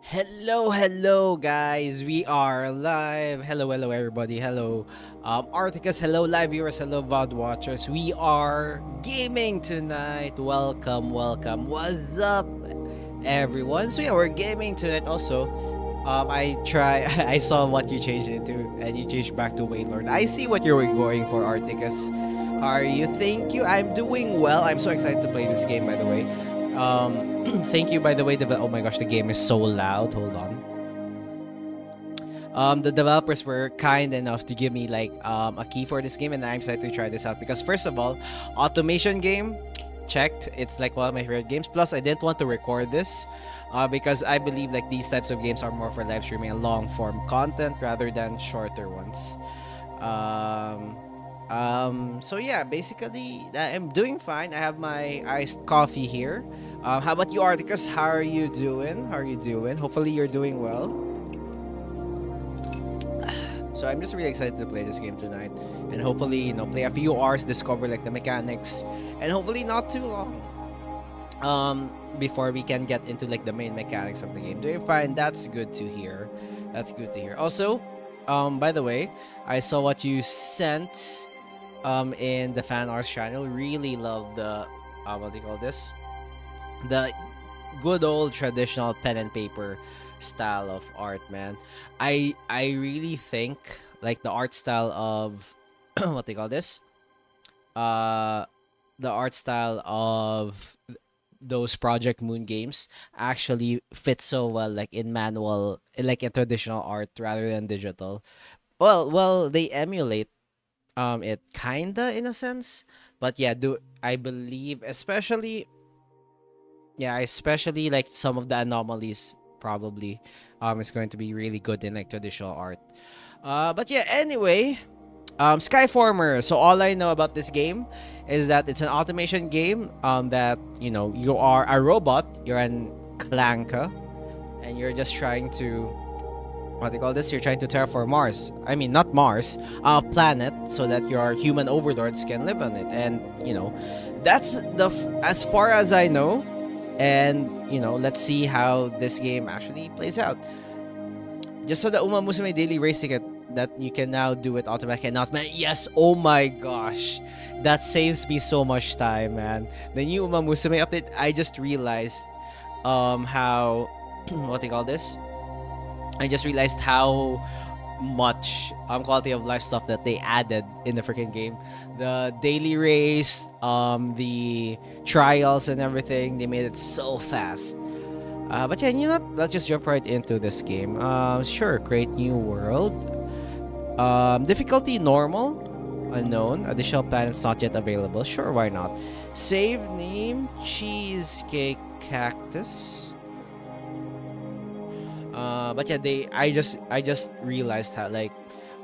Hello, guys. We are live. Hello, everybody. Hello, Articus. Hello, live viewers. Hello, VOD watchers. We are gaming tonight. Welcome. What's up, everyone? So yeah, we're gaming tonight. Also, I saw what you changed into, and you changed back to Waylord. I see what you're going for, Articus. How are you? Thank you. I'm doing well. I'm so excited to play this game. By the way, thank you, by the way. Oh my gosh, the game is so loud. Hold on. The developers were kind enough to give me like a key for this game, and I'm excited to try this out because first of all, automation game, checked. It's like one of my favorite games. Plus, I didn't want to record this because I believe like these types of games are more for live streaming and long form content rather than shorter ones. Um, so yeah, basically, I'm doing fine. I have my iced coffee here. How about you, Articus? How are you doing? Hopefully, you're doing well. So I'm just really excited to play this game tonight, and hopefully, play a few hours, discover like the mechanics, and hopefully not too long. Before we can get into like the main mechanics of the game. Doing fine. That's good to hear. Also, by the way, I saw what you sent in the fan arts channel. Really love the what do you call this? The good old traditional pen and paper style of art, man. I really think like the art style of what they call this? Uh the art style of those Project Moon games actually fits so well like in manual like in traditional art rather than digital. Well, they emulate it kinda in a sense, but yeah, do I believe especially like some of the anomalies probably is going to be really good in like traditional art. But yeah, anyway, Skyformer. So all I know about this game is that it's an automation game. That you are a robot. You're an clanka, and you're just trying to what do you call this? You're trying to terraform Mars. I mean, not Mars, a planet, so that your human overlords can live on it. And that's as far as I know. And let's see how this game actually plays out. Just so the Uma Musume daily race ticket that you can now do it automatically and not man. Yes, oh my gosh. That saves me so much time, man. The new Uma Musume update, I just realized how what do you call this? I just realized how much quality of life stuff that they added in the freaking game. The daily race, the trials and everything, they made it so fast. But yeah, let's just jump right into this game. Sure, create new world. Difficulty normal, unknown, additional planets not yet available. Sure, why not? Save name, cheesecake cactus. But yeah, I just realized how like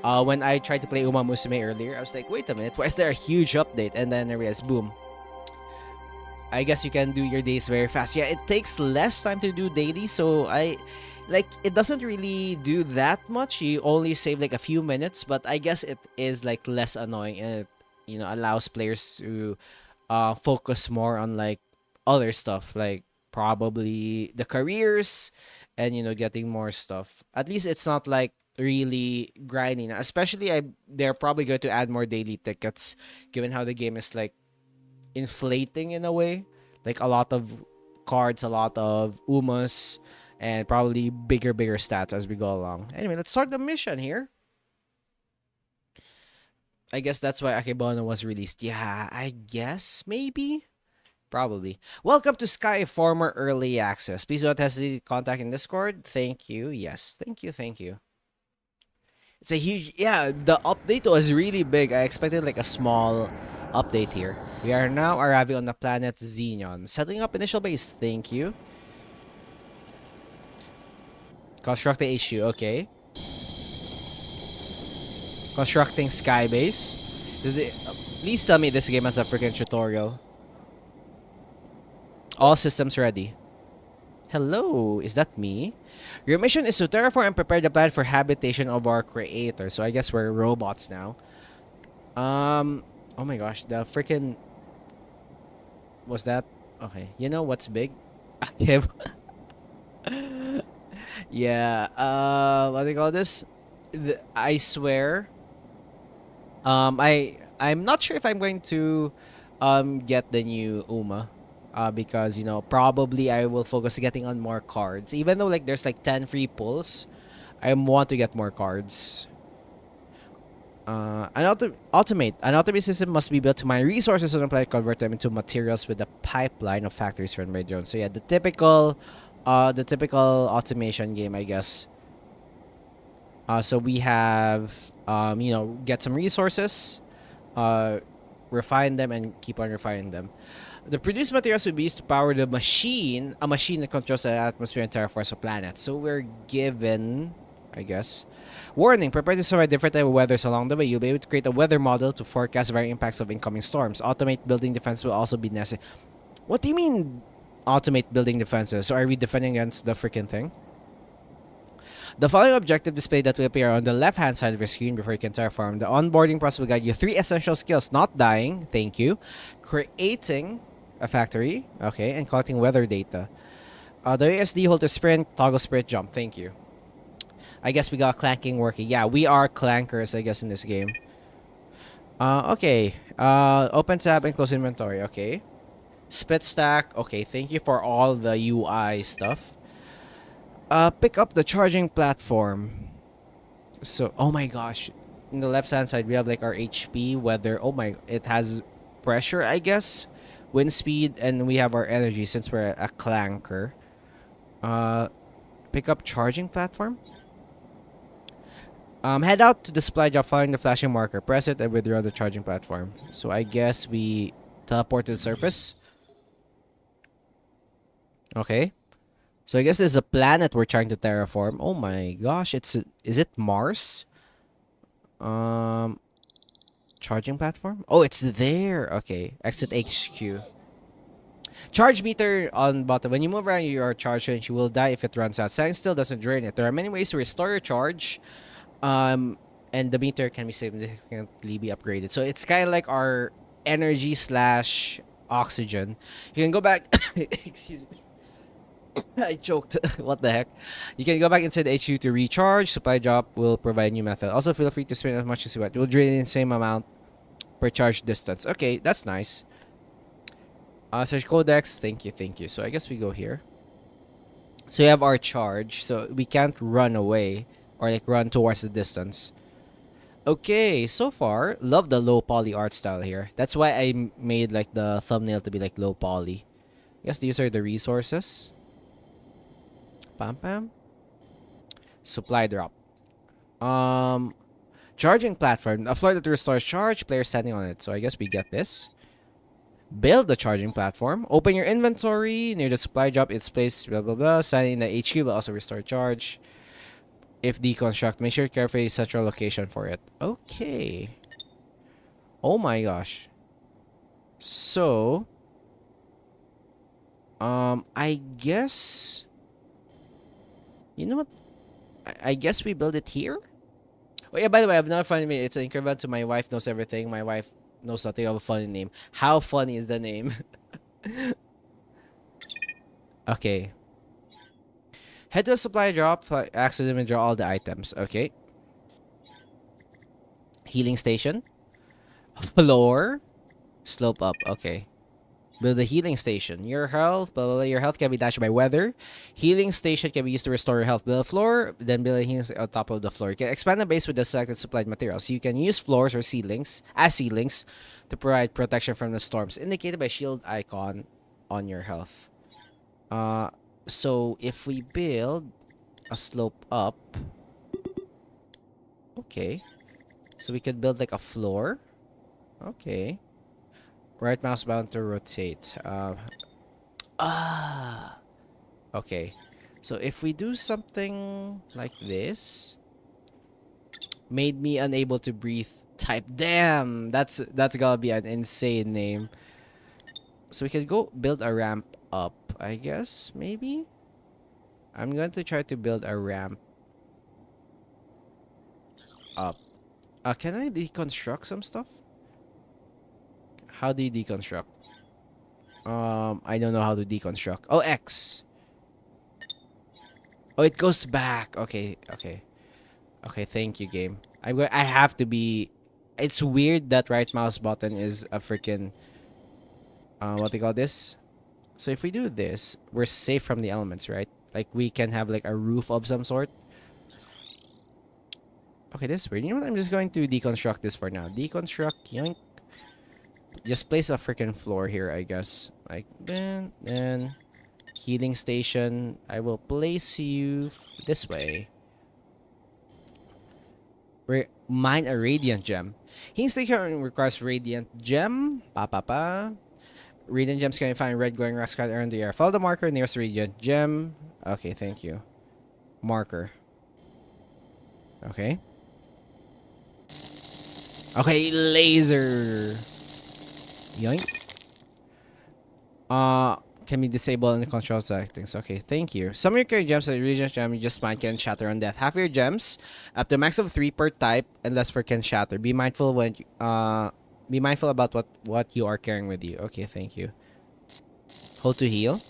when I tried to play Uma Musume earlier, I was like, wait a minute, why is there a huge update? And then I realized, boom. I guess you can do your days very fast. Yeah, it takes less time to do daily, so it doesn't really do that much. You only save like a few minutes, but I guess it is like less annoying and it allows players to focus more on like other stuff like probably the careers and getting more stuff. At least it's not like really grinding. Especially they're probably going to add more daily tickets given how the game is like inflating in a way. Like a lot of cards, a lot of umas, and probably bigger stats as we go along. Anyway, let's start the mission here. I guess that's why Akebono was released. Yeah, I guess maybe. Probably. Welcome to Skyformer Early Access. Please don't hesitate to contact in Discord. Thank you. Yes. Thank you. It's a huge... Yeah, the update was really big. I expected like a small update here. We are now arriving on the planet Xenon. Setting up initial base. Thank you. Construct the HQ. Okay. Constructing sky base. Please tell me this game has a freaking tutorial. All systems ready. Hello, is that me? Your mission is to terraform and prepare the planet for habitation of our creator. So I guess we're robots now. Oh my gosh, the freaking... Was that... Okay, you know what's big? Yeah. What do you call this? I swear. I'm not sure if I'm going to get the new Uma. Because probably I will focus getting on more cards. Even though like there's like 10 free pulls, I want to get more cards. An ultimate system must be built to mine resources and apply convert them into materials with a pipeline of factories run by drones. So yeah, the typical automation game, I guess. So we have, get some resources, uh, refine them, and keep on refining them. The produced materials will be used to power a machine that controls the atmosphere and terraforms a planet. So we're given, I guess, warning, prepare to survive different type of weathers along the way. You'll be able to create a weather model to forecast varying impacts of incoming storms. Automate building defense will also be necessary. What do you mean, automate building defenses? So are we defending against the freaking thing? The following objective display that will appear on the left-hand side of your screen before you can terraform. The onboarding process will guide you 3 essential skills: not dying, thank you, creating a factory, okay, and collecting weather data. The ASD hold to sprint, toggle sprint, jump, thank you. I guess we got clanking working. Yeah, we are clankers, I guess, in this game. Okay. Open tab and close inventory, okay. Split stack, okay, thank you for all the UI stuff. Pick up the charging platform. So, oh my gosh. In the left hand side, we have like our HP, weather. Oh my, it has pressure, I guess. Wind speed, and we have our energy since we're a clanker. Pick up charging platform. Head out to the supply drop following the flashing marker. Press it and withdraw the charging platform. So I guess we teleport to the surface. Okay. So I guess there's a planet we're trying to terraform. Oh my gosh, is it Mars? Charging platform? Oh, it's there. Okay. Exit HQ. Charge meter on bottom. When you move around your charge range, you will die if it runs out. Standing still doesn't drain it. There are many ways to restore your charge. And the meter can be significantly be upgraded. So it's kind of like our energy slash oxygen. You can go back. Excuse me. I choked. What the heck? You can go back inside the HQ to recharge. Supply drop will provide new method. Also, feel free to spend as much as you want. It will drain the same amount per charge distance. Okay, that's nice. Search codex. Thank you, thank you. So I guess we go here. So we have our charge. So we can't run away or like run towards the distance. Okay, so far, love the low poly art style here. That's why I made like the thumbnail to be like low poly. I guess these are the resources. Pam pam. Supply drop. Charging platform. A floor that restores charge, player standing on it. So I guess we get this. Build the charging platform. Open your inventory. Near the supply drop, it's placed, blah blah blah. Standing in the HQ will also restore charge. If deconstruct, make sure carefully central location for it. Okay. Oh my gosh. So, I guess, you know what? I guess we build it here. Oh yeah, by the way, I've not funny me. It's an increment to my wife knows everything. My wife knows nothing of a funny name. How funny is the name? Okay. Head to a supply drop, accidentally draw all the items. Okay. Healing station. Floor. Slope up. Okay. Build a healing station. Your health, blah, blah, blah. Your health can be dashed by weather. Healing station can be used to restore your health. Build a floor, then build a healing on top of the floor. You can expand the base with the selected supplied materials. You can use floors or ceilings to provide protection from the storms, indicated by shield icon on your health. So if we build a slope up, okay. So we could build like a floor. Okay. Right mouse button to rotate. Okay. So if we do something like this, made me unable to breathe type. Damn, that's gotta be an insane name. So we can go build a ramp up, I guess, maybe? I'm going to try to build a ramp up. Can I deconstruct some stuff? How do you deconstruct? I don't know how to deconstruct. Oh, X. Oh, it goes back. Okay, okay. Okay, thank you, game. I have to be. It's weird that right mouse button is a freaking what they call this. So if we do this, we're safe from the elements, right? Like we can have like a roof of some sort. Okay, this is weird. You know what? I'm just going to deconstruct this for now. Deconstruct, yoink. Just place a freaking floor here, I guess. Like then healing station. I will place you this way. Mine a radiant gem. Healing station requires radiant gem. Pa pa pa. Radiant gems can you find red glowing rocks scattered around the air. Follow the marker nearest radiant gem. Okay, thank you. Marker. Okay. Okay, laser. Yoink. Can be disabled in the control settings. Okay, thank you. Some of your carry gems at Radiant Gem you just mine can shatter on death. Half your gems, up to a max of 3 per type, and less for can shatter. Be mindful when be mindful about what you are carrying with you. Okay, thank you. Hold to heal.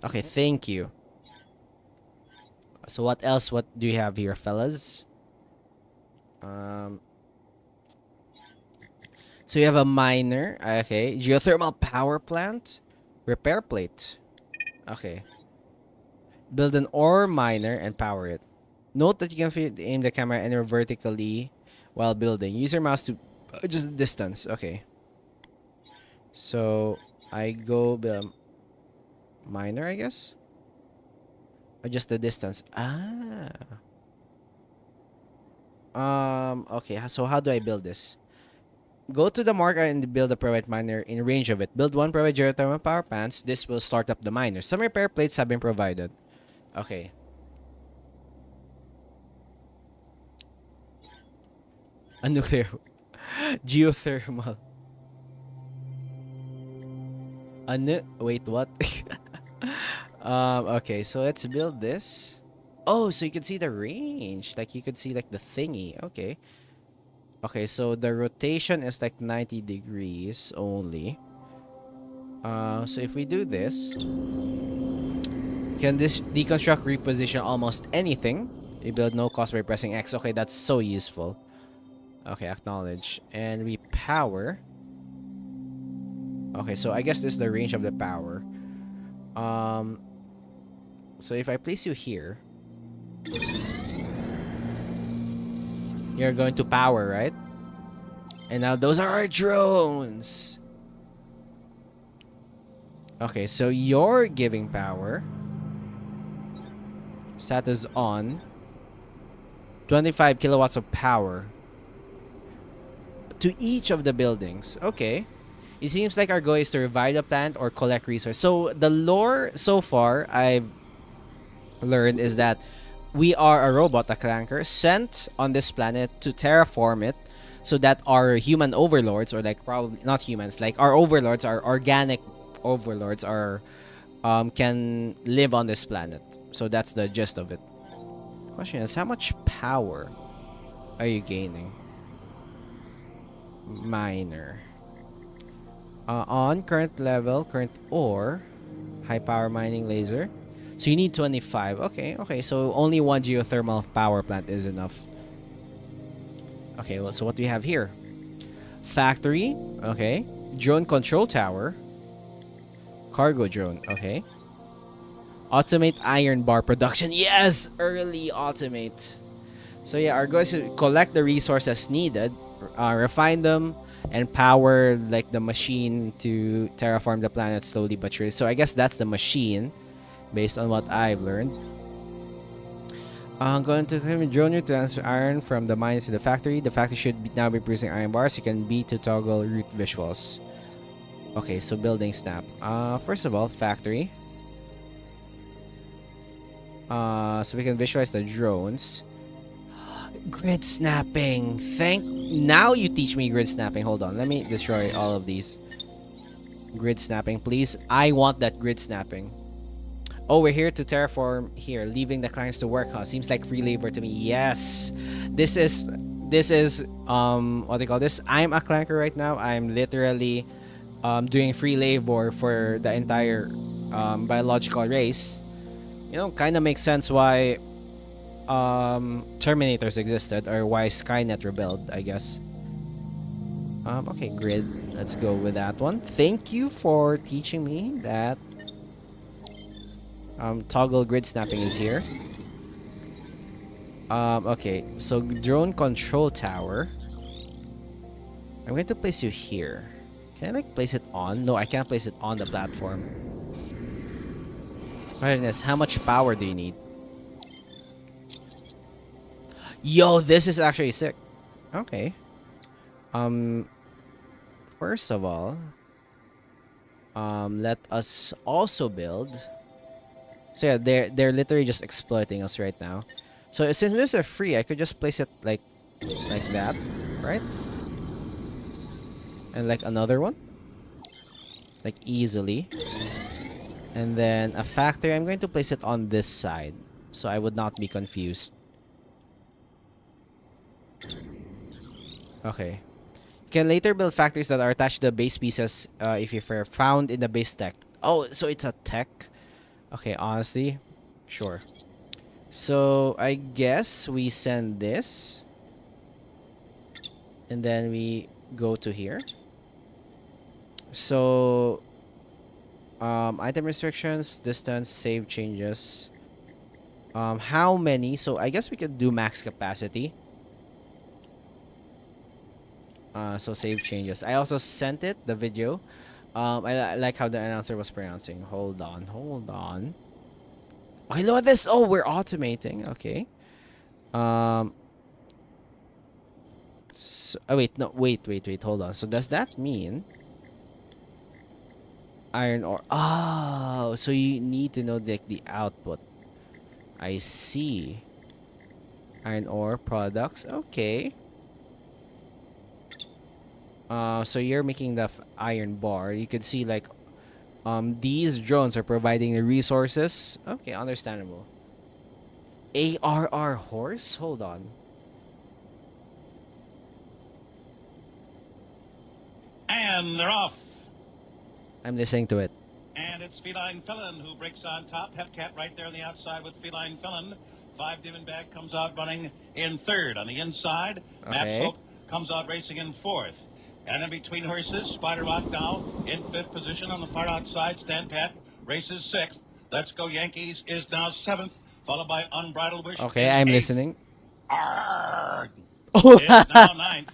Okay, thank you. So what else? What do you have here, fellas? So you have a miner. Okay, geothermal power plant. Repair plate. Okay. Build an ore miner and power it. Note that you can aim the camera anywhere vertically while building. Use your mouse to adjust the distance. Okay. So I go build miner, I guess. Adjust the distance. Okay, so how do I build this? Go to the marker and build a private miner in range of it. Build one private geothermal power plants. This will start up the miner. Some repair plates have been provided. Okay. A nuclear geothermal. Wait, what? Okay, so let's build this. Oh, so you can see the range. Like you could see like the thingy. Okay. Okay, so the rotation is like 90 degrees only. So if we do this, can this deconstruct reposition almost anything? You build no cost by pressing X. Okay, that's so useful. Okay, acknowledge. And we power. Okay, so I guess this is the range of the power. So if I place you here, you're going to power, right? And now those are our drones. Okay, so you're giving power. Status on. 25 kilowatts of power to each of the buildings. Okay. It seems like our goal is to revive the plant or collect resources. So the lore so far I've learned is that we are a robot, a clanker, sent on this planet to terraform it so that our human overlords, or like probably not humans, like our overlords, our organic overlords are can live on this planet. So that's the gist of it. Question is, how much power are you gaining? Miner. On current level, current ore, high power mining laser. So you need 25. Okay, okay. So only one geothermal power plant is enough. Okay, well, so what do we have here? Factory. Okay. Drone control tower. Cargo drone. Okay. Automate iron bar production. Yes! Early automate. So yeah, our goal is to collect the resources needed, refine them, and power like the machine to terraform the planet slowly but surely. So I guess that's the machine, based on what I've learned. I'm going to drone you to transfer iron from the mines to the factory. The factory should now be producing iron bars. You can B to toggle route visuals. Okay, so building snap. First of all, factory. So we can visualize the drones. Grid snapping. Now you teach me grid snapping. Hold on, let me destroy all of these. Grid snapping, please. I want that grid snapping. Oh, we're here to terraform here, leaving the clients to work, huh? Seems like free labor to me. Yes. This is what they call this? I'm a clanker right now. I'm literally doing free labor for the entire biological race. You know, kind of makes sense why Terminators existed, or why Skynet rebelled, I guess. Okay, grid. Let's go with that one. Thank you for teaching me that toggle grid snapping is here. Okay, so drone control tower. I'm going to place you here. Can I like place it on? No, I can't place it on the platform. Goodness, how much power do you need? Yo, this is actually sick. Okay. First of all, let us also build. So yeah, they're literally just exploiting us right now. So since this is free, I could just place it like that, right? And like another one, like easily. And then a factory, I'm going to place it on this side, so I would not be confused. Okay. You can later build factories that are attached to the base pieces if you're found in the base tech. Oh, so it's a tech? Okay, honestly, sure. So I guess we send this. And then we go to here. So item restrictions, distance, save changes. How many? So I guess we could do max capacity. So save changes. I also sent it, the video. I like how the announcer was pronouncing. Hold on. Okay, look at this. Oh, we're automating. Okay. So, oh, wait. No, wait. Hold on. So does that mean iron ore? Oh, so you need to know the output. I see. Iron ore products. Okay. So you're making the iron bar. You could see like these drones are providing the resources. Okay, understandable. ARR horse? Hold on. And they're off. I'm listening to it. And it's Feline Felon who breaks on top. Hepcat right there on the outside with Feline Felon. 5 Demon Bag comes out running in third. On the inside, Maps Hope comes out racing in fourth. And in between horses, Spider Rock now in fifth position on the far outside. Stan Pat races sixth. Let's Go Yankees is now seventh, followed by Unbridled Wish. Okay, I'm listening. Arrgh is now ninth.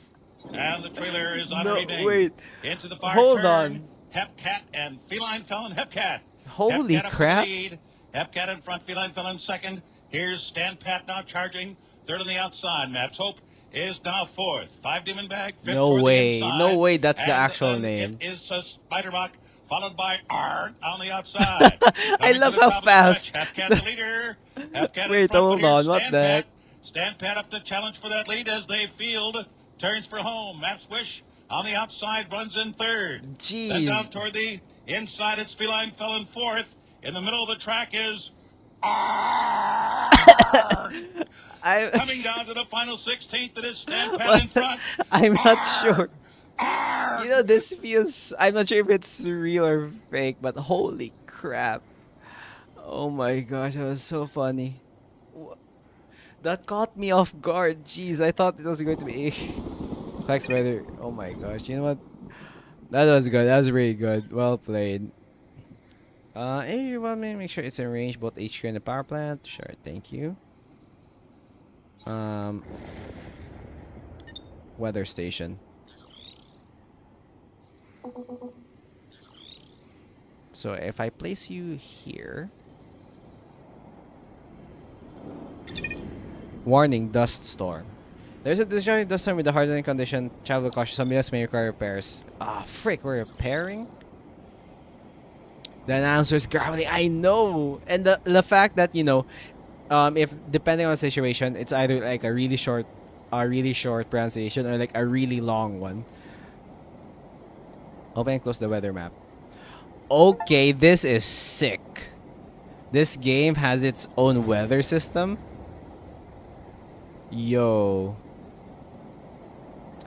And the trailer is on reading. Wait. Into the far Hold turn. on. Hepcat and Feline Felon. Hepcat. Holy Hepcat crap. Up the lead. Hepcat in front. Feline Felon second. Here's Stan Pat now charging. Third on the outside. Maps Hope is now fourth. 5 Demon Bag. Fifth No toward way. the inside. No way that's the And actual then name. It is Spider Rock, followed by Art on the outside. I love how fast. Hepcat the leader. Hepcat in Wait, front, hold but here's on. What Stan the heck? Pat. Stan Pat up to challenge for that lead as they field. Turns for home. Maps Wish on the outside runs in third. Jeez. Then down toward the inside, it's Feline Felon fourth. In the middle of the track is coming down to the final 16th. It is Stan Pat in front. I'm not sure. You know, this feels... I'm not sure if it's real or fake, but holy crap. Oh my gosh, that was so funny. That caught me off guard. Jeez, I thought it was going to be... Flex weather. Oh my gosh, you know what? That was good. That was really good. Well played. Hey, you want me to make sure it's in range, both HQ and the power plant? Sure, thank you. Weather station. So if I place you here... Warning, dust storm. There's a disjointed dust storm with a hardening condition. Travel cautious. Some units may require repairs. Ah, frick, we're repairing? The announcer's growling. I know! And the fact that, you know, if depending on the situation, it's either like a really short pronunciation or like a really long one. Open and close the weather map. Okay, this is sick. This game has its own weather system. Yo.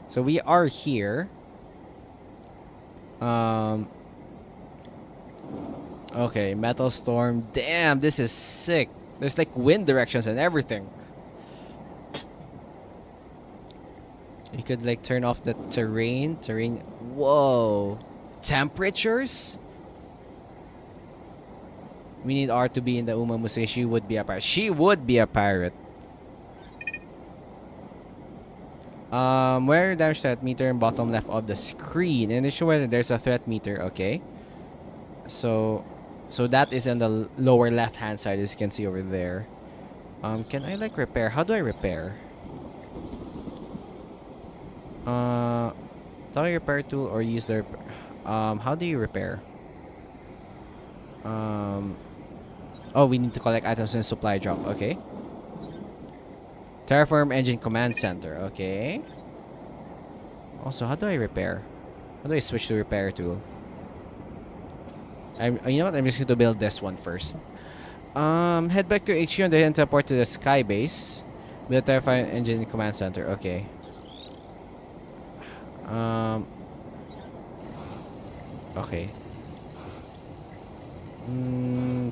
So we are here. Okay, metal storm. Damn, this is sick. There's like wind directions and everything. You could like turn off the terrain. Whoa. Temperatures? We need R to be in the Uma Musei. She would be a pirate. She would be a pirate. Where damage threat meter in bottom left of the screen. And show whether there's a threat meter. Okay. So that is on the lower left hand side, as you can see over there. Can I like repair? How do I repair? Don't I repair tool or use the how do you repair? Oh, we need to collect items in supply drop. Okay. Terraform engine command center. Okay. Also, how do I repair? How do I switch to repair tool? You know what? I'm just going to build this one first. Head back to HQ and then teleport to the sky base. Build Terraform engine command center. Okay. Okay.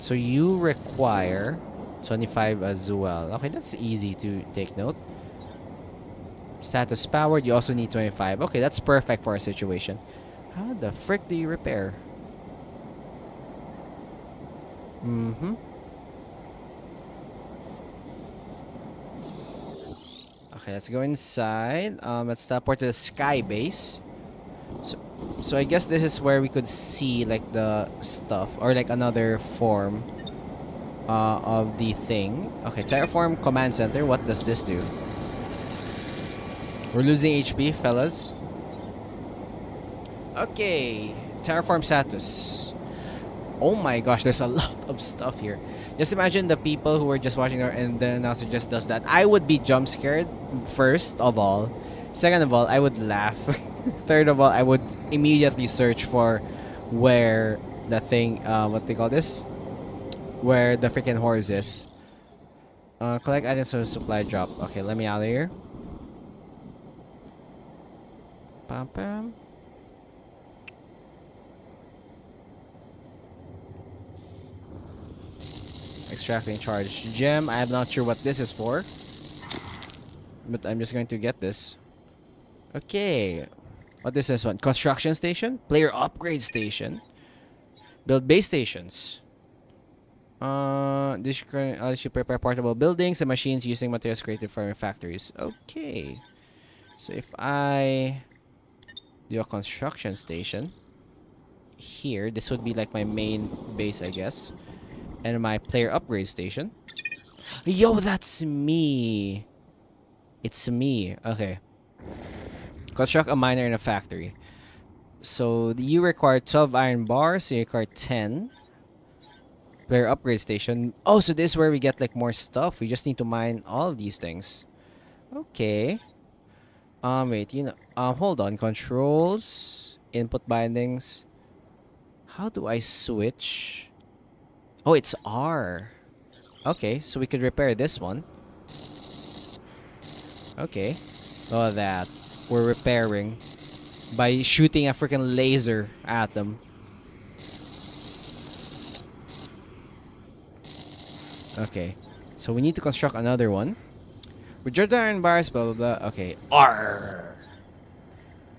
So you require 25 as well. Okay, that's easy to take note. Status powered, you also need 25. Okay, that's perfect for our situation. How the frick do you repair? Okay, let's go inside. Let's teleport to the sky base. So I guess this is where we could see like the stuff or like another form of the thing. Okay, Terraform command center. What does this do? We're losing HP, fellas. Okay, Terraform status. Oh my gosh, there's a lot of stuff here. Just imagine the people who were just watching her and the announcer just does that. I would be jump scared, first of all. Second of all, I would laugh. Third of all, I would immediately search for where the thing, what they call this? Where the freaking horse is. Collect items from supply drop. Okay, let me out of here. Pam pam. Extracting charge gem. I'm not sure what this is for, but I'm just going to get this. Okay. What is this one? Construction station? Player upgrade station. Build base stations. This should prepare portable buildings and machines using materials created from factories. Okay. So if I do a construction station here, this would be like my main base, I guess. And my player upgrade station. Yo, that's me. It's me. Okay. Construct a miner in a factory. So you require 12 iron bars. So you require 10. Player upgrade station. Oh, so this is where we get like more stuff. We just need to mine all of these things. Okay. Wait, hold on. Controls. Input bindings. How do I switch? Oh, it's R. Okay, so we could repair this one. Okay. Oh, that. We're repairing by shooting a freaking laser at them. Okay. So we need to construct another one. With the iron bars, blah, blah, blah. Okay. R.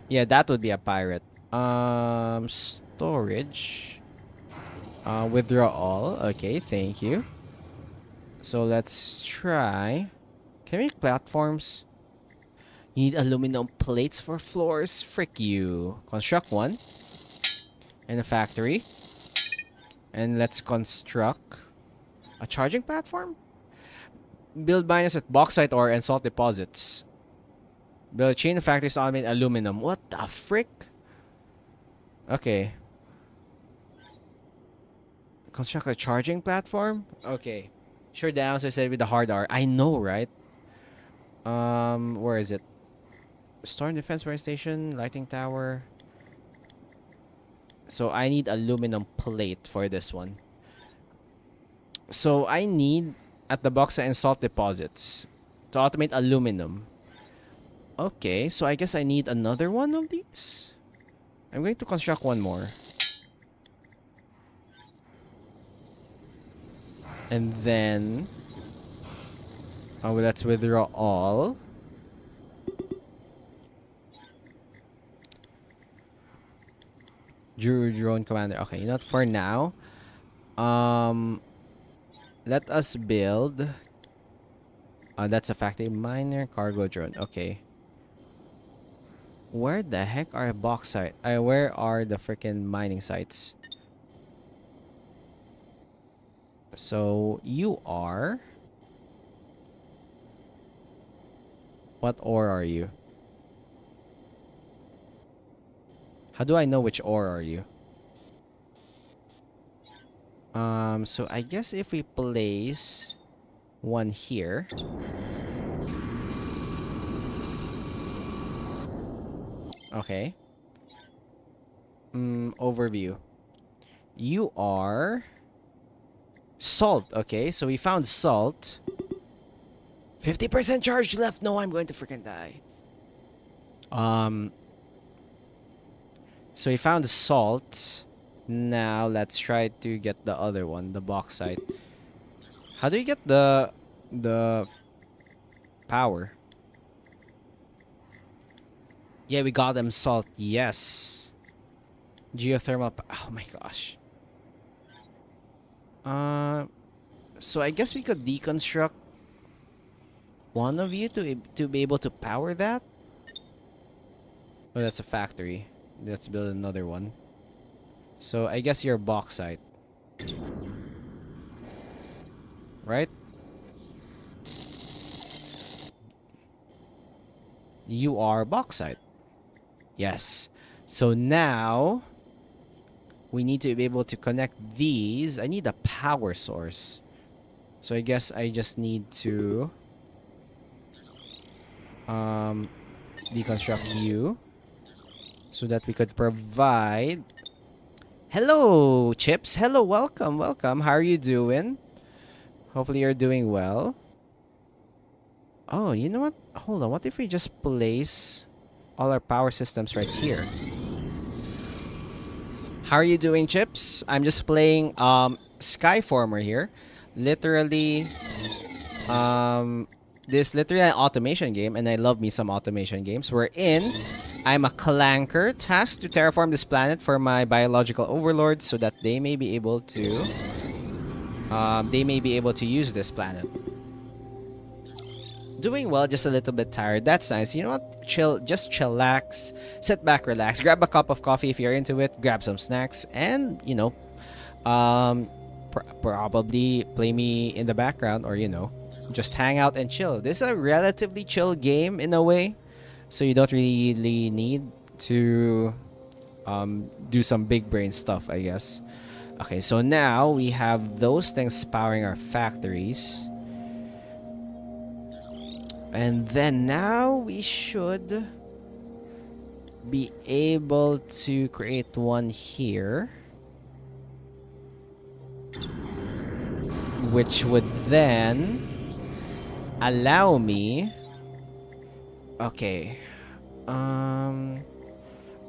Yeah, that would be a pirate. Storage. Withdraw all. Okay, thank you. So let's try. Can we make platforms? You need aluminum plates for floors? Frick you. Construct one. In a factory. And let's construct a charging platform? Build miners at bauxite ore and salt deposits. Build a chain of factories to automate aluminum. What the frick? Okay. Construct a charging platform? Okay. Sure, the answer said with the hard R. I know, right? Where is it? Storm defense fire station, lighting tower. So I need aluminum plate for this one. So I need at the bauxite and salt deposits to automate aluminum. Okay, so I guess I need another one of these. I'm going to construct one more. And then let's withdraw all. Drone commander. Okay, not for now. Um, let us build. That's a factory miner cargo drone. Okay. Where the heck are bauxite? Where are the freaking mining sites? So you are. What ore are you? How do I know which ore are you? So I guess if we place one here. Okay. Overview. You are salt. Okay, so we found salt. 50% charge left. No, I'm going to freaking die. So we found the salt. Now let's try to get the other one, the bauxite. How do you get the power? Yeah, we got them salt. Yes. Geothermal. Oh my gosh. So I guess we could deconstruct one of you to be able to power that. Oh, that's a factory. Let's build another one. So I guess you're bauxite, right? You are bauxite. Yes. So now we need to be able to connect these. I need a power source. So I guess I just need to deconstruct you so that we could provide. Hello, Chips. Hello, welcome, welcome. How are you doing? Hopefully you're doing well. Oh, you know what? Hold on. What if we just place all our power systems right here? How are you doing, Chips? I'm just playing Skyformer here. Literally this literally an automation game, and I love me some automation games. I'm a clanker tasked to terraform this planet for my biological overlords so that they may be able to use this planet. Doing well, just a little bit tired. That's nice. You know what? Just chillax, sit back, relax, grab a cup of coffee if you're into it, grab some snacks, and probably play me in the background, or just hang out and chill. This is a relatively chill game in a way, so you don't really need to do some big brain stuff, I guess. Okay, so now we have those things powering our factories. And then now we should be able to create one here, which would then allow me, okay,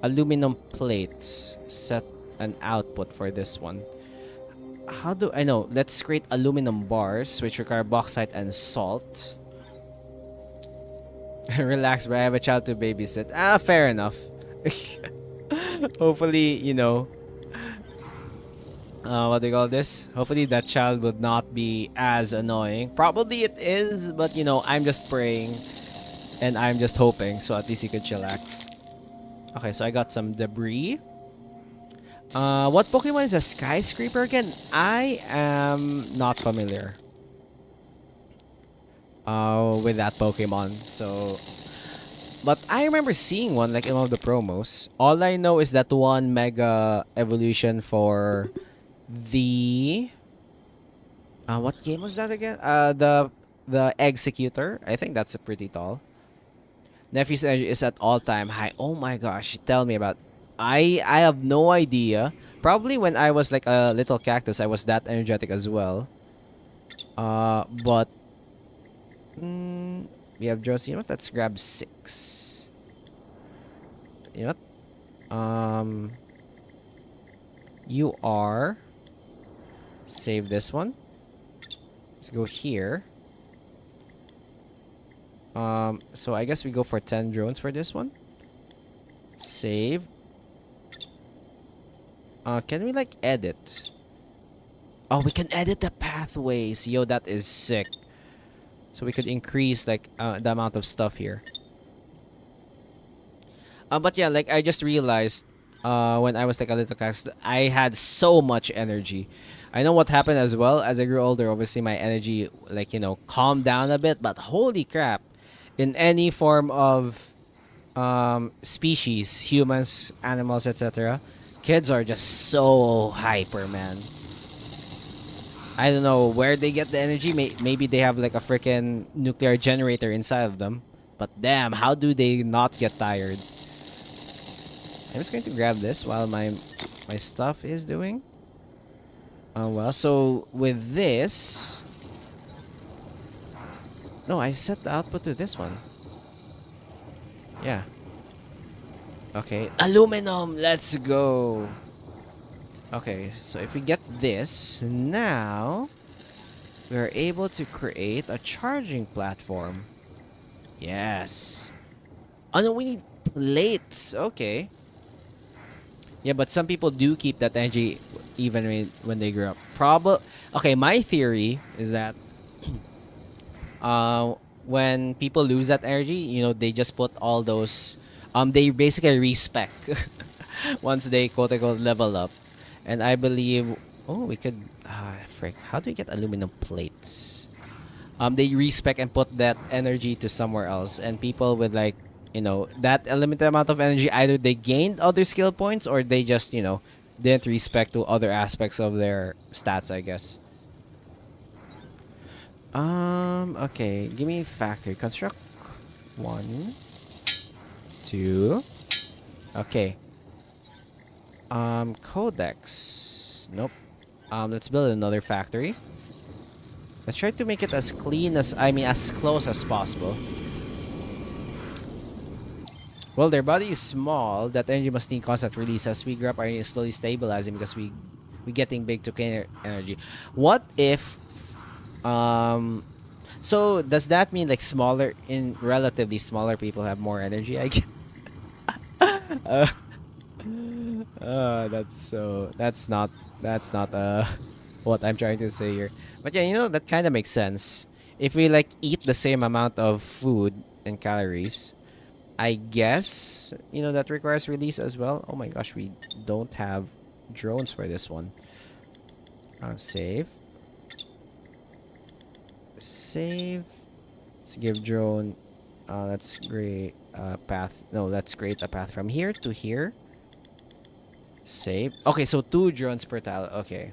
aluminum plates, set an output for this one. How do I know? Let's create aluminum bars, which require bauxite and salt. Relax, bro. I have a child to babysit. Fair enough. Hopefully, what do you call this? Hopefully that child would not be as annoying. Probably it is, but I'm just praying and I'm just hoping, so at least he could chillax. Okay, so I got some debris. What Pokemon is a skyscraper again? I am not familiar with that Pokemon. So, but I remember seeing one like in one of the promos. All I know is that one mega evolution for the what game was that again? The Executor. I think that's a pretty tall. Nephew's energy is at all time high. Oh my gosh, tell me about. I have no idea. Probably when I was like a little cactus, I was that energetic as well. But we have drones. You know what? Let's grab 6. You know what? You are. Save this one. Let's go here. So I guess we go for 10 drones for this one. Save. Can we like edit? Oh, we can edit the pathways. Yo, that is sick. So we could increase like the amount of stuff here. But yeah, like I just realized when I was like a little cactus, I had so much energy. I know what happened as well. As I grew older, obviously my energy like, you know, calmed down a bit. But holy crap, in any form of species, humans, animals, etc., kids are just so hyper, man. I don't know where they get the energy. Maybe they have like a freaking nuclear generator inside of them. But damn, how do they not get tired? I'm just going to grab this while my stuff is doing. Well, so with this... No, I set the output to this one. Yeah. Okay, aluminum, let's go. Okay, so if we get this, now we're able to create a charging platform. Yes. Oh no, we need plates. Okay. Yeah, but some people do keep that energy even when they grow up. Okay, my theory is that when people lose that energy, you know, they just put all those they basically respec once they quote unquote level up. And I believe we could frick, how do we get aluminum plates? They respec and put that energy to somewhere else, and people with like, you know, that limited amount of energy, either they gained other skill points or they just, you know, didn't respect to other aspects of their stats, I guess. Okay, give me factory. Construct 1, 2. Okay. Codex. Nope. Let's build another factory. Let's try to make it as clean as, as close as possible. Well, their body is small. That energy must need constant release. As we grow up, our energy is slowly stabilizing because we getting big to gain energy. What if, so does that mean like relatively smaller people have more energy? I guess. That's not what I'm trying to say here. But yeah, you know, that kind of makes sense. If we like eat the same amount of food and calories, I guess, you know, that requires release as well. Oh my gosh, we don't have drones for this one. Save. Let's give drone. That's great. Path. No, that's great. A path from here to here. Save. Okay, so 2 drones per tile. Okay.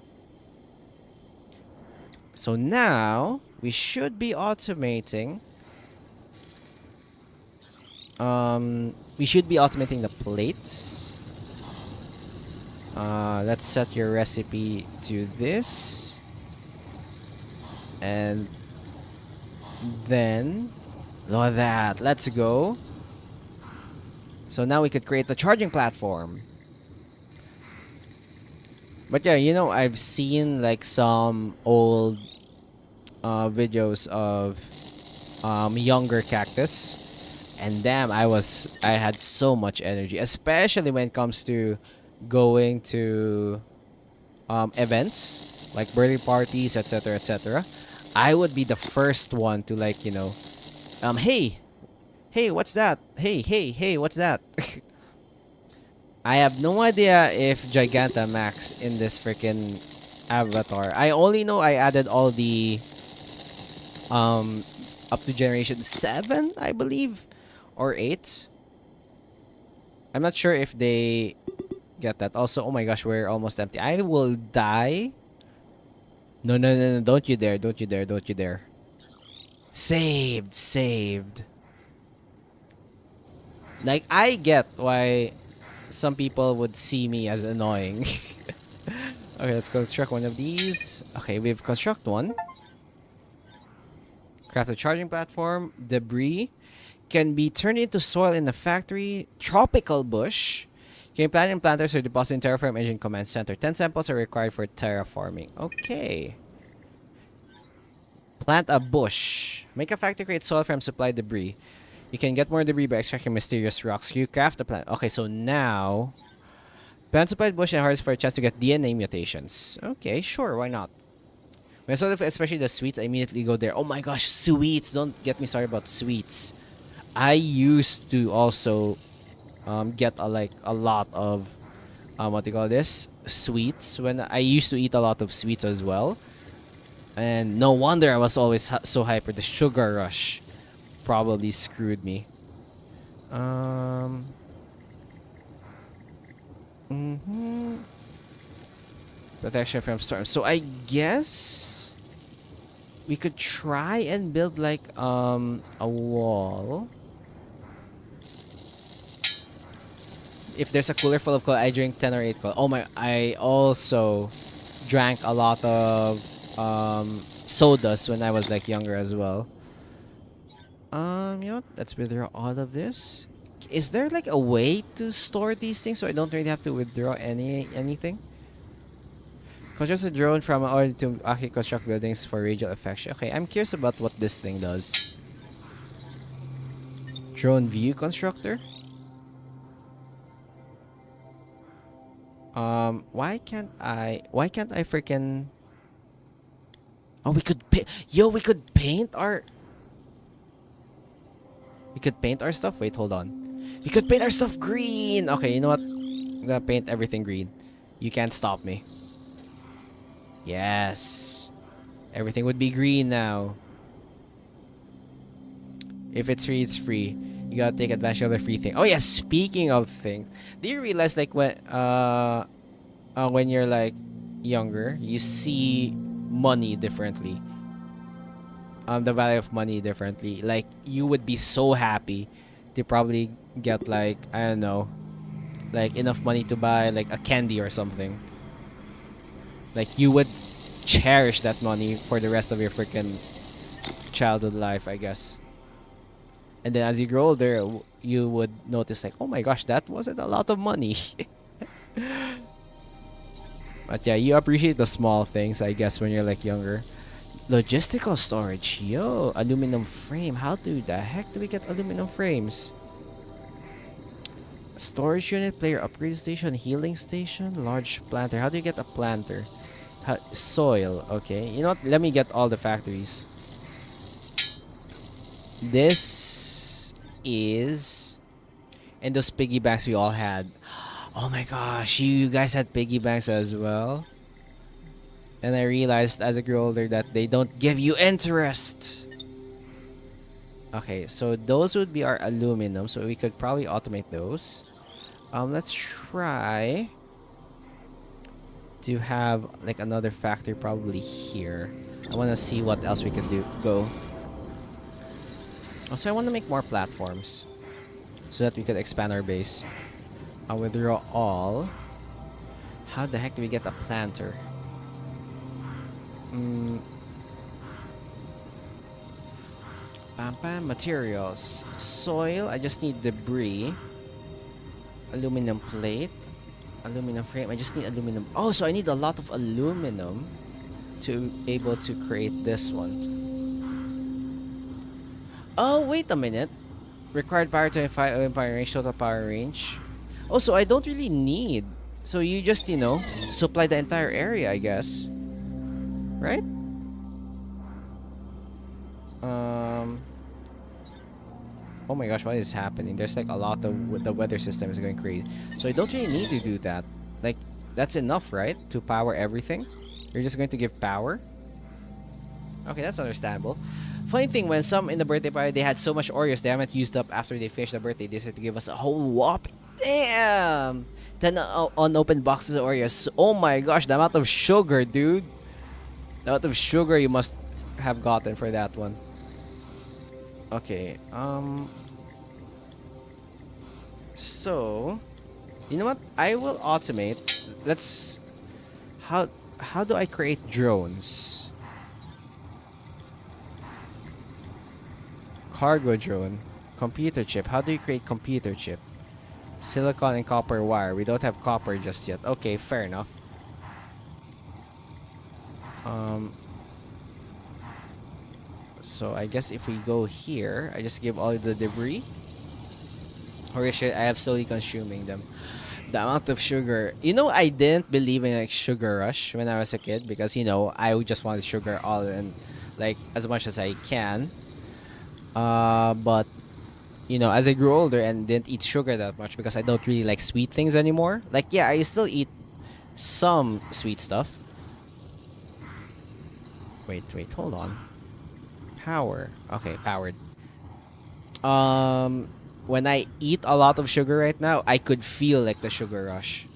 So now we should be automating. We should be automating the plates. Let's set your recipe to this. And then look at that. Let's go. So now we could create the charging platform. But yeah, you know, I've seen like some old videos of younger Cactus, and damn, I had so much energy, especially when it comes to going to events like birthday parties, etc., etc. I would be the first one to, like, you know, hey, what's that? Hey, what's that? I have no idea if Gigantamax in this freaking avatar. I only know I added all the up to generation 7, I believe, or 8. I'm not sure if they get that. Also, oh my gosh, we're almost empty. I will die. No, don't you dare. Saved. Like, I get why some people would see me as annoying. Okay, let's construct one of these. Okay, we've constructed one. Craft a charging platform. Debris can be turned into soil in the factory. Tropical bush can be planted in planters or deposited in Terraform Engine Command Center. 10 samples are required for terraforming. Okay. Plant a bush. Make a factory create soil from supply debris. You can get more debris by extracting mysterious rocks. You craft the plant. Okay, so now plant supplied bush and harvest for a chance to get DNA mutations. Okay, sure, why not? When I saw the, especially the sweets, I immediately go there. Oh my gosh, sweets! Don't get me started about sweets. I used to also get a lot of what do you call this, sweets, when I used to eat a lot of sweets as well. And no wonder I was always so hyper. The sugar rush probably screwed me. Protection from storms. So I guess we could try and build like a wall. If there's a cooler full of cola, I drink 10 or 8 cola. Oh my, I also drank a lot of sodas when I was like younger as well. You know what? Let's withdraw all of this. Is there like a way to store these things so I don't really have to withdraw anything? Construct a drone from an order to actually construct buildings for radial effects. Okay, I'm curious about what this thing does. Drone view constructor? Why can't I freaking... Oh, we could yo, we could paint our... We could paint our stuff? Wait, hold on. We could paint our stuff green! Okay, you know what? I'm gonna paint everything green. You can't stop me. Yes! Everything would be green now. If it's free, it's free. You gotta take advantage of the free thing. Oh yeah, speaking of things, do you realize like when you're like younger, you see money differently? The value of money differently. Like you would be so happy to probably get like, I don't know, like enough money to buy like a candy or something. Like you would cherish that money for the rest of your freaking childhood life, I guess. And then as you grow older, you would notice like, oh my gosh, that wasn't a lot of money. But yeah, you appreciate the small things, I guess, when you're like younger. Logistical storage. Yo, aluminum frame. How the heck do we get aluminum frames? Storage unit, player upgrade station, healing station, large planter. How do you get a planter? Soil. Okay. You know what? Let me get all the factories. This is... And those piggy banks we all had. Oh my gosh, you guys had piggy banks as well? And I realized as I grew older that they don't give you interest. Okay, so those would be our aluminum, so we could probably automate those. Let's try to have like another factory probably here. I want to see what else we can go. Also, I want to make more platforms so that we could expand our base. I'll withdraw all. How the heck do we get a planter? Materials. Soil. I just need debris. Aluminum plate. Aluminum frame. I just need aluminum. Oh, so I need a lot of aluminum to be able to create this one. Oh, wait a minute. Required power 25 power range, total power range. Oh, so I don't really need. So you just, you know, supply the entire area, I guess. Right? Oh my gosh, what is happening? There's like a lot of... The weather system is going crazy. So I don't really need to do that. Like, that's enough, right? To power everything? You're just going to give power? Okay, that's understandable. Funny thing, when some in the birthday party, they had so much Oreos they haven't used up after they finished the birthday. They decided to give us a whole whopping... Damn! 10 unopened boxes of Oreos. Oh my gosh, the amount of sugar, dude. The amount of sugar you must have gotten for that one. Okay, so, you know what? I will automate. Let's... How do I create drones? Cargo drone. Computer chip. How do you create computer chip? Silicon and copper wire. We don't have copper just yet. Okay, fair enough. So I guess if we go here, I just give all the debris. Holy shit, I have slowly consuming them. The amount of sugar. You know, I didn't believe in like sugar rush when I was a kid because you know I would just wanted sugar all and like as much as I can. But you know, as I grew older and didn't eat sugar that much because I don't really like sweet things anymore. Like yeah, I still eat some sweet stuff. Wait, hold on. Power. Okay, powered. Um, when I eat a lot of sugar right now, I could feel like the sugar rush.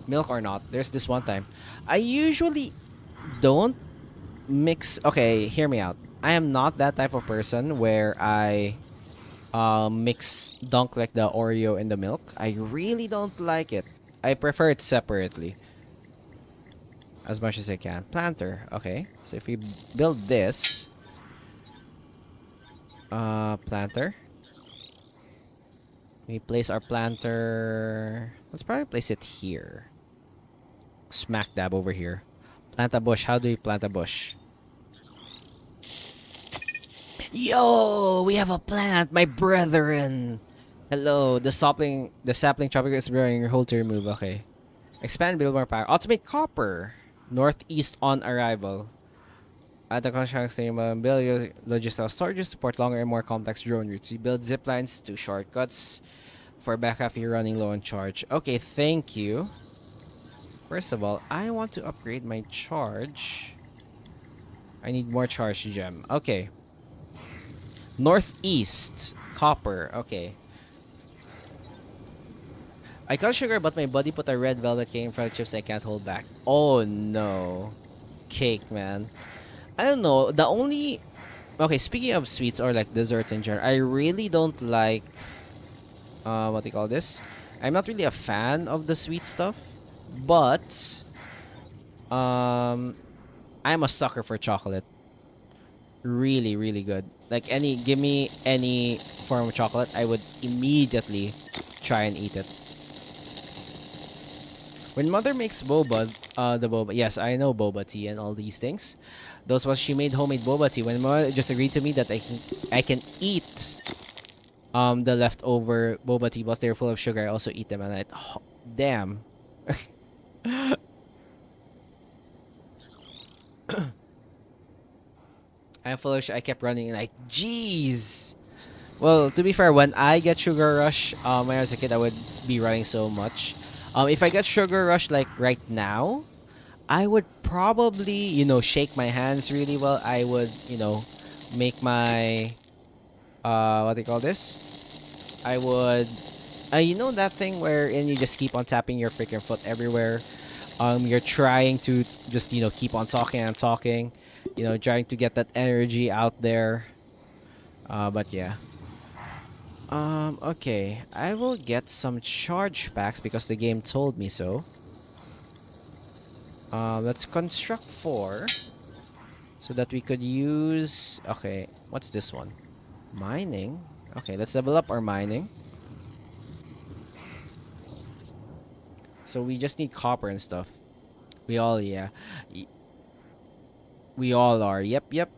Milk or not, there's this one time. I usually don't mix. Okay, hear me out. I am not that type of person where I mix dunk like the Oreo in the milk. I really don't like it. I prefer it separately as much as I can. Planter. Okay, so if we build this planter, we place our planter. Let's probably place it here. Smack dab over here. Plant a bush. How do you plant a bush? Yo, we have a plant, my brethren. Hello, the sapling tropical is growing. Your hold to remove. Okay. Expand, build more power. Automate copper. Northeast on arrival. At the construction build your logistical storage to support longer and more complex drone routes. You build zip lines to shortcuts for backup if you're running low on charge. Okay, thank you. First of all, I want to upgrade my charge. I need more charge gem. Okay. Northeast. Copper. Okay. I got sugar, but my buddy put a red velvet cake in front of chips I can't hold back. Oh no. Cake, man. I don't know. The only... Okay, speaking of sweets or like desserts in general, I really don't like... what do you call this? I'm not really a fan of the sweet stuff. But... I'm a sucker for chocolate. Really, really good. Like give me any form of chocolate, I would immediately try and eat it. When mother makes boba, the boba, yes, I know boba tea and all these things. Those was she made homemade boba tea. When mother just agreed to me that I can eat the leftover boba tea, but they're full of sugar. I also eat them, and oh, damn. I'm full of I kept running like, jeez. Well, to be fair, when I get sugar rush, when I was a kid, I would be running so much. If I get sugar rush like right now, I would probably, shake my hands really well. I would, make my, what do you call this? I would, that thing wherein you just keep on tapping your freaking foot everywhere. You're trying to just, keep on talking and talking, trying to get that energy out there. But yeah. Okay. I will get some charge packs because the game told me so. Let's construct 4 so that we could use... Okay, what's this one? Mining. Okay, let's level up our mining. So we just need copper and stuff. We all, yeah. We all are. Yep.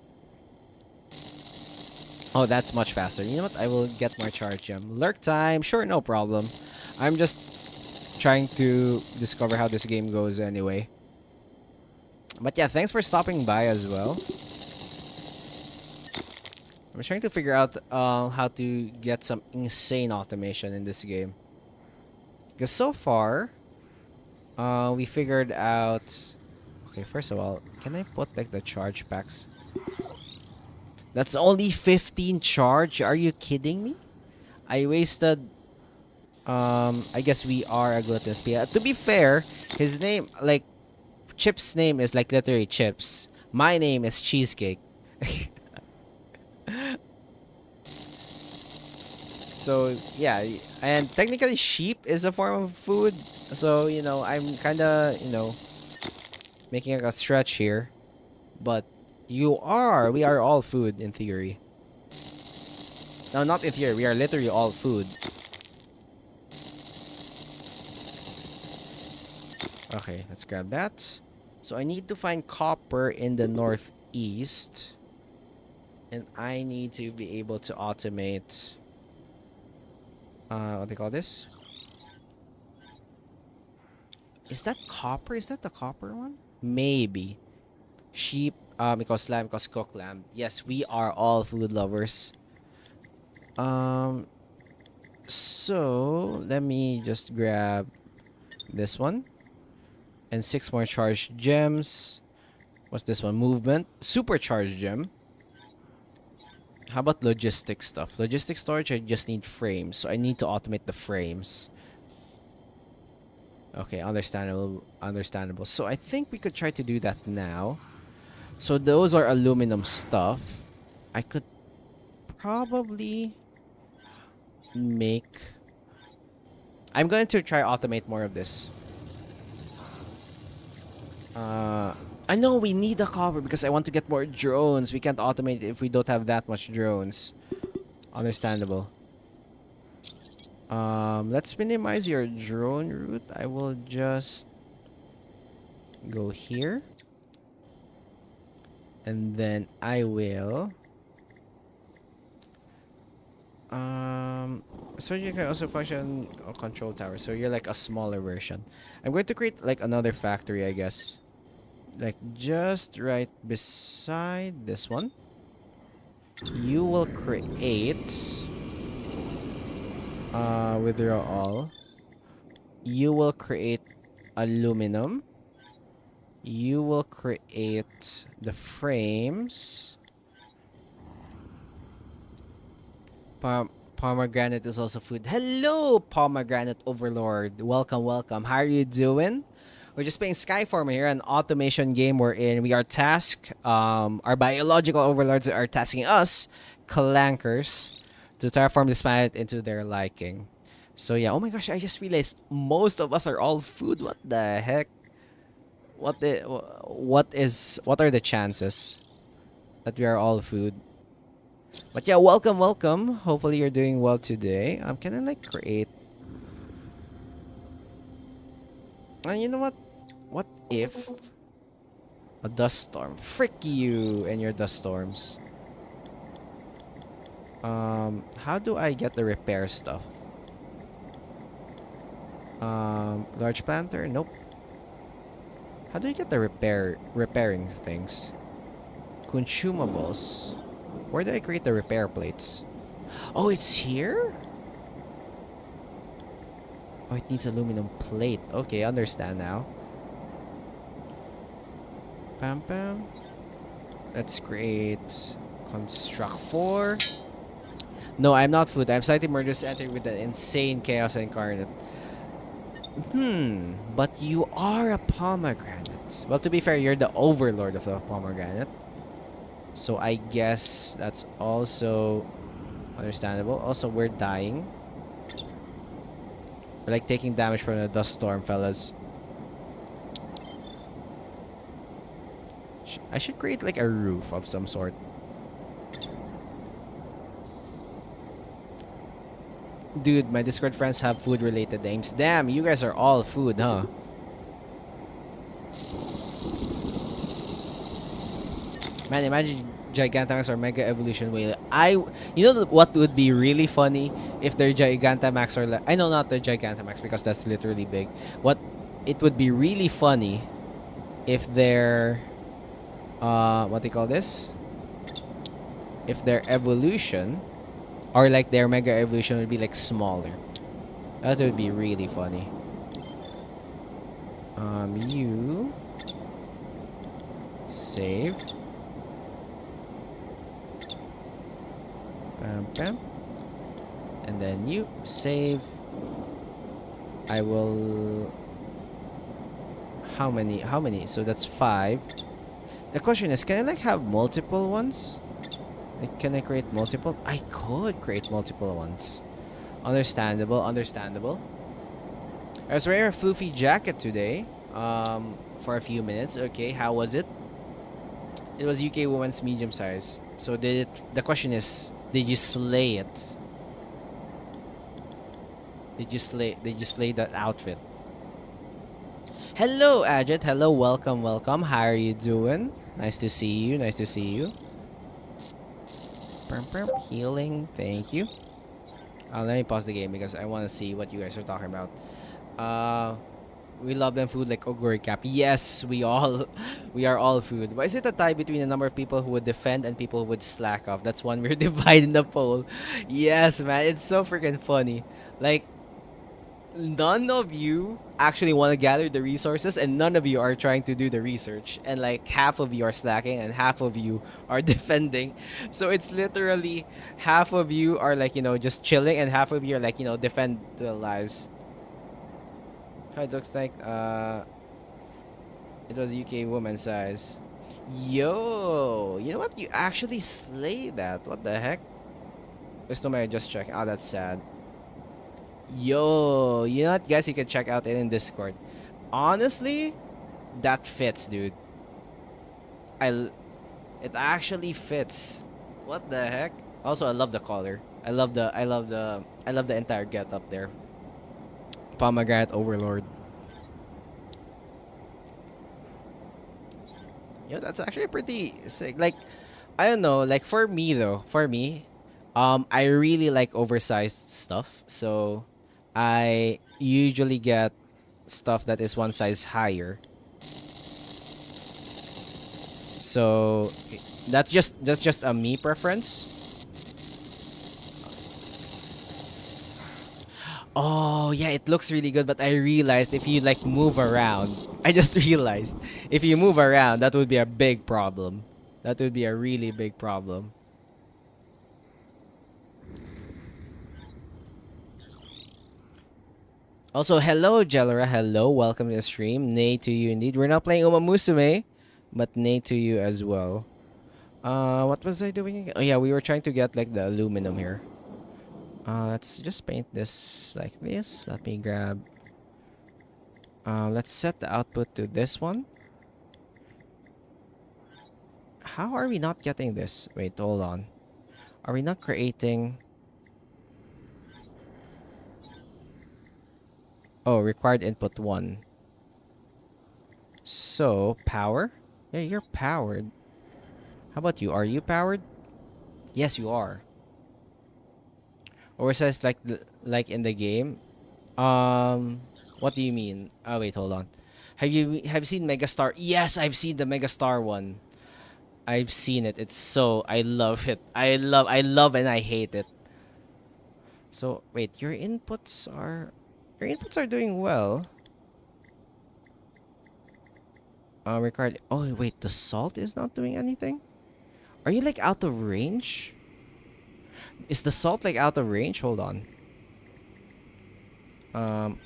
Oh, that's much faster. You know what? I will get more charge gem. Lurk time. Sure, no problem. I'm just trying to discover how this game goes anyway. But yeah, thanks for stopping by as well. I'm trying to figure out how to get some insane automation in this game. Because so far, we figured out... Okay, first of all, can I put like the charge packs? That's only 15 charge? Are you kidding me? I wasted... I guess we are a gluttonous. To be fair, his name, like, Chip's name is like literally Chips. My name is Cheesecake. So, yeah. And technically, sheep is a form of food. So, I'm kind of, making a stretch here. But we are all food in theory. No, not in theory. We are literally all food. Okay, let's grab that. So I need to find copper in the northeast. And I need to be able to automate... what do they call this? Is that copper? Is that the copper one? Maybe. Sheep, because lamb, because cooked lamb. Yes, we are all food lovers. So let me just grab this one. And 6 more charged gems. What's this one? Movement. Supercharged gem. How about logistic stuff? Logistic storage, I just need frames. So I need to automate the frames. Okay, understandable. Understandable. So I think we could try to do that now. So those are aluminum stuff. I could probably make... I'm going to try automate more of this. I know we need the copper because I want to get more drones. We can't automate if we don't have that much drones. Understandable. Let's minimize your drone route. I will just go here. And then I will... so you can also function on control tower. So you're like a smaller version. I'm going to create like another factory, I guess. Like just right beside this one. You will create... withdraw all. You will create aluminum. You will create the frames. Pomegranate is also food. Hello, Pomegranate Overlord. Welcome, welcome. How are you doing? We're just playing Skyformer here, an automation game wherein we are tasked. Our biological overlords are tasking us, clankers, to terraform this planet into their liking. So yeah, oh my gosh, I just realized most of us are all food. What the heck? What are the chances that we are all food? But yeah, welcome, welcome. Hopefully you're doing well today. Can I like create... you know what? What if a dust storm? Frick you and your dust storms. How do I get the repair stuff? Large planter? Nope. How do you get the repairing things? Consumables. Where do I create the repair plates? Oh, it's here? Oh, it needs aluminum plate. Okay, understand now. Pam pam. Let's create construct 4. No, I'm not food. I'm slightly murderous entering with the insane chaos incarnate. But you are a pomegranate. Well, to be fair, you're the overlord of the pomegranate. So I guess that's also understandable. Also, we're dying. We're like taking damage from the dust storm, fellas. I should create like a roof of some sort. Dude, my Discord friends have food-related names. Damn, you guys are all food, huh? Man, imagine Gigantamax or Mega Evolution Whale. You know what would be really funny if they're Gigantamax or... I know not the Gigantamax because that's literally big. What it would be really funny if they're... what do you call this? If their evolution... or like their Mega Evolution would be like smaller. That would be really funny. You... save... Bam. And then you save. I will... How many? So that's 5. The question is, can I like have multiple ones? Like, can I create multiple? I could create multiple ones. Understandable. I was wearing a floofy jacket today. For a few minutes. Okay, how was it? It was UK woman's medium size. So the question is, did you slay it? Did you slay that outfit? Hello, Ajit. Hello, welcome, welcome. How are you doing? Nice to see you. Nice to see you. Healing. Thank you. Let me pause the game because I want to see what you guys are talking about. Uh, we love them food like Oguri Cap. Yes, we all, we are all food. Why is it a tie between the number of people who would defend and people who would slack off? That's one we're dividing the poll. Yes, man, it's so freaking funny. Like, none of you actually want to gather the resources and none of you are trying to do the research, and like half of you are slacking and half of you are defending. So it's literally half of you are like, just chilling, and half of you are like, defend the lives. How it looks like it was UK woman size. Yo, you know what, you actually slay that. What the heck? There's no matter, just check. Oh, that's sad. Yo, you know what, guys? You can check out it in Discord. Honestly, that fits, dude. I, it actually fits. What the heck? Also, I love the color. I love the entire get up there. Pomegranate Overlord. Yo, that's actually pretty sick. Like, I don't know. Like for me though, I really like oversized stuff. So, I usually get stuff that is one size higher. So that's just a me preference. Oh yeah, it looks really good, but I realized if you like move around, I just realized if you move around, that would be a big problem. That would be a really big problem. Also, hello Jelera, hello, welcome to the stream. Nay to you indeed. We're not playing Uma Musume, but nay to you as well. What was I doing again? Oh yeah, we were trying to get like the aluminum here. Let's just paint this like this. Let me grab. Let's set the output to this one. How are we not getting this? Wait, hold on. Are we not creating? Oh, required input 1. So, power? Yeah, you're powered. How about you? Are you powered? Yes, you are. Or it says like in the game. What do you mean? Oh wait, hold on. Have you seen Megastar? Yes, I've seen the Megastar one. I've seen it. It's so I love it. I love and I hate it. So wait, your inputs are doing well. Required. Oh wait, the salt is not doing anything. Are you like out of range? Is the salt like out of range? Hold on. Um.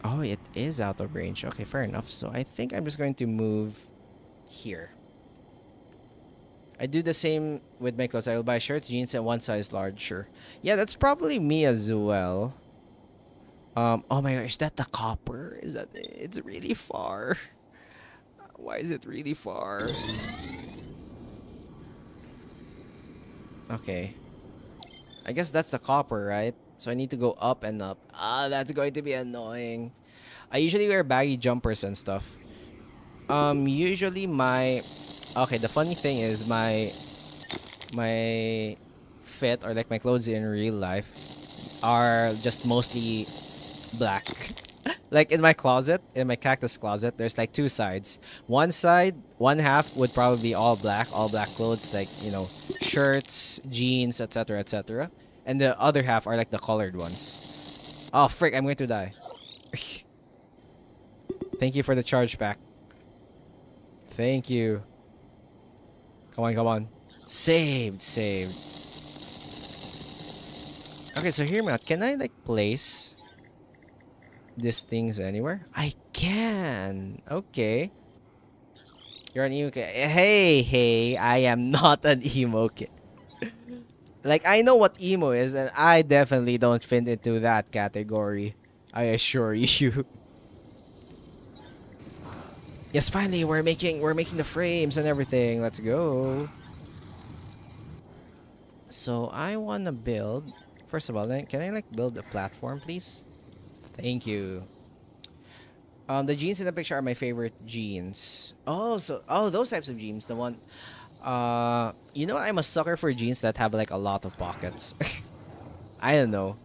Oh, it is out of range. Okay, fair enough. So I think I'm just going to move here. I do the same with my clothes. I will buy shirts, jeans, and one size large. Sure. Yeah, that's probably me as well. Oh my gosh, is that the copper? Is that? It's really far. Why is it really far? Okay. I guess that's the copper, right? So I need to go up and up. Ah, that's going to be annoying. I usually wear baggy jumpers and stuff. Usually my okay, the funny thing is my fit or like my clothes in real life are just mostly black. Like in my closet, in my cactus closet, there's like two sides. One side, one half would probably be all black clothes, like, shirts, jeans, etc., etc. And the other half are like the colored ones. Oh, frick, I'm going to die. Thank you for the charge back. Thank you. Come on, come on. Saved, saved. Okay, so hear me out. Can I like place these things anywhere? I can. Okay. You're an emo kid. Hey, hey, I am not an emo kid. Like, I know what emo is, and I definitely don't fit into that category. I assure you. Yes, finally, we're making the frames and everything. Let's go. So I wanna build. First of all, then can I like build a platform, please? Thank you. The jeans in the picture are my favorite jeans. Oh, those types of jeans. The one, you know, I'm a sucker for jeans that have like a lot of pockets. I don't know,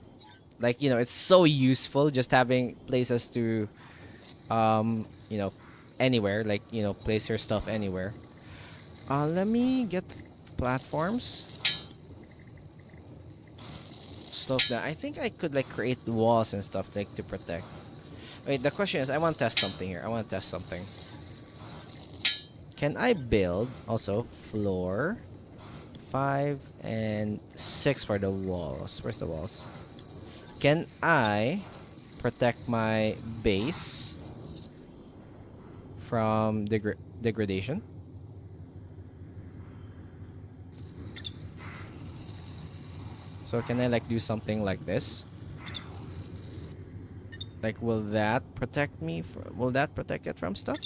like you know, it's so useful just having places to, you know, anywhere, like you know, place your stuff anywhere. Let me get platforms. Slope down. I think I could like create walls and stuff like to protect. Wait, the question is, I want to test something here. I want to test something. Can I build also floor 5 and 6 for the walls? Where's the walls? Can I protect my base from degradation? So can I like do something like this? Like, will that protect me? Will that protect it from stuff?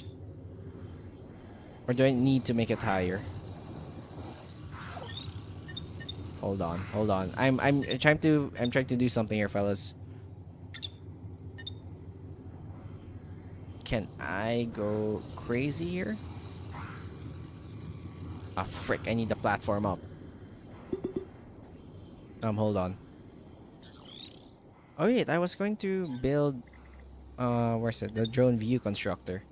Or do I need to make it higher? Hold on, hold on. I'm trying to do something here, fellas. Can I go crazy here? Ah, frick! I need the platform up. Hold on. Oh wait, I was going to build. Where's it? The drone view constructor.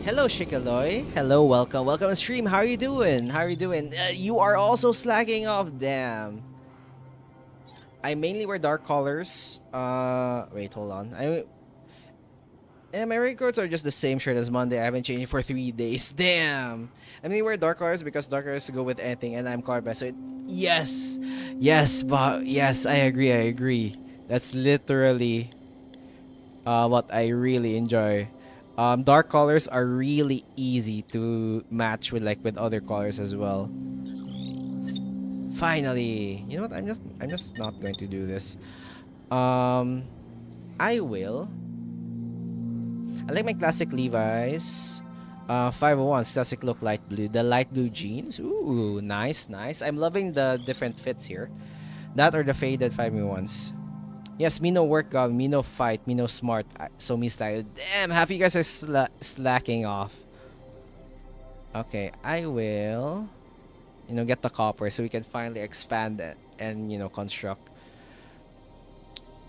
Hello, Shikaloy. Hello, welcome. Welcome to stream. How are you doing? How are you doing? You are also slacking off. Damn. I mainly wear dark colors. Wait, hold on. My records are just the same shirt as Monday. I haven't changed it for 3 days. Damn. I mainly wear dark colors because dark colors go with anything, and I'm colorblind. So yes, yes, but yes, I agree. I agree. That's literally what I really enjoy. Dark colors are really easy to match with like with other colors as well. Finally, you know what? I'm just not going to do this. I will. I like my classic Levi's. 501s classic look light blue. The light blue jeans. Ooh, nice, nice. I'm loving the different fits here. That or the faded 501s. Yes, me no work, me no fight, me no smart. So me style. Damn, half you guys are slacking off. Okay, I will, you know, get the copper so we can finally expand it and, you know, construct.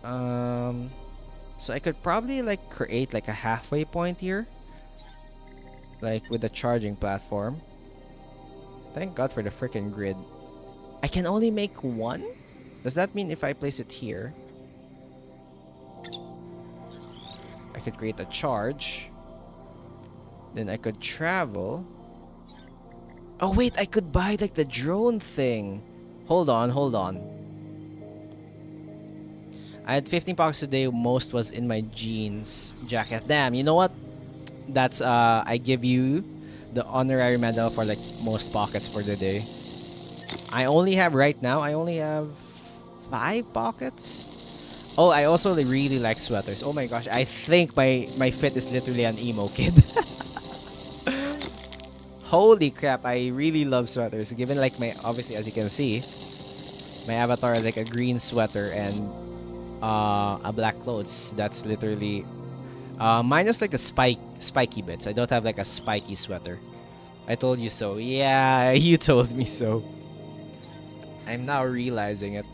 So I could probably like create like a halfway point here, like with the charging platform. Thank God for the freaking grid. I can only make one? Does that mean if I place it here, I could create a charge? Then I could travel. Oh wait, I could buy like the drone thing. Hold on, hold on. I had 15 pockets today. Most was in my jeans jacket. Damn, you know what? That's I give you the honorary medal for like most pockets for the day. I only have right now. I only have 5 pockets. Oh, I also really like sweaters. Oh my gosh, I think my fit is literally an emo kid. Holy crap, I really love sweaters. Given like my, obviously as you can see, my avatar is like a green sweater and a black clothes. That's literally minus like the spiky bits. I don't have like a spiky sweater. I told you so. Yeah, you told me so. I'm now realizing it.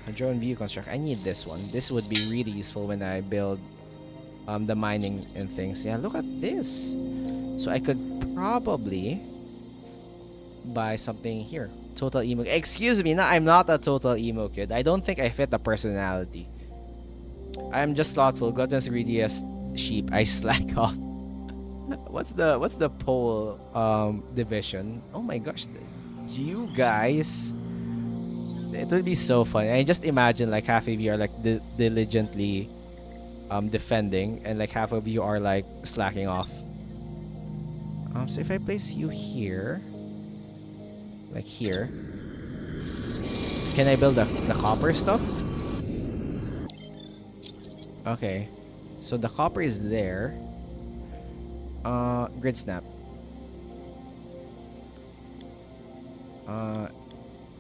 A drone view construct. I need this one. This would be really useful when I build the mining and things. Yeah, look at this. So I could probably buy something here. Total emo. Excuse me, I'm not a total emo kid. I don't think I fit the personality. I'm just thoughtful. Gluttonous greedy as sheep. I slack off. What's the pole division? Oh my gosh, you guys. It would be so fun. I just imagine like half of you are like diligently defending and like half of you are like slacking off. So if I place you here, like here, can I build the copper stuff? Okay, so the copper is there. Grid snap.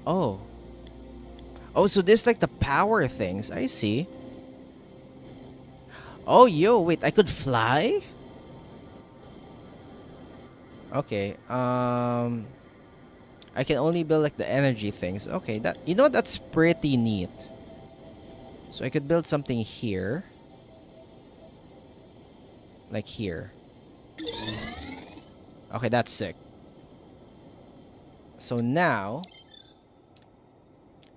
Oh. Oh, so this like the power things. I see. Oh, yo, wait, I could fly? Okay, I can only build like the energy things. Okay, that, you know, that's pretty neat. So I could build something here. Like here. Okay, that's sick. So now,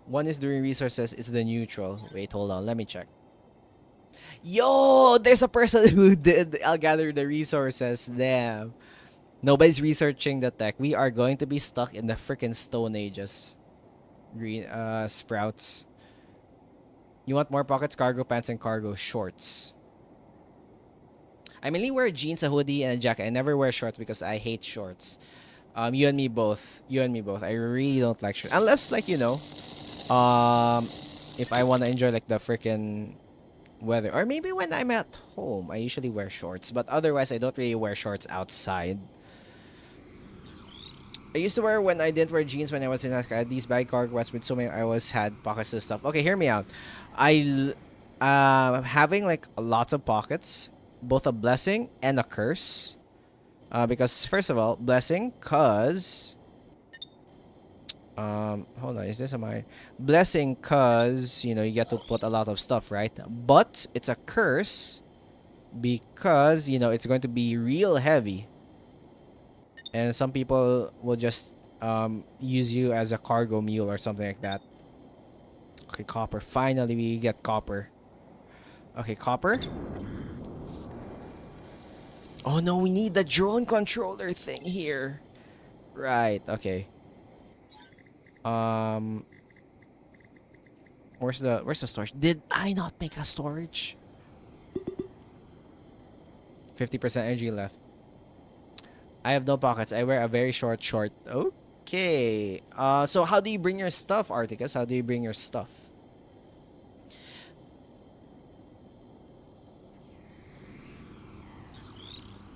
one is doing resources, it's the neutral. Wait, hold on, let me check. Yo, there's a person who did. I'll gather the resources. Damn. Nobody's researching the tech. We are going to be stuck in the freaking Stone Ages. Green sprouts. You want more pockets, cargo pants, and cargo shorts. I mainly wear jeans, a hoodie, and a jacket. I never wear shorts because I hate shorts. You and me both. You and me both. I really don't like shorts. Unless, like, you know, if I want to enjoy, like, the freaking weather. Or maybe when I'm at home, I usually wear shorts. But otherwise, I don't really wear shorts outside. I used to wear when I didn't wear jeans when I was in Alaska. I had these bag cargo vests with so many. I always had pockets of stuff. Okay, hear me out. Having like lots of pockets, both a blessing and a curse. Because first of all, blessing, cause hold on, is this a my blessing? Cause you know you get to put a lot of stuff, right? But it's a curse because you know it's going to be real heavy. And some people will just use you as a cargo mule or something like that. Okay, copper. Finally, we get copper. Okay, copper. Oh no, we need the drone controller thing here. Right. Okay. Um, where's the storage? Did I not make a storage? 50% energy left. I have no pockets. I wear a very short short. Okay. So how do you bring your stuff, Articus? How do you bring your stuff?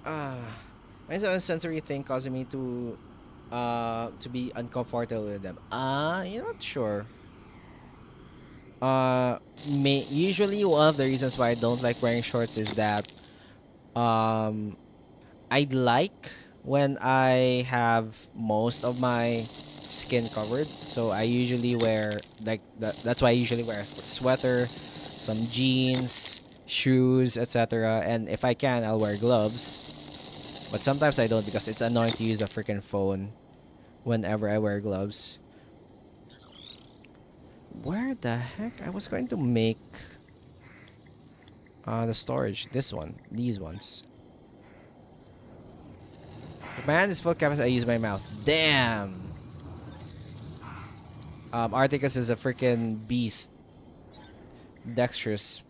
Why is that a sensory thing causing me to be uncomfortable with them? You're not sure. Usually one of the reasons why I don't like wearing shorts is that um I like when I have most of my skin covered. So I usually wear like that. That's why I usually wear a sweater, some jeans, shoes, etc. And if I can, I'll wear gloves. But sometimes I don't because it's annoying to use a freaking phone whenever I wear gloves. Where the heck? I was going to make the storage. This one. These ones. If my hand is full capacity, I use my mouth. Damn. Articus is a freaking beast. Dexterous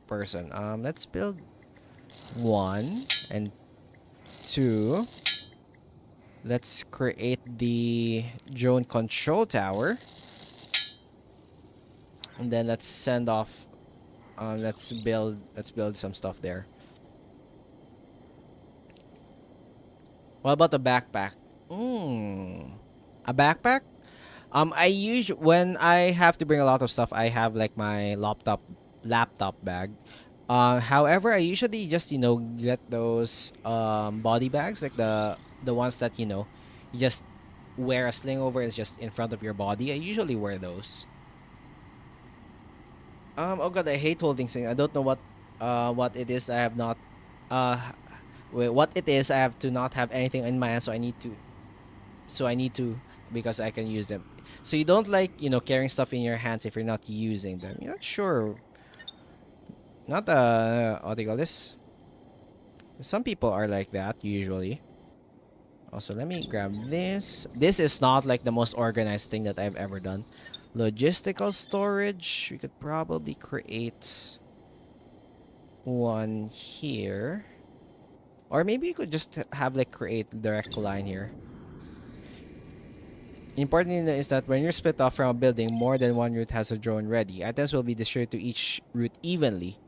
person. Let's build 1 and 2. Let's create the drone control tower. And then let's send off let's build some stuff there. What about the backpack? A backpack? I usually when I have to bring a lot of stuff, I have like my laptop bag. However, I usually just get those body bags, like the ones that you just wear a sling over. It's just in front of your body. I usually wear those. Oh god, I hate holding things. I don't know what it is. I have not uh what it is. I have to not have anything in my hand, so I need to because I can use them. So you don't like carrying stuff in your hands if you're not using them. You're not sure. Not what do you call this? Some people are like that usually. Also, let me grab this. This is not like the most organized thing that I've ever done. Logistical storage. We could probably create one here. Or maybe you could just have like create direct line here. Important is that when you're split off from a building, more than one route has a drone ready. Items will be distributed to each route evenly.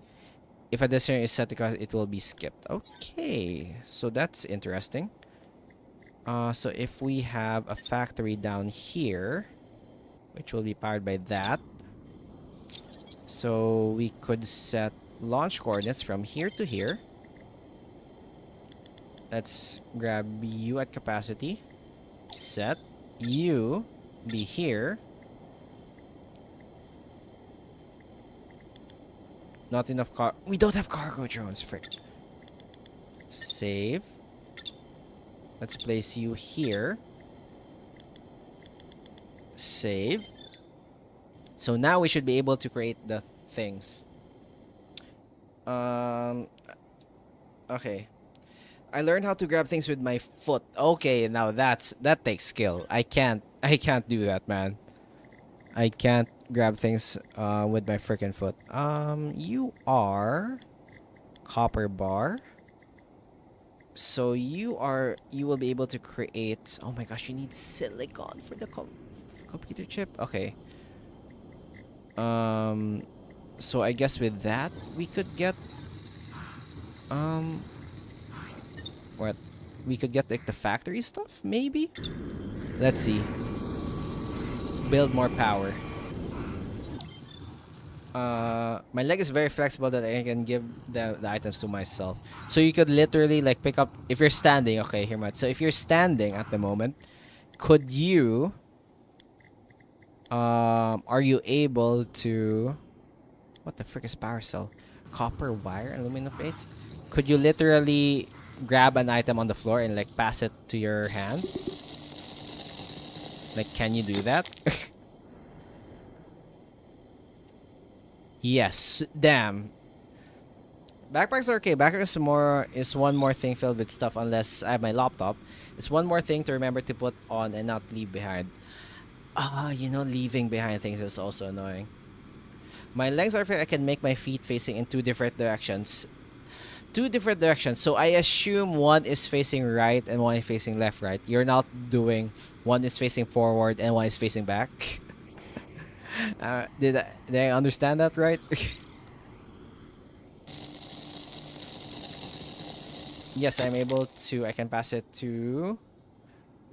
If a destination is set to cause, it will be skipped. Okay, so that's interesting. So if we have a factory down here, which will be powered by that, so we could set launch coordinates from here to here. Let's grab you at capacity. Set you be here. Not enough car. We don't have cargo drones. Frick. Save. Let's place you here. Save. So now we should be able to create the things. Okay. I learned how to grab things with my foot. Okay, now that takes skill. I can't do that, man. I can't grab things with my freaking foot. You are copper bar. So you will be able to create. Oh my gosh, you need silicon for the computer chip. Okay. So I guess with that we could get what? We could get like the factory stuff, maybe? Let's see. Build more power. My leg is very flexible that I can give the items to myself. So you could literally like pick up if you're standing. Okay, here much. So if you're standing at the moment, could you are you able to what the frick is power cell? Copper wire, aluminum plates? Could you literally grab an item on the floor and like pass it to your hand? Like, can you do that? Yes. Damn. Backpacks are okay. Backpacks is one more thing filled with stuff unless I have my laptop. It's one more thing to remember to put on and not leave behind. Leaving behind things is also annoying. My legs are I can make my feet facing in two different directions. So I assume one is facing right and one is facing left, right? You're not doing one is facing forward and one is facing back. Did I understand that right? Yes, I'm able to. I can pass it to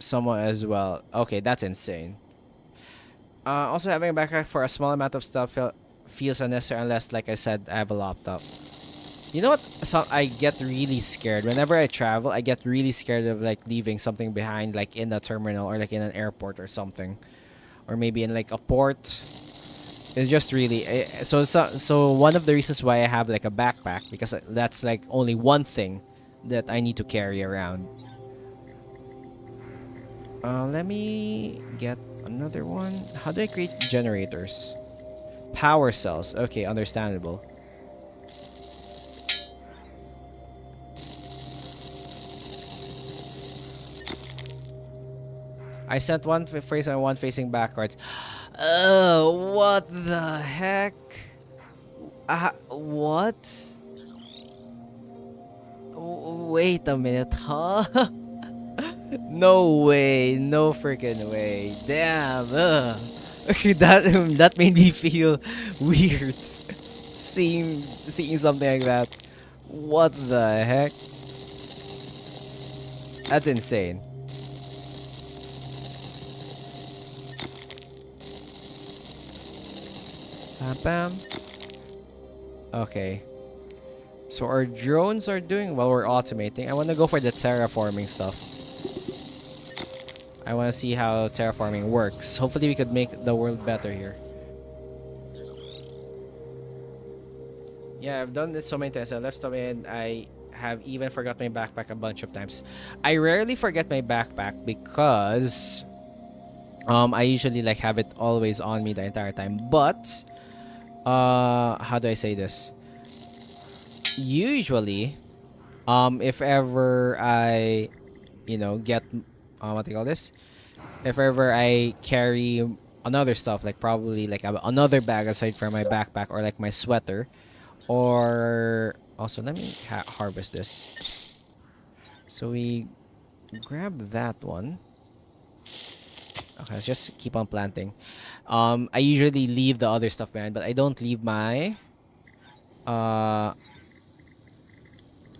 someone as well. Okay, that's insane. Also, having a backpack for a small amount of stuff feels unnecessary unless, like I said, I have a laptop. You know what? So I get really scared whenever I travel. I get really scared of like leaving something behind, like in a terminal or like in an airport or something, or maybe in like a port. It's just really so one of the reasons why I have like a backpack, because that's like only one thing that I need to carry around. Let me get another one. How do I create generators? Power cells. Okay, understandable. I sent one facing and one facing backwards. Oh, what the heck? What? Wait a minute, huh? No way, no freaking way. Damn. That made me feel weird. Seeing something like that. What the heck? That's insane. Bam. Okay. So our drones are doing well. We're automating. I want to go for the terraforming stuff. I want to see how terraforming works. Hopefully we could make the world better here. Yeah, I've done this so many times. I left stuff in. I have even forgot my backpack a bunch of times. I rarely forget my backpack because I usually like have it always on me the entire time. But how do I say this? Usually, if ever I, get what do you call this? If ever I carry another stuff, like probably like another bag aside from my backpack or like my sweater, or also let me harvest this. So we grab that one. Okay, let's just keep on planting. I usually leave the other stuff behind, but I don't leave my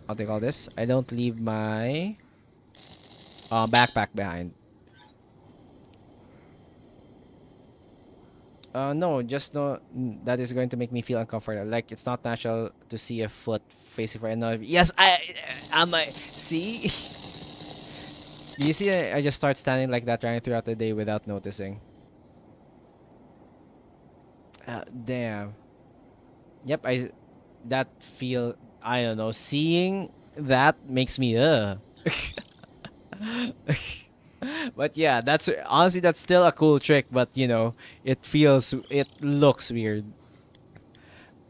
what do you call this? I don't leave my backpack behind. No, just no. That is going to make me feel uncomfortable. Like it's not natural to see a foot facing for another. Yes, I see. Do you see? I just start standing like that running throughout the day without noticing. Damn. Yep. That feel. I don't know. Seeing that makes me But yeah, that's honestly that's still a cool trick. But you know, it looks weird.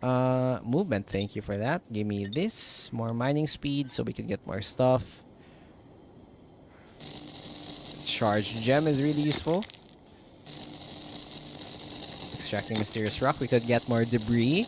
Movement. Thank you for that. Give me this more mining speed so we can get more stuff. Charged gem is really useful. Extracting mysterious rock, we could get more debris.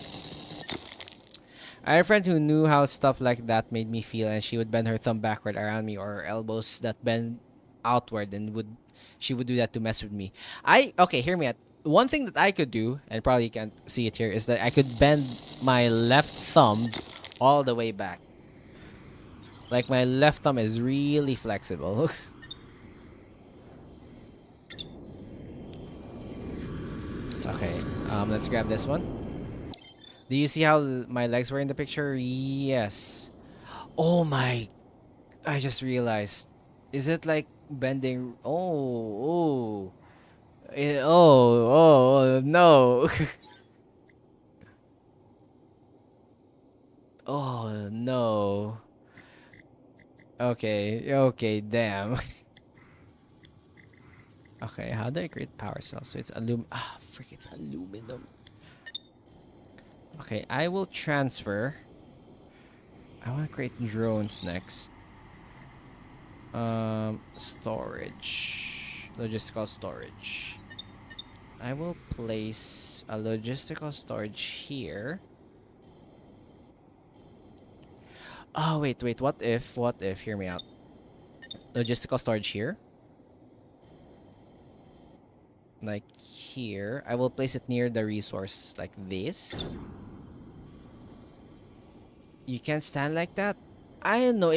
I had a friend who knew how stuff like that made me feel, and she would bend her thumb backward around me, or her elbows that bend outward, and she would do that to mess with me. Okay, hear me out. One thing that I could do, and probably you can't see it here, is that I could bend my left thumb all the way back. Like my left thumb is really flexible. Okay, let's grab this one. Do you see how my legs were in the picture? Yes. Oh my! I just realized. Is it like bending? Oh, no. Oh, no. Okay, damn. Okay, how do I create power cells? So it's frick, it's aluminum. Okay, I will transfer. I want to create drones next. Storage. Logistical storage. I will place a logistical storage here. Oh, wait. What if, hear me out. Logistical storage here. Like here. I will place it near the resource like this. You can't stand like that? I don't know.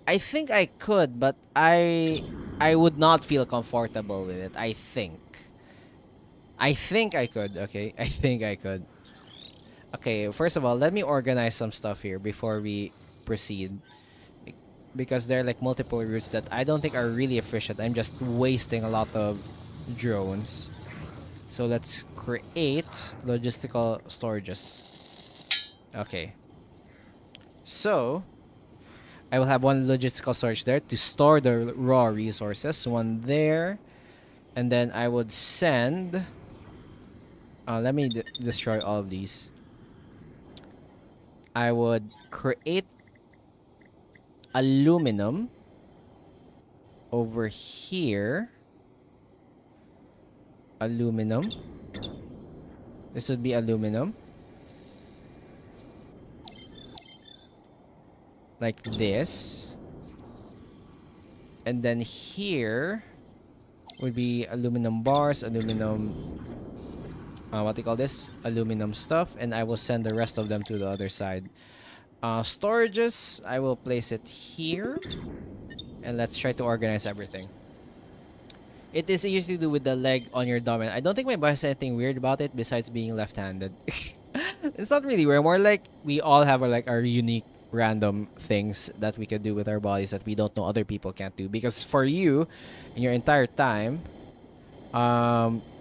I think I could, but I would not feel comfortable with it. I think I could. Okay, I think I could. Okay, first of all, let me organize some stuff here before we proceed. Because there are like multiple routes that I don't think are really efficient. I'm just wasting a lot of drones. So let's create logistical storages. Okay. So, I will have one logistical storage there to store the raw resources. One there. And then I would send... let me destroy all of these. I would create aluminum over here. Aluminum. This would be aluminum. Like this. And then here would be aluminum bars, aluminum... what do you call this? Aluminum stuff. And I will send the rest of them to the other side. Storages, I will place it here. And let's try to organize everything. It is easy to do with the leg on your dominant. I don't think my boy has anything weird about it besides being left-handed. It's not really weird. More like we all have our unique random things that we could do with our bodies that we don't know other people can't do. Because for you, in your entire time,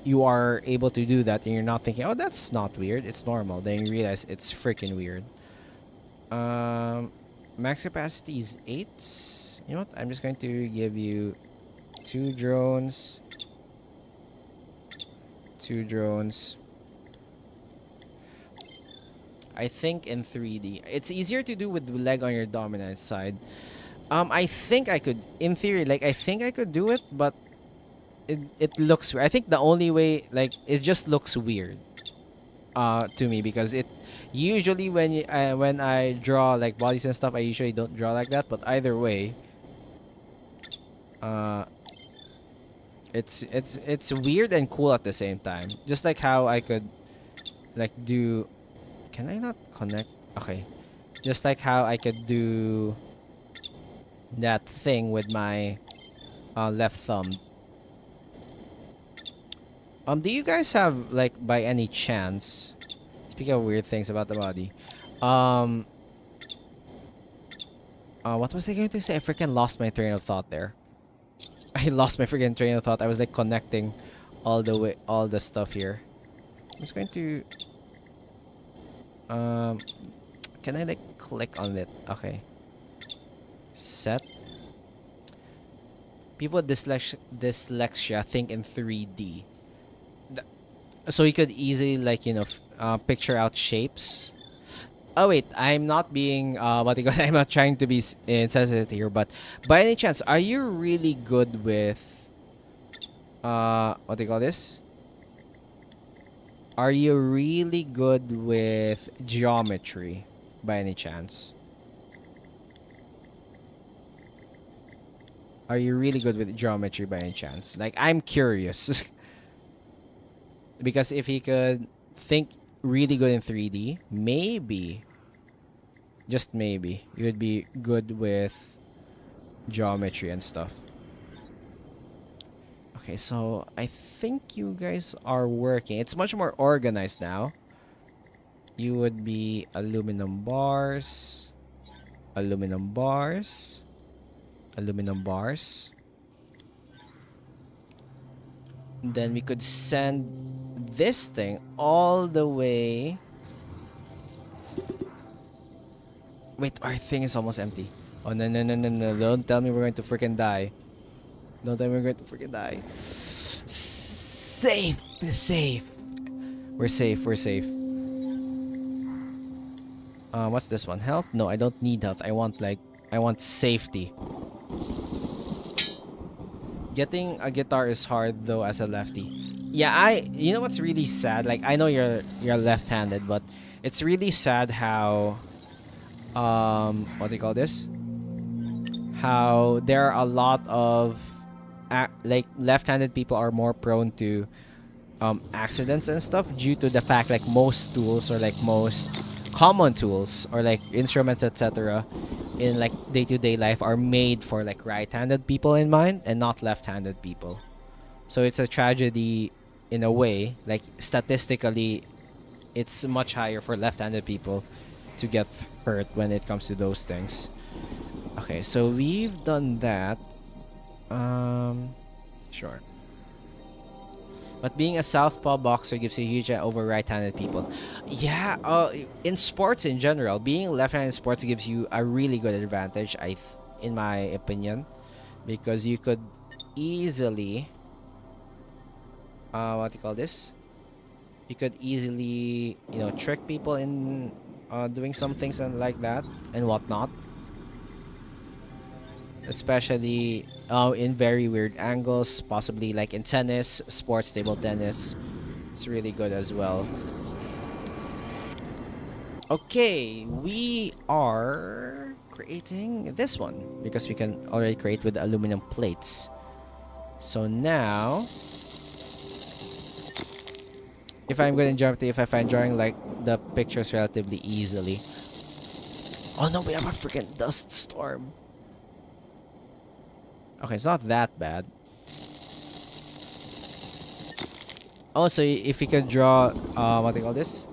you are able to do that and you're not thinking, oh, that's not weird. It's normal. Then you realize it's freaking weird. Max capacity is 8. You know what? I'm just going to give you 2 drones. 2 drones. I think in 3D. It's easier to do with the leg on your dominant side. I think I could, in theory, I think I could do it, but it looks weird. I think the only way, it just looks weird. To me, because it usually when I draw bodies and stuff, I usually don't draw like that. But either way, it's weird and cool at the same time. Just like how I could do. Can I not connect? Okay, just like how I could do that thing with my left thumb. Do you guys have, like, by any chance, speaking of weird things about the body, um, what was I going to say? I freaking lost my train of thought there. I lost my freaking train of thought. I was like connecting all the stuff here. I'm just going to, um, can I like click on it? Okay. Set. People with dyslexia think in 3D. So you could easily, like, picture out shapes. Oh wait, I'm not being what do you call I'm not trying to be insensitive here, but by any chance, are you really good with what do you call this? Are you really good with geometry by any chance? Are you really good with geometry by any chance? Like, I'm curious. Because if he could think really good in 3D, maybe, just maybe, you would be good with geometry and stuff. Okay, so I think you guys are working. It's much more organized now. You would be aluminum bars, aluminum bars, aluminum bars. Then we could send this thing all the way. Wait, our thing is almost empty. Oh, no, no, no, no, no. Don't tell me we're going to freaking die. Don't tell me we're going to freaking die. Safe. Safe. We're safe. We're safe. What's this one? Health? No, I don't need health. I want safety. Getting a guitar is hard though as a lefty. Yeah, you know what's really sad? Like, I know you're left-handed, but it's really sad how what do you call this? How there are a lot of like left-handed people are more prone to accidents and stuff due to the fact like most tools, or like most common tools, or like instruments, etc., in like day-to-day life are made for like right-handed people in mind and not left-handed people. So it's a tragedy in a way. Like, statistically, it's much higher for left-handed people to get hurt when it comes to those things. Okay, so we've done that. Sure. But being a southpaw boxer gives you a huge edge over right-handed people. Yeah, in sports in general, being left-handed in sports gives you a really good advantage, in my opinion, because you could easily, what do you call this? You could easily, trick people in doing some things and like that and whatnot. Especially in very weird angles, possibly like in tennis, sports table tennis. It's really good as well. Okay, we are creating this one because we can already create with aluminum plates. So now, if I'm good in geometry, if I find drawing like the pictures relatively easily. Oh no, we have a freaking dust storm. Okay, it's not that bad. Oh, so if you could draw, what do you call this?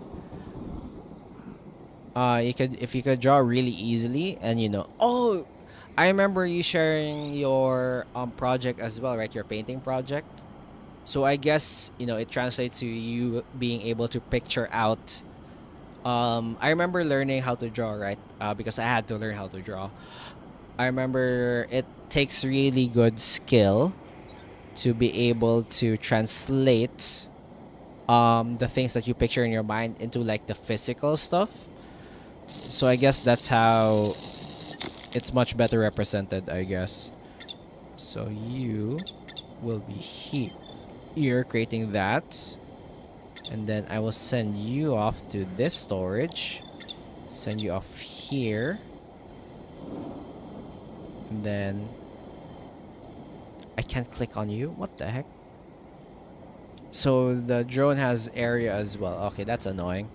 If you could draw really easily, and oh, I remember you sharing your project as well, right? Your painting project. So I guess it translates to you being able to picture out. I remember learning how to draw, right? Because I had to learn how to draw. I remember it takes really good skill to be able to translate the things that you picture in your mind into like the physical stuff. So I guess that's how it's much better represented, I guess. So you will be here creating that, and then I will send you off to this storage, send you off here, and then I can't click on you. What the heck? So the drone has area as well. Okay, that's annoying.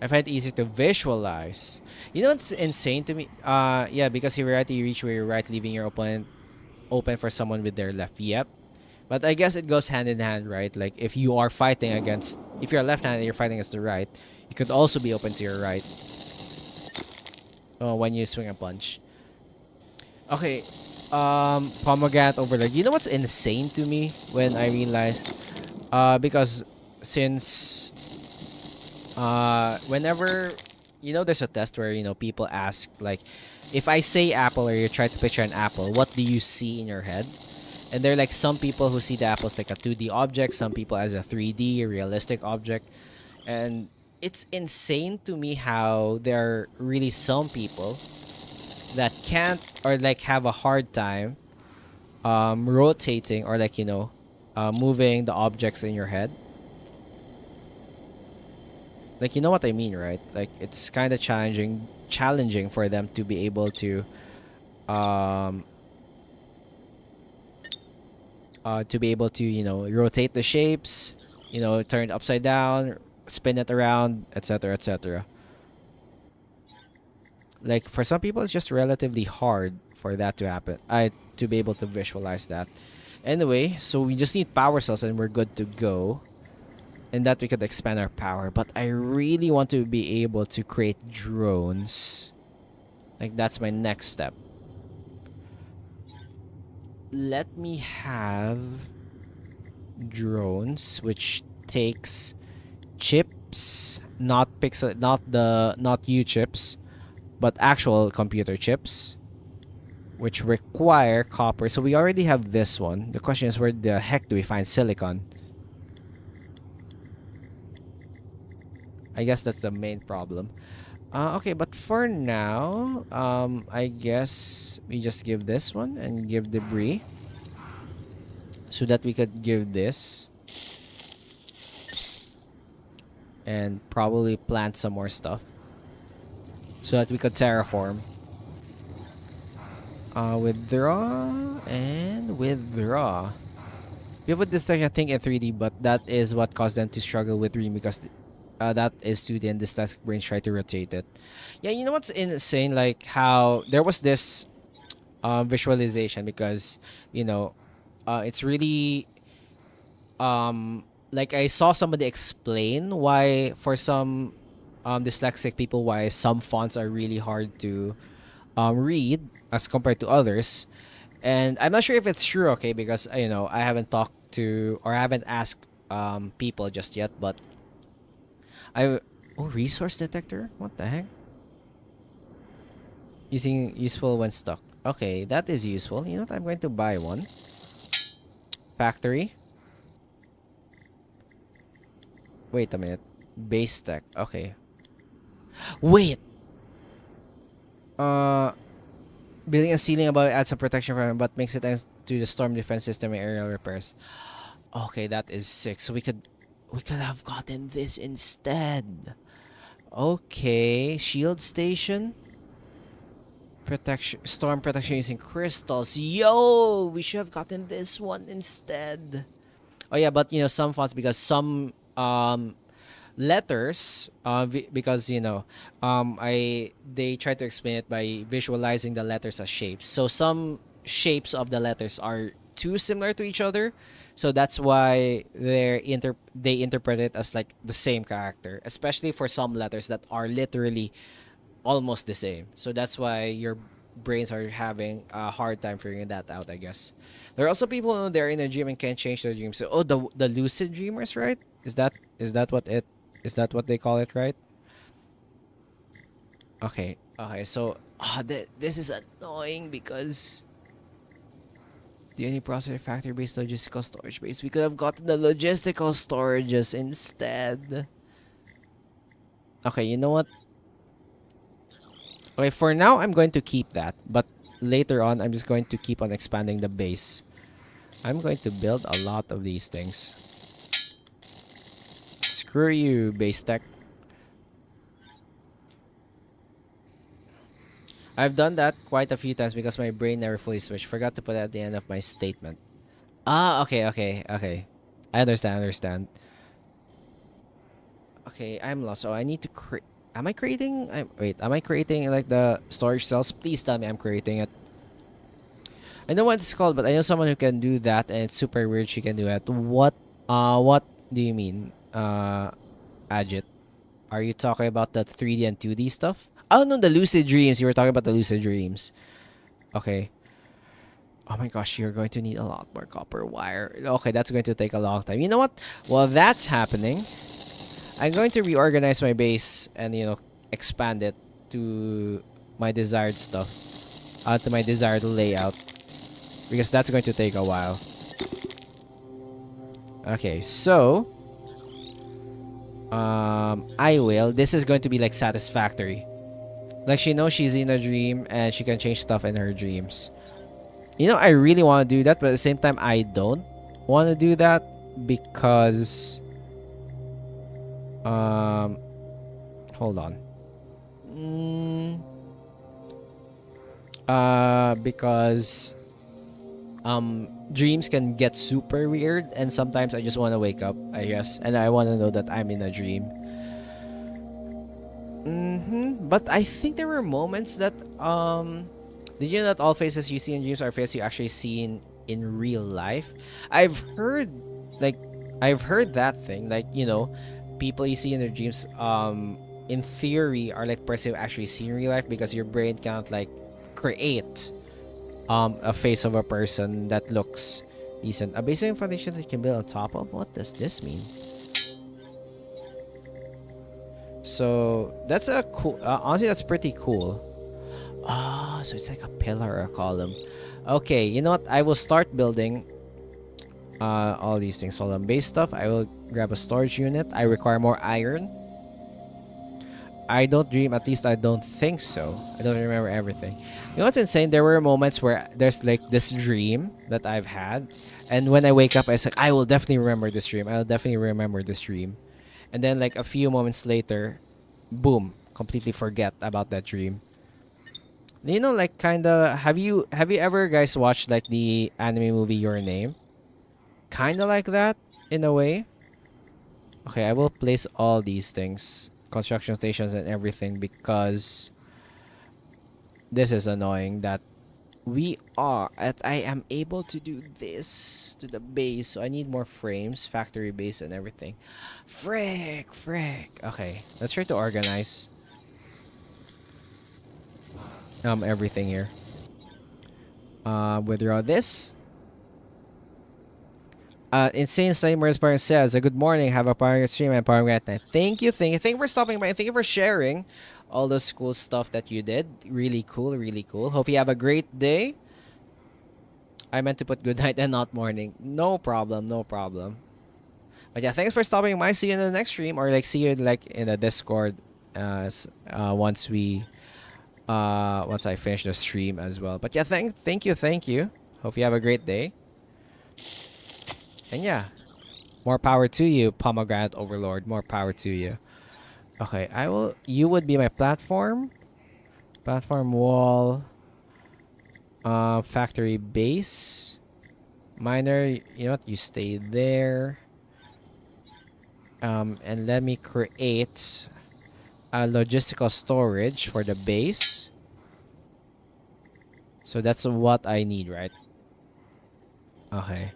I find it easy to visualize. You know what's insane to me? Yeah, because you reach where you're right, leaving your opponent open for someone with their left. Yep. But I guess it goes hand in hand, right? Like if you are fighting against, if you're left-handed and you're fighting against the right, you could also be open to your right when you swing a punch. Okay, pomegranate overload. You know what's insane to me when I realized, because since whenever there's a test where people ask like, if I say apple or you try to picture an apple, what do you see in your head? And there are like some people who see the apples like a 2D object, some people as a 3D realistic object. And it's insane to me how there are really some people that can't, or like have a hard time rotating, or like moving the objects in your head. Like, you know what I mean, right? Like it's kind of challenging for them to be able um to rotate the shapes, turn it upside down, spin it around, etc., etc. Like for some people it's just relatively hard for that to happen, to be able to visualize that. Anyway, so we just need power cells and we're good to go, and that we could expand our power. But I really want to be able to create drones. Like that's my next step. Let me have drones which takes chips, not pixel, not U chips, but actual computer chips, which require copper. So we already have this one. The question is, where the heck do we find silicon? I guess that's the main problem. Okay, but for now, I guess we just give this one and give debris, so that we could give this and probably plant some more stuff so that we could terraform. Withdraw and withdraw. We put this thing, I think, in 3D, but that is what caused them to struggle with Dream, because that is 2D and dyslexic brains try to rotate it. Yeah, you know what's insane? Like how there was this visualization, because it's really like I saw somebody explain why for some dyslexic people, why some fonts are really hard to read as compared to others. And I'm not sure if it's true, okay, because I haven't talked to, or I haven't asked people just yet. But resource detector, what the heck? Useful when stuck. Okay, that is useful. You know what, I'm going to buy one. Factory. Wait a minute. Base tech. Okay. Wait. Building a ceiling above adds some protection from it, but makes it to the storm defense system and aerial repairs. Okay, that is sick. So we could have gotten this instead. Okay, shield station. Protection, storm protection using crystals. Yo, we should have gotten this one instead. Oh yeah, but some fonts, because some letters, because they try to explain it by visualizing the letters as shapes. So some shapes of the letters are too similar to each other, so that's why they interpret it as like the same character, especially for some letters that are literally almost the same. So that's why your brains are having a hard time figuring that out, I guess. There are also people who they're in a dream and can't change their dreams. So, the lucid dreamers, right? Is that what they call it, right? Okay. Okay. So, this is annoying because the only processor factory based logistical storage base. We could have gotten the logistical storages instead. Okay, you know what? Okay, for now I'm going to keep that, but later on I'm just going to keep on expanding the base. I'm going to build a lot of these things. Screw you, base tech. I've done that quite a few times because my brain never fully switched. Forgot to put it at the end of my statement. Okay. I understand. Okay, I'm lost. So I need to create. Am I creating? Am I creating like the storage cells? Please tell me I'm creating it. I know what it's called, but I know someone who can do that, and it's super weird she can do it. What do you mean, Ajit? Are you talking about the 3D and 2D stuff? Oh no, the lucid dreams. You were talking about the lucid dreams. Okay. Oh my gosh, you're going to need a lot more copper wire. Okay, that's going to take a long time. You know what? While that's happening, I'm going to reorganize my base and, expand it to my desired stuff. To my desired layout. Because that's going to take a while. Okay, so I will. This is going to be like satisfactory. Like she knows she's in a dream and she can change stuff in her dreams. I really want to do that, but at the same time I don't want to do that because hold on. Because dreams can get super weird, and sometimes I just want to wake up, I guess, and I want to know that I'm in a dream. But I think there were moments that did you know that all faces you see in dreams are faces you actually see in real life? I've heard that thing, like, people you see in their dreams in theory are like person you actually see in real life, because your brain can't like create a face of a person that looks decent. A basic foundation that you can build on top of? What does this mean? So that's a cool. Honestly, that's pretty cool. Ah, so it's like a pillar or a column. Okay, you know what? I will start building all these things. Hold on, base stuff. I will grab a storage unit. I require more iron. I don't dream, at least I don't think so. I don't remember everything. You know what's insane? There were moments where there's like this dream that I've had, and when I wake up, I was like, I will definitely remember this dream. I'll definitely remember this dream. And then like a few moments later, boom, completely forget about that dream. Like kinda, have you ever guys watched like the anime movie Your Name? Kinda like that, in a way. Okay, I will place all these things, construction stations and everything, because this is annoying that I am able to do this to the base, so I need more frames, factory base and everything. Frick. Okay, let's try to organize everything here. Withdraw this. Insane Slimers Bar says, good morning, have a power stream and power at night. Thank you for stopping by, and thank you for sharing all those cool stuff that you did. Really cool. Hope you have a great day. I meant to put good night and not morning. No problem. But yeah, thanks for stopping by. See you in the next stream, or like see you like in the Discord once I finish the stream as well. But yeah, thank you. Hope you have a great day. And yeah, more power to you, Pomegranate Overlord. More power to you. Okay, you would be my platform wall, factory base, miner. You know what? You stay there. And let me create a logistical storage for the base. So that's what I need, right? Okay.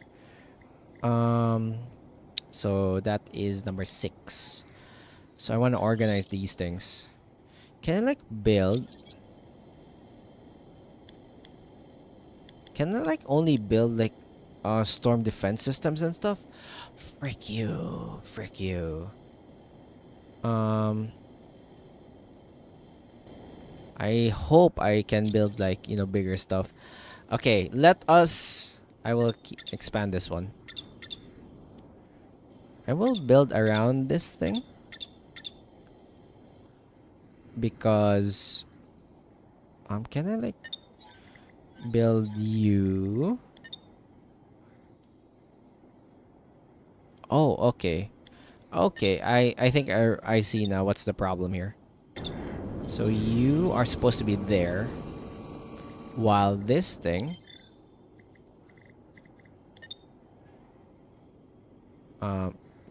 So that is number 6. So I want to organize these things. Can I like build? Can I like only build like storm defense systems and stuff? Frick you. I hope I can build like, bigger stuff. Okay, I will expand this one. I will build around this thing, because can I like build you? Oh, okay. I think I see now what's the problem here. So you are supposed to be there, while this thing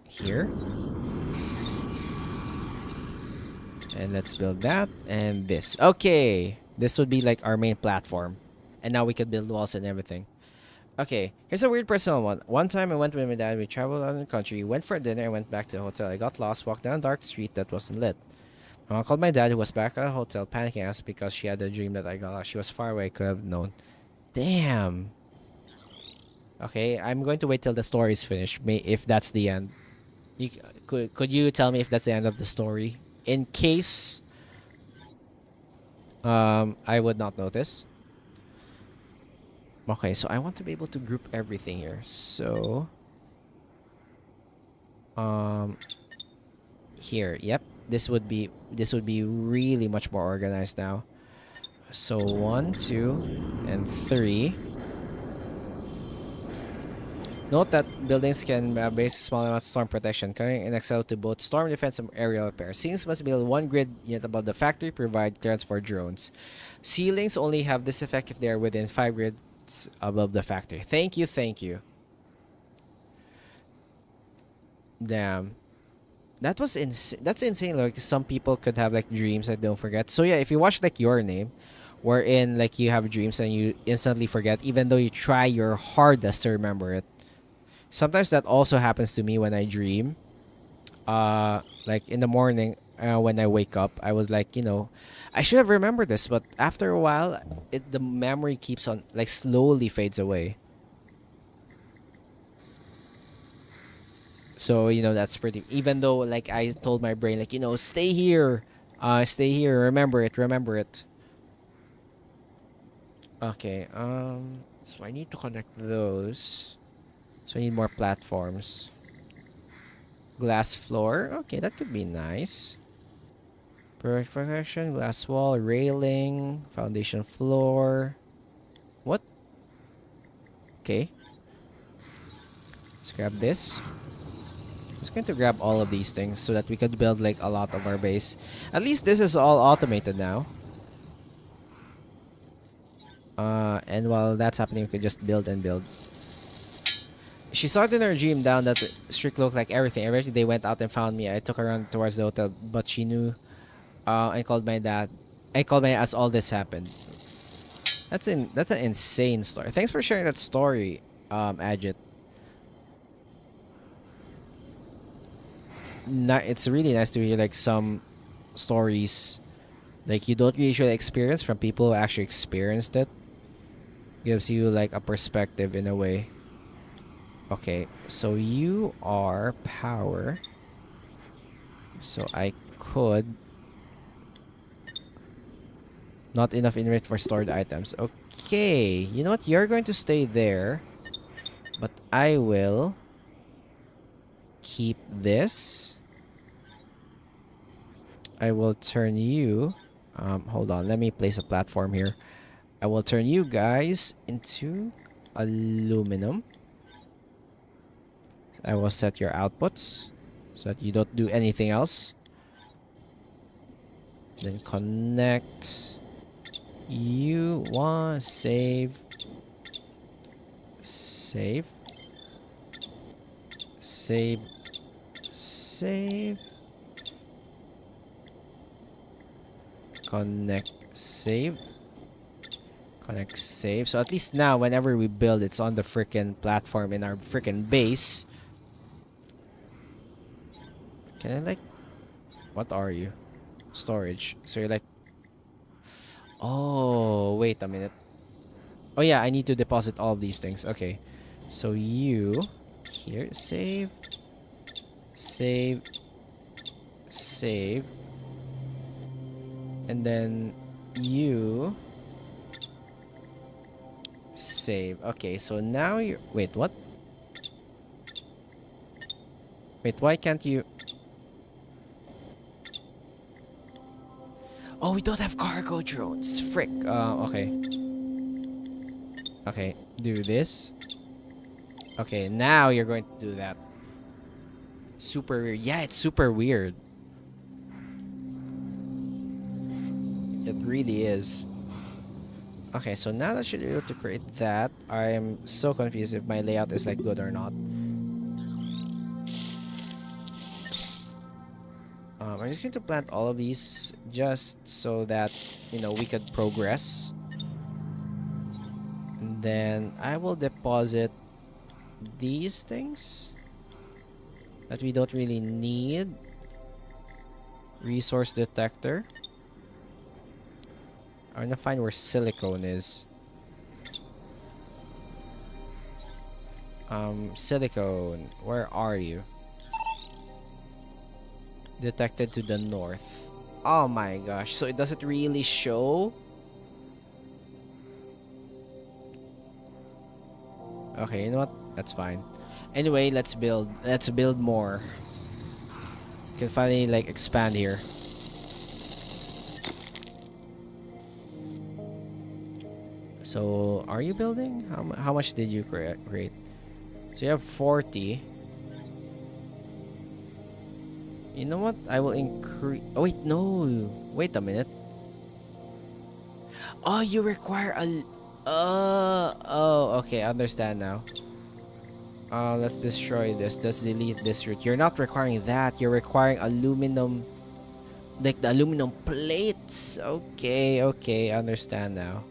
here. And let's build that and this. Okay, this would be like our main platform. And now we could build walls and everything. Okay, here's a weird personal one. One time I went with my dad, we traveled around the country, went for dinner, and went back to the hotel. I got lost, walked down a dark street that wasn't lit. My mom called my dad, who was back at the hotel, panicking us because she had a dream that I got lost. She was far away, could have known. Damn. Okay, I'm going to wait till the story is finished, if that's the end. You, could you tell me if that's the end of the story? In case I would not notice. Okay, so I want to be able to group everything here. So here, yep. This would be really much more organized now. So 1, 2, and 3. Note that buildings can base small amounts of storm protection, coming in excel to both storm defense and aerial repair. Ceilings must build one grid unit above the factory, provide clearance for drones. Ceilings only have this effect if they are within 5 grids above the factory. Thank you, thank you. Damn. That's insane. Like, some people could have like dreams that don't forget. So yeah, if you watch like Your Name, wherein like you have dreams and you instantly forget, even though you try your hardest to remember it. Sometimes that also happens to me when I dream. Like in the morning, when I wake up, I was like, I should have remembered this, but after a while, the memory keeps on like slowly fades away. So that's pretty. Even though like I told my brain like stay here, remember it, remember it. Okay. So I need to connect those. So I need more platforms. Glass floor. Okay, that could be nice. Perfect protection, glass wall, railing, foundation floor. What? Okay. Let's grab this. I'm just going to grab all of these things so that we could build like a lot of our base. At least this is all automated now. And while that's happening, we could just build and build. She saw it in her dream down that street looked like everything. Eventually, they went out and found me. I took her around towards the hotel, but she knew. I called my dad. I called my as all this happened. That's an insane story. Thanks for sharing that story, Ajit. It's really nice to hear like some stories like you don't usually experience from people who actually experienced it. Gives you like a perspective in a way. Okay, so you are power. So I could... Not enough inventory for stored items. Okay, you know what? You're going to stay there. But I will... keep this. I will turn you... hold on, let me place a platform here. I will turn you guys into aluminum. I will set your outputs so that you don't do anything else. Then connect. You want save. Save. Save. Save. Connect. Save. Connect. Save. So at least now, whenever we build, it's on the freaking platform in our freaking base. Can I like... What are you? Storage. So you're like... Oh, wait a minute. Oh yeah, I need to deposit all of these things. Okay. So you... Here. Save. Save. Save. And then you... Save. Okay, so now you're... Wait, what? Wait, why can't you... Oh, we don't have cargo drones. Frick. Okay. Okay, do this. Okay, now you're going to do that. Super weird. Yeah, it's super weird. It really is. Okay, so now that you're able to create that, I am so confused if my layout is like good or not. I'm just going to plant all of these just so that, we could progress. Then I will deposit these things that we don't really need. Resource detector. I want to find where silicone is. Silicone, where are you? Detected to the north. Oh my gosh, so it doesn't really show? Okay, you know what? That's fine. Anyway, let's build. Let's build more. Can finally like expand here. So, are you building? How much did you create? So you have 40. You know what? I will increase. Oh wait, no. Wait a minute. Oh, you require a. Oh, okay. I understand now. Let's destroy this. Let's delete this route. You're not requiring that. You're requiring aluminum, like the aluminum plates. Okay, okay. I understand now.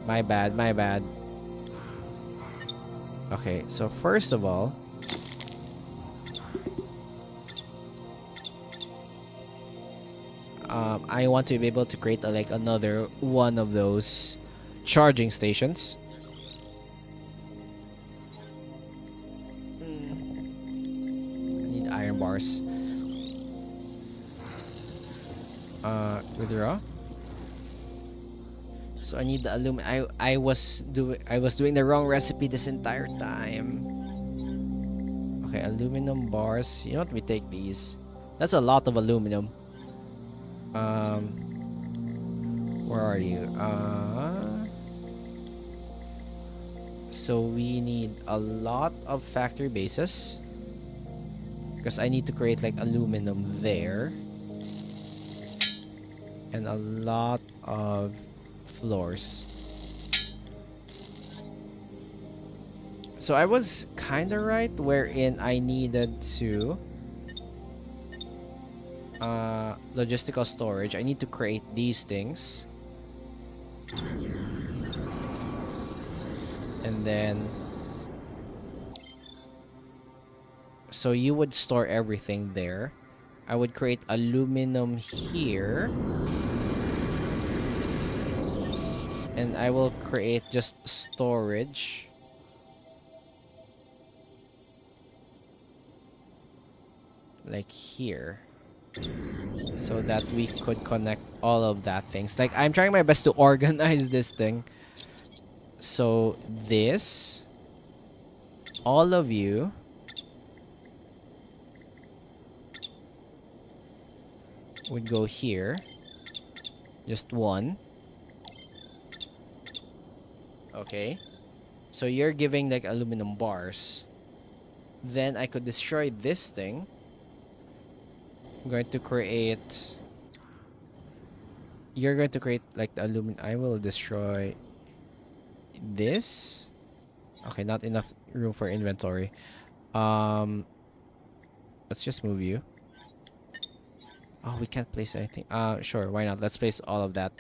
My bad. My bad. Okay. So first of all, I want to be able to create like another one of those charging stations. I need iron bars. Withdraw. So I need the aluminum. I was doing the wrong recipe this entire time. Okay, aluminum bars. You know what? We take these. That's a lot of aluminum. Where are you? So we need a lot of factory bases because I need to create like aluminum there, and a lot of floors. So I was kind of right wherein I needed to logistical storage. I need to create these things. And then so you would store everything there. I would create aluminum here. And I will create just storage. Like here. So that we could connect all of that things. Like I'm trying my best to organize this thing. So this, all of you would go here. Just one. Okay. So you're giving like aluminum bars. Then I could destroy this thing. I'm going to create... You're going to create like the aluminum. I will destroy this. Okay, not enough room for inventory. Let's just move you. Oh, we can't place anything. Sure, why not? Let's place all of that.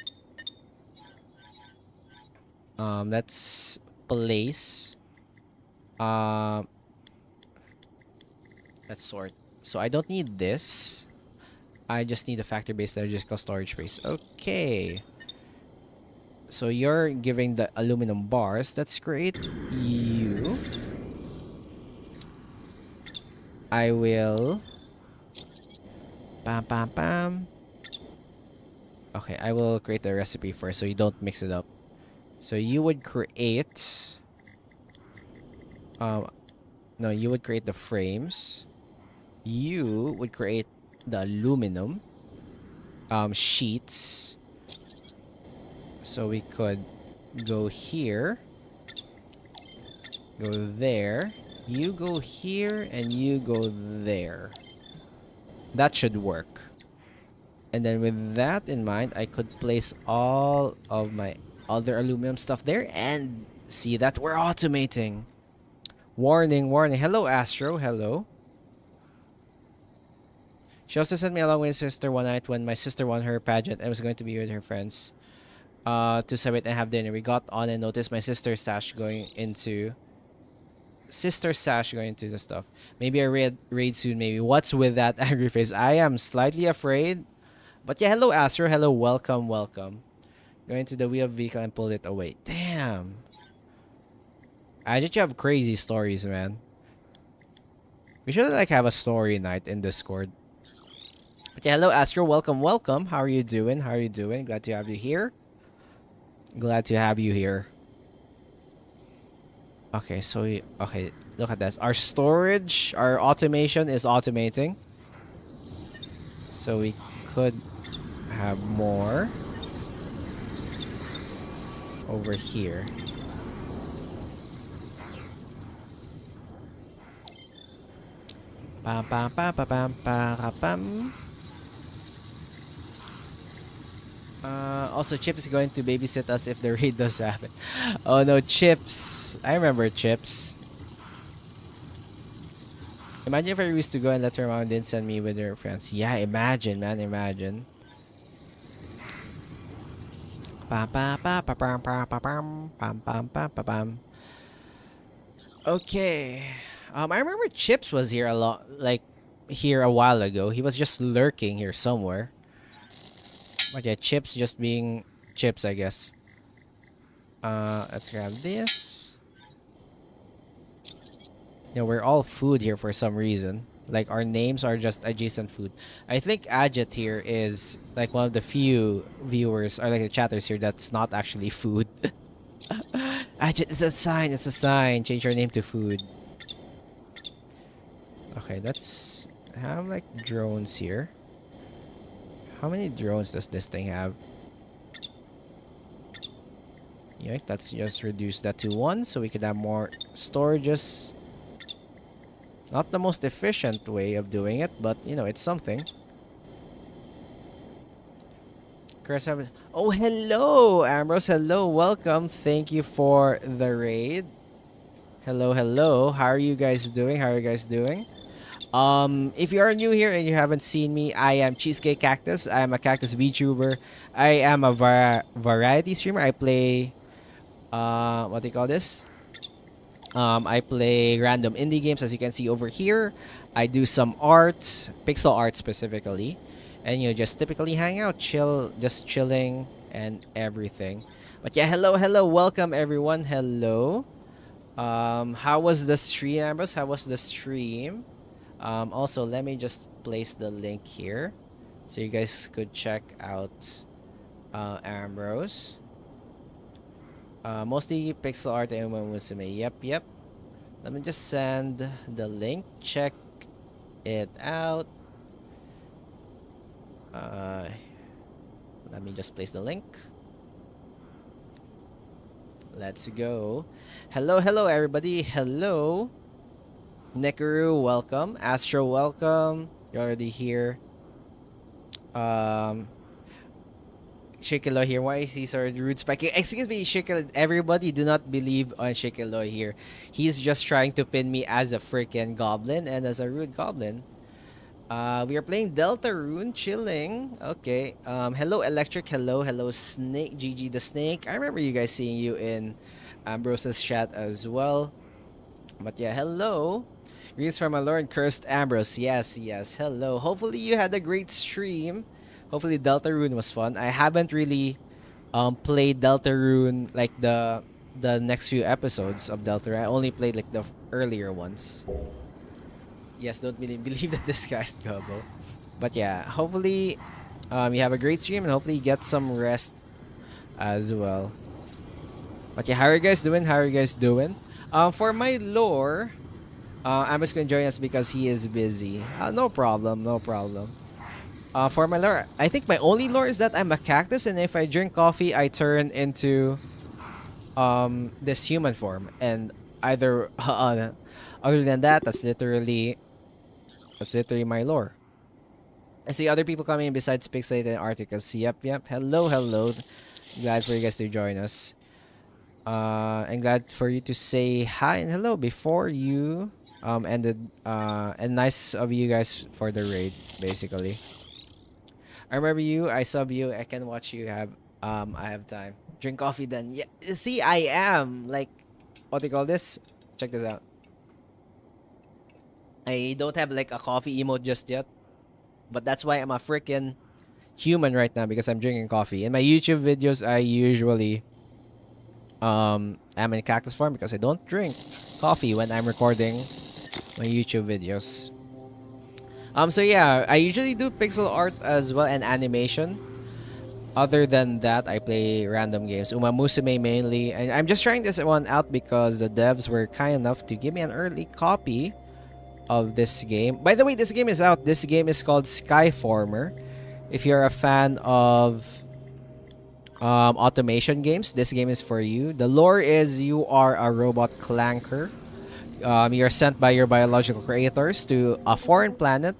Let's place. Let's sort. So I don't need this. I just need a factory-based logistical storage space. Okay. So you're giving the aluminum bars. That's great. You. I will. Bam, bam, bam. Okay, I will create the recipe first so you don't mix it up. So you would create... no, you would create the frames. You would create the aluminum sheets. So we could go here, go there, you go here, and you go there. That should work. And then with that in mind, I could place all of my other aluminum stuff there and see that we're automating. Warning, warning. Hello, Astro. Hello. She also sent me along with her sister one night when my sister won her pageant and was going to be with her friends. to celebrate and have dinner. We got on and noticed my sister's stash going into the stuff. Maybe a raid soon. Maybe. What's with that angry face? I am slightly afraid. But yeah, hello Astro. Hello, welcome. Going to the wheel vehicle and pull it away. Damn. I just have crazy stories, man. We should like have a story night in Discord. But yeah, hello Astro. Welcome. How are you doing? Glad to have you here. Okay, okay, look at this. Our storage, our automation is automating. So we could have more over here. Pam pam pam pam pam pam pam. Also, Chips is going to babysit us if the raid does happen. Oh no, Chips! I remember Chips. Imagine if I used to go and let her mom didn't send me with her friends. Yeah, imagine, man, imagine. Okay. I remember Chips was here a lot, like here a while ago. He was just lurking here somewhere. But yeah, Chips just being Chips, I guess. Let's grab this. You know, we're all food here for some reason. Like, our names are just adjacent food. I think Ajit here is, like, one of the few viewers, or, like, the chatters here that's not actually food. Ajit, it's a sign. Change your name to food. Okay, let's have, like, drones here. How many drones does this thing have? Yeah, let's just reduce that to 1 so we could have more storages. Not the most efficient way of doing it, but you know, it's something. Oh, hello, Ambrose. Hello, welcome. Thank you for the raid. Hello. How are you guys doing? If you are new here and you haven't seen me, I am Cheesecake Cactus. I am a Cactus VTuber. I am a variety streamer. I play, what do you call this? I play random indie games, as you can see over here. I do some art, pixel art specifically, and you know, just typically hang out, just chilling and everything. But yeah, hello, welcome everyone. Hello. How was the stream, Ambrose? How was the stream? Also, let me just place the link here so you guys could check out Ambrose. Mostly pixel art and Musume. Yep. Let me just send the link. Check it out. Let me just place the link. Let's go. Hello everybody. Hello. Nekaru, welcome. Astro, welcome. You're already here. Shikilo here. Why is he so rude spiking? Excuse me, Shikilo. Everybody do not believe on Shikilo here. He's just trying to pin me as a freaking goblin and as a rude goblin. We are playing Deltarune, chilling. Okay. Hello Electric. Hello Snake. GG the Snake. I remember you guys seeing you in Ambrose's chat as well. But yeah, hello. Greetings from my Lord Cursed Ambrose. Yes. Hello. Hopefully you had a great stream. Hopefully Deltarune was fun. I haven't really played Deltarune like the next few episodes of Deltarune. I only played like the earlier ones. Yes, don't really believe that this guy's Gobbo. But yeah, hopefully you have a great stream and hopefully you get some rest as well. But yeah, how are you guys doing? For my lore, I'm just gonna join us because he is busy. No problem. For my lore, I think my only lore is that I'm a cactus, and if I drink coffee, I turn into this human form. And either other than that, that's literally my lore. I see other people coming in besides Pixelated and Articus. Yep. Hello. Glad for you guys to join us. And glad for you to say hi and hello before you ended. And nice of you guys for the raid, basically. I remember you. I sub you. I can watch you have I have time. Drink coffee then. Yeah, see, I am like, what do you call this? Check this out. I don't have like a coffee emote just yet, but that's why I'm a freaking human right now because I'm drinking coffee. In my YouTube videos, I usually am in cactus form because I don't drink coffee when I'm recording my YouTube videos. So yeah, I usually do pixel art as well and animation. Other than that, I play random games. Uma Musume mainly. And I'm just trying this one out because the devs were kind enough to give me an early copy of this game. By the way, this game is out. This game is called Skyformer. If you're a fan of automation games, this game is for you. The lore is you are a robot clanker. You're sent by your biological creators to a foreign planet.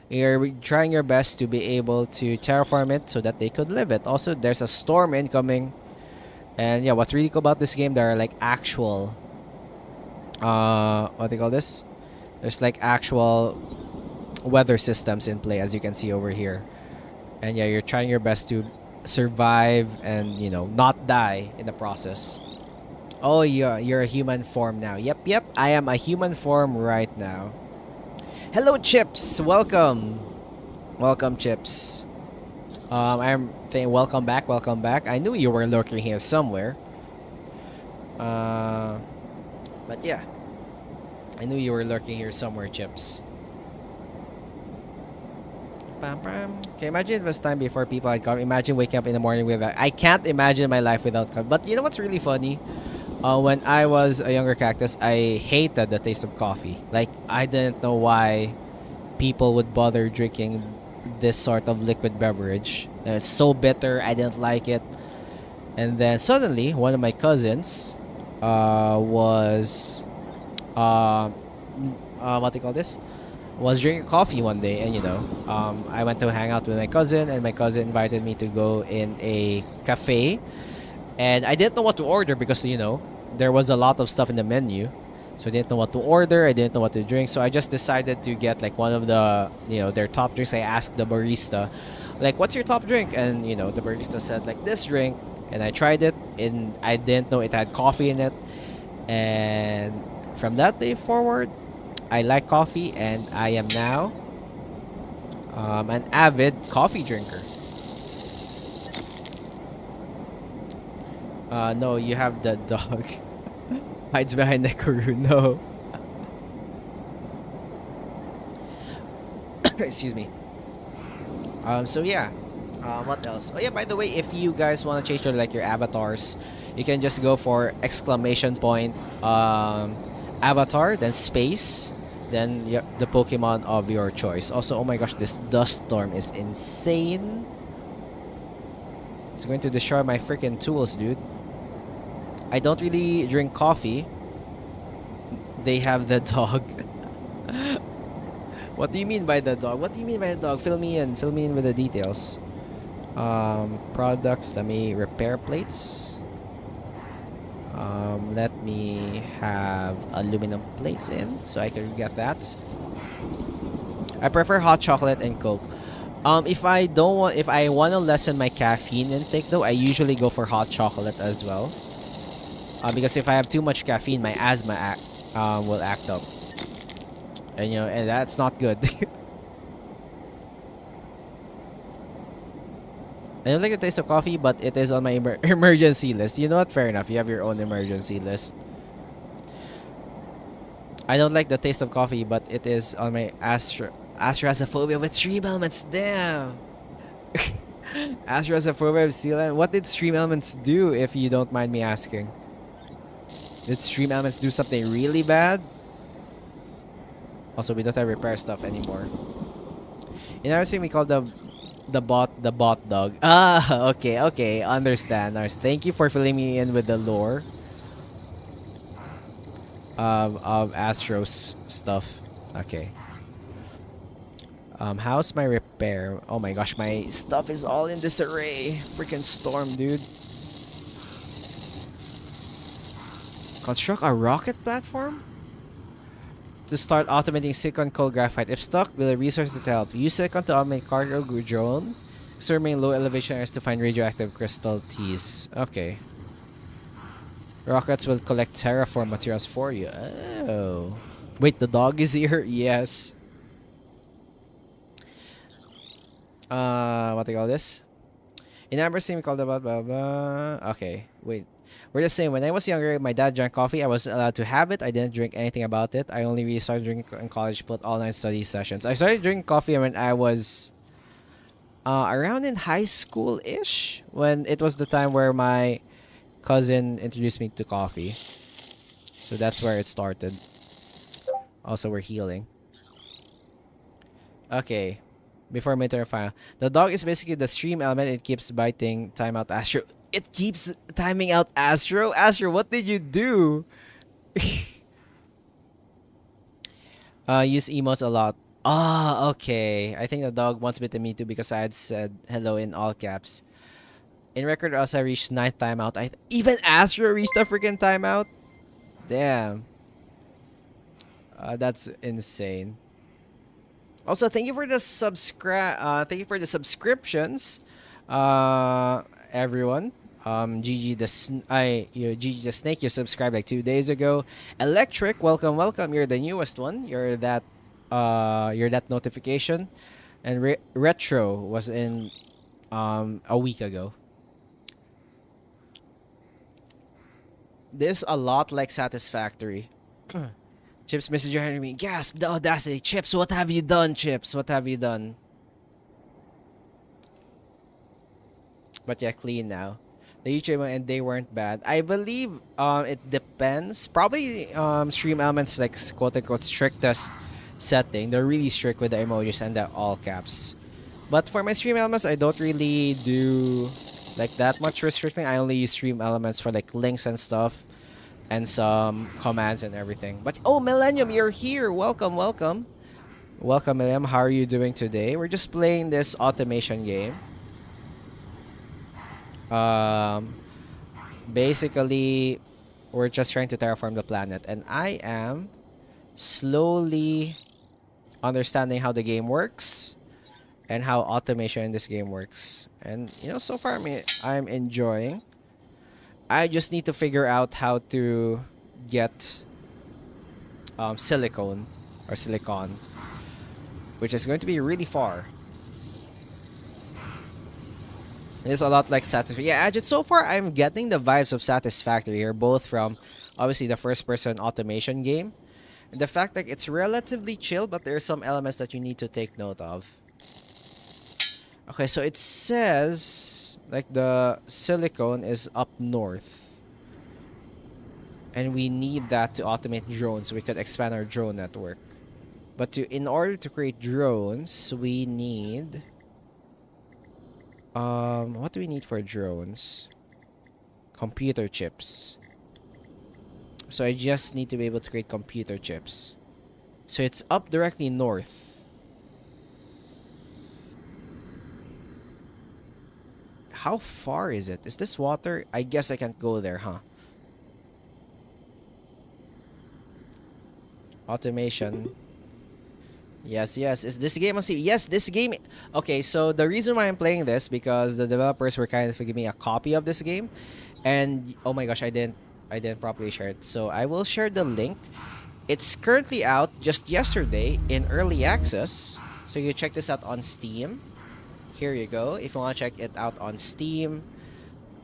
You're trying your best to be able to terraform it so that they could live it. Also, there's a storm incoming. And yeah, what's really cool about this game, there are like actual what do you call this? There's like actual weather systems in play, as you can see over here. And yeah, you're trying your best to survive and, you know, not die in the process. Oh, you're a human form now. Yep, I am a human form right now. Hello, Chips. Welcome, Chips. I'm saying welcome back. I knew you were lurking here somewhere. But yeah, I knew you were lurking here somewhere, Chips. Okay, imagine it was time before people had come. Imagine waking up in the morning with that. I can't imagine my life without coffee. But you know what's really funny? When I was a younger cactus, I hated the taste of coffee. Like, I didn't know why people would bother drinking this sort of liquid beverage. It's so bitter. I didn't like it. And then suddenly, one of my cousins was what do you call this? Was drinking coffee one day, and you know, I went to hang out with my cousin, and my cousin invited me to go in a cafe, and I didn't know what to order because, you know, there was a lot of stuff in the menu, so I didn't know what to order. I didn't know what to drink, so I just decided to get like one of the, you know, their top drinks. I asked the barista, like, "What's your top drink?" And you know, the barista said like this drink, and I tried it, and I didn't know it had coffee in it, and from that day forward, I like coffee, and I am now an avid coffee drinker. No, you have the dog. Hides behind the Kuru. No. Excuse me. So yeah. What else? Oh yeah, by the way, if you guys want to change your avatars, you can just go for exclamation point avatar, then space, then the Pokemon of your choice. Also, oh my gosh, this dust storm is insane. It's going to destroy my freaking tools, dude. I don't really drink coffee. They have the dog. What do you mean by the dog? What do you mean by the dog? Fill me in with the details. Products, let me repair plates. Let me have aluminum plates in so I can get that. I prefer hot chocolate and Coke. If I want to lessen my caffeine intake though, I usually go for hot chocolate as well. Because if I have too much caffeine, my asthma will act up. And you know, and that's not good. I don't like the taste of coffee, but it is on my emergency list. You know what? Fair enough. You have your own emergency list. I don't like the taste of coffee, but it is on my astrophobia with stream elements. Damn. Astrophobia with steel elements. What did stream elements do, if you don't mind me asking? Did stream elements do something really bad? Also, we don't have repair stuff anymore. In our scene, we call the bot dog. Ah, okay, understand. Thank you for filling me in with the lore of Astro's stuff. Okay. How's my repair? Oh my gosh, my stuff is all in disarray. Freaking storm, dude. Construct a rocket platform? To start automating silicon coal graphite. If stuck, build a resource to help. Use silicon to automate cargo drone. So remain low elevation areas to find radioactive crystal teas. Okay. Rockets will collect terraform materials for you. Oh. Wait, the dog is here? Yes. What do you call this? In Amberstein, we called about blah blah. Okay, wait. We're just saying, when I was younger, my dad drank coffee. I was allowed to have it. I didn't drink anything about it. I only really started drinking in college, but all night study sessions. I started drinking coffee when I was around in high school ish, when it was the time where my cousin introduced me to coffee. So that's where it started. Also, we're healing. Okay. Before my turn final. The dog is basically the stream element. It keeps biting time out Astro. It keeps timing out Astro? Astro, what did you do? Use emotes a lot. Ah, okay. I think the dog once bitten me too because I had said hello in all caps. In record, also I reached 9th timeout. Even Astro reached a freaking timeout? Damn. That's insane. Also, thank you for the thank you for the subscriptions, everyone. GG GG the Snake, you subscribed like 2 days ago. Electric, welcome, welcome. You're the newest one. You're that notification. And Retro was in a week ago. This a lot like Satisfactory. Chips messaging me. Gasp! The audacity. Chips, what have you done? Chips, what have you done? But yeah, clean now. The YouTube and they weren't bad. I believe it depends. Probably stream elements like quote unquote strictest setting. They're really strict with the emojis and the all caps. But for my stream elements, I don't really do like that much restricting. I only use stream elements for like links and stuff. And some commands and everything. But oh, Millennium, you're here. Welcome, welcome. Welcome, Millennium. How are you doing today? We're just playing this automation game. Basically, we're just trying to terraform the planet. And I am slowly understanding how the game works and how automation in this game works. And, you know, so far I'm enjoying. I just need to figure out how to get silicon, which is going to be really far. It's a lot like Satisfactory. Yeah, just so far I'm getting the vibes of Satisfactory here, both from obviously the first-person automation game, and the fact that it's relatively chill, but there are some elements that you need to take note of. Okay, so it says like the silicone is up north. And we need that to automate drones so we could expand our drone network. But in order to create drones, we need what do we need for drones? Computer chips. So I just need to be able to create computer chips. So it's up directly north. How far is it? Is this water? I guess I can't go there, huh? Automation. Yes, yes. Is this game on Steam? Yes, this game. Okay, so the reason why I'm playing this because the developers were kind of giving me a copy of this game, and oh my gosh, I didn't properly share it. So I will share the link. It's currently out just yesterday in early access. So you check this out on Steam. Here you go. If you want to check it out on Steam,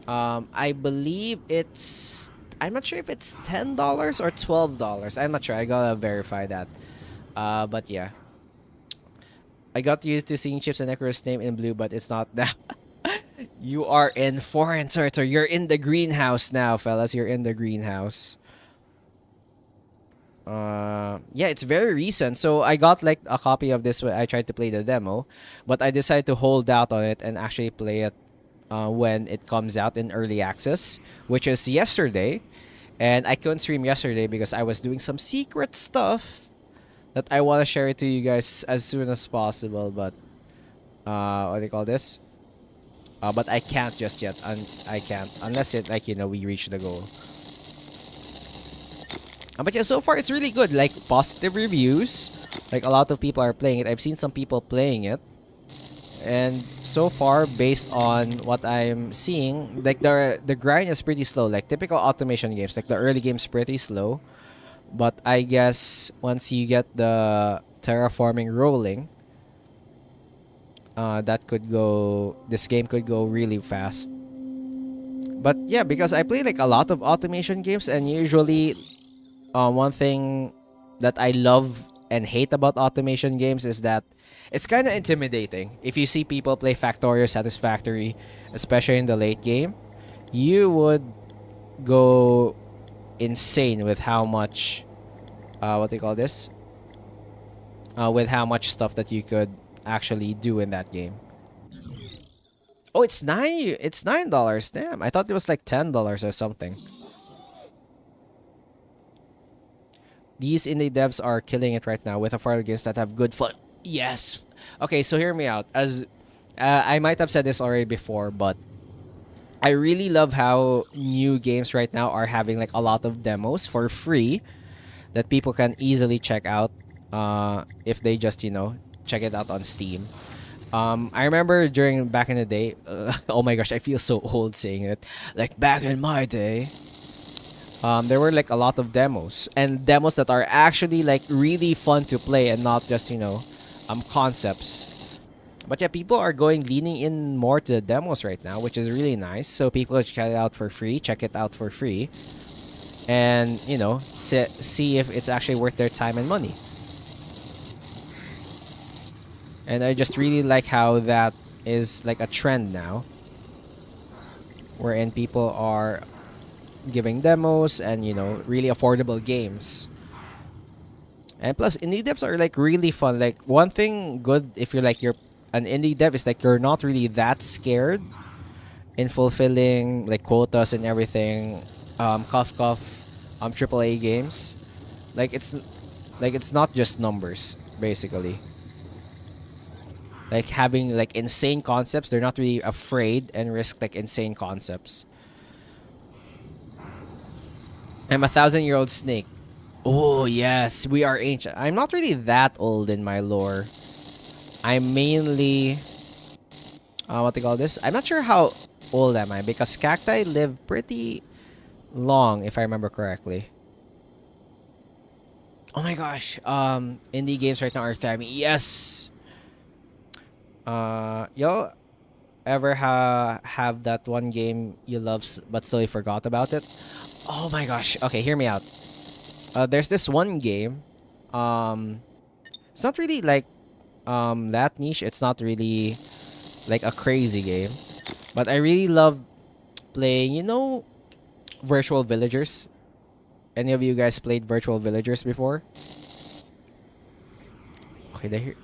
I believe it's. I'm not sure if it's $10 or $12. I'm not sure. I gotta verify that. But yeah. I got used to seeing Chips and Necro's name in blue, but it's not that. You are in foreign territory. You're in the greenhouse now, fellas. You're in the greenhouse. Yeah, it's very recent. So I got like a copy of this when I tried to play the demo, but I decided to hold out on it and actually play it when it comes out in early access, which is yesterday. And I couldn't stream yesterday because I was doing some secret stuff that I want to share it to you guys as soon as possible. But what do you call this? But I can't just yet. I can't unless it like we reach the goal. But yeah, so far it's really good. Like positive reviews. Like a lot of people are playing it. I've seen some people playing it. And so far, based on what I'm seeing, like the grind is pretty slow. Like typical automation games, like the early game's pretty slow. But I guess once you get the terraforming rolling, that could go. This game could go really fast. But yeah, because I play like a lot of automation games, and usually, one thing that I love and hate about automation games is that it's kind of intimidating. If you see people play Factorio Satisfactory, especially in the late game, you would go insane with how much, what do you call this? With how much stuff that you could actually do in that game. Oh, it's nine. It's $9. Damn, I thought it was like $10 or something. These indie devs are killing it right now with affordable games that have good fun. Yes. Okay, so hear me out. As I might have said this already before, but I really love how new games right now are having like a lot of demos for free that people can easily check out if they just check it out on Steam. I remember during back in the day. Oh my gosh, I feel so old saying it. Like back in my day, there were like a lot of demos and demos that are actually like really fun to play and not just concepts. But yeah, people are leaning in more to the demos right now, which is really nice. So people can check it out for free, and see if it's actually worth their time and money. And I just really like how that is like a trend now, wherein people are giving demos and really affordable games. And plus, indie devs are like really fun. Like one thing good if you're an indie dev is like you're not really that scared in fulfilling like quotas and everything. Cough, AAA games. Like it's not just numbers basically. Like having like insane concepts, they're not really afraid and risk like insane concepts. I'm a 1,000-year-old snake. Oh, yes, we are ancient. I'm not really that old in my lore. I'm mainly... what they call this? I'm not sure how old am I because cacti live pretty long, if I remember correctly. Oh my gosh. Indie games right now are thriving. Yes! Y'all ever have that one game you love but still you forgot about it? Oh my gosh. Okay, hear me out. There's this one game. It's not really like that niche. It's not really like a crazy game, but I really love playing. Virtual Villagers. Any of you guys played Virtual Villagers before? Okay, the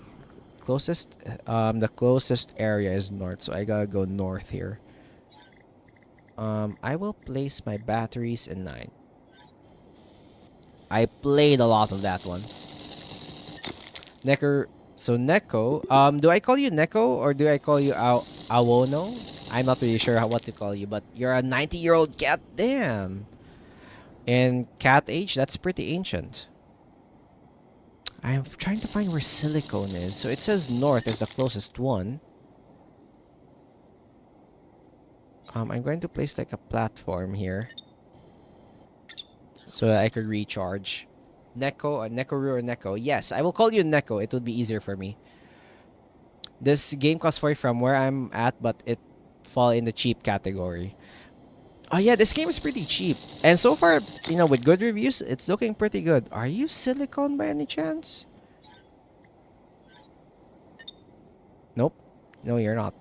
closest area is north, so I gotta go north here. I will place my batteries in 9. I played a lot of that one. Neko. Do I call you Neko or do I call you Awono? I'm not really sure what to call you, but you're a 90-year-old cat. Damn. In cat age, that's pretty ancient. I'm trying to find where silicone is. So it says north is the closest one. I'm going to place like a platform here so that I could recharge. Neko, Nekoru or Neko? Yes, I will call you Neko. It would be easier for me. This game costs $40 from where I'm at, but it fall in the cheap category. Oh yeah, this game is pretty cheap. And so far, with good reviews, it's looking pretty good. Are you silicone by any chance? Nope. No, you're not.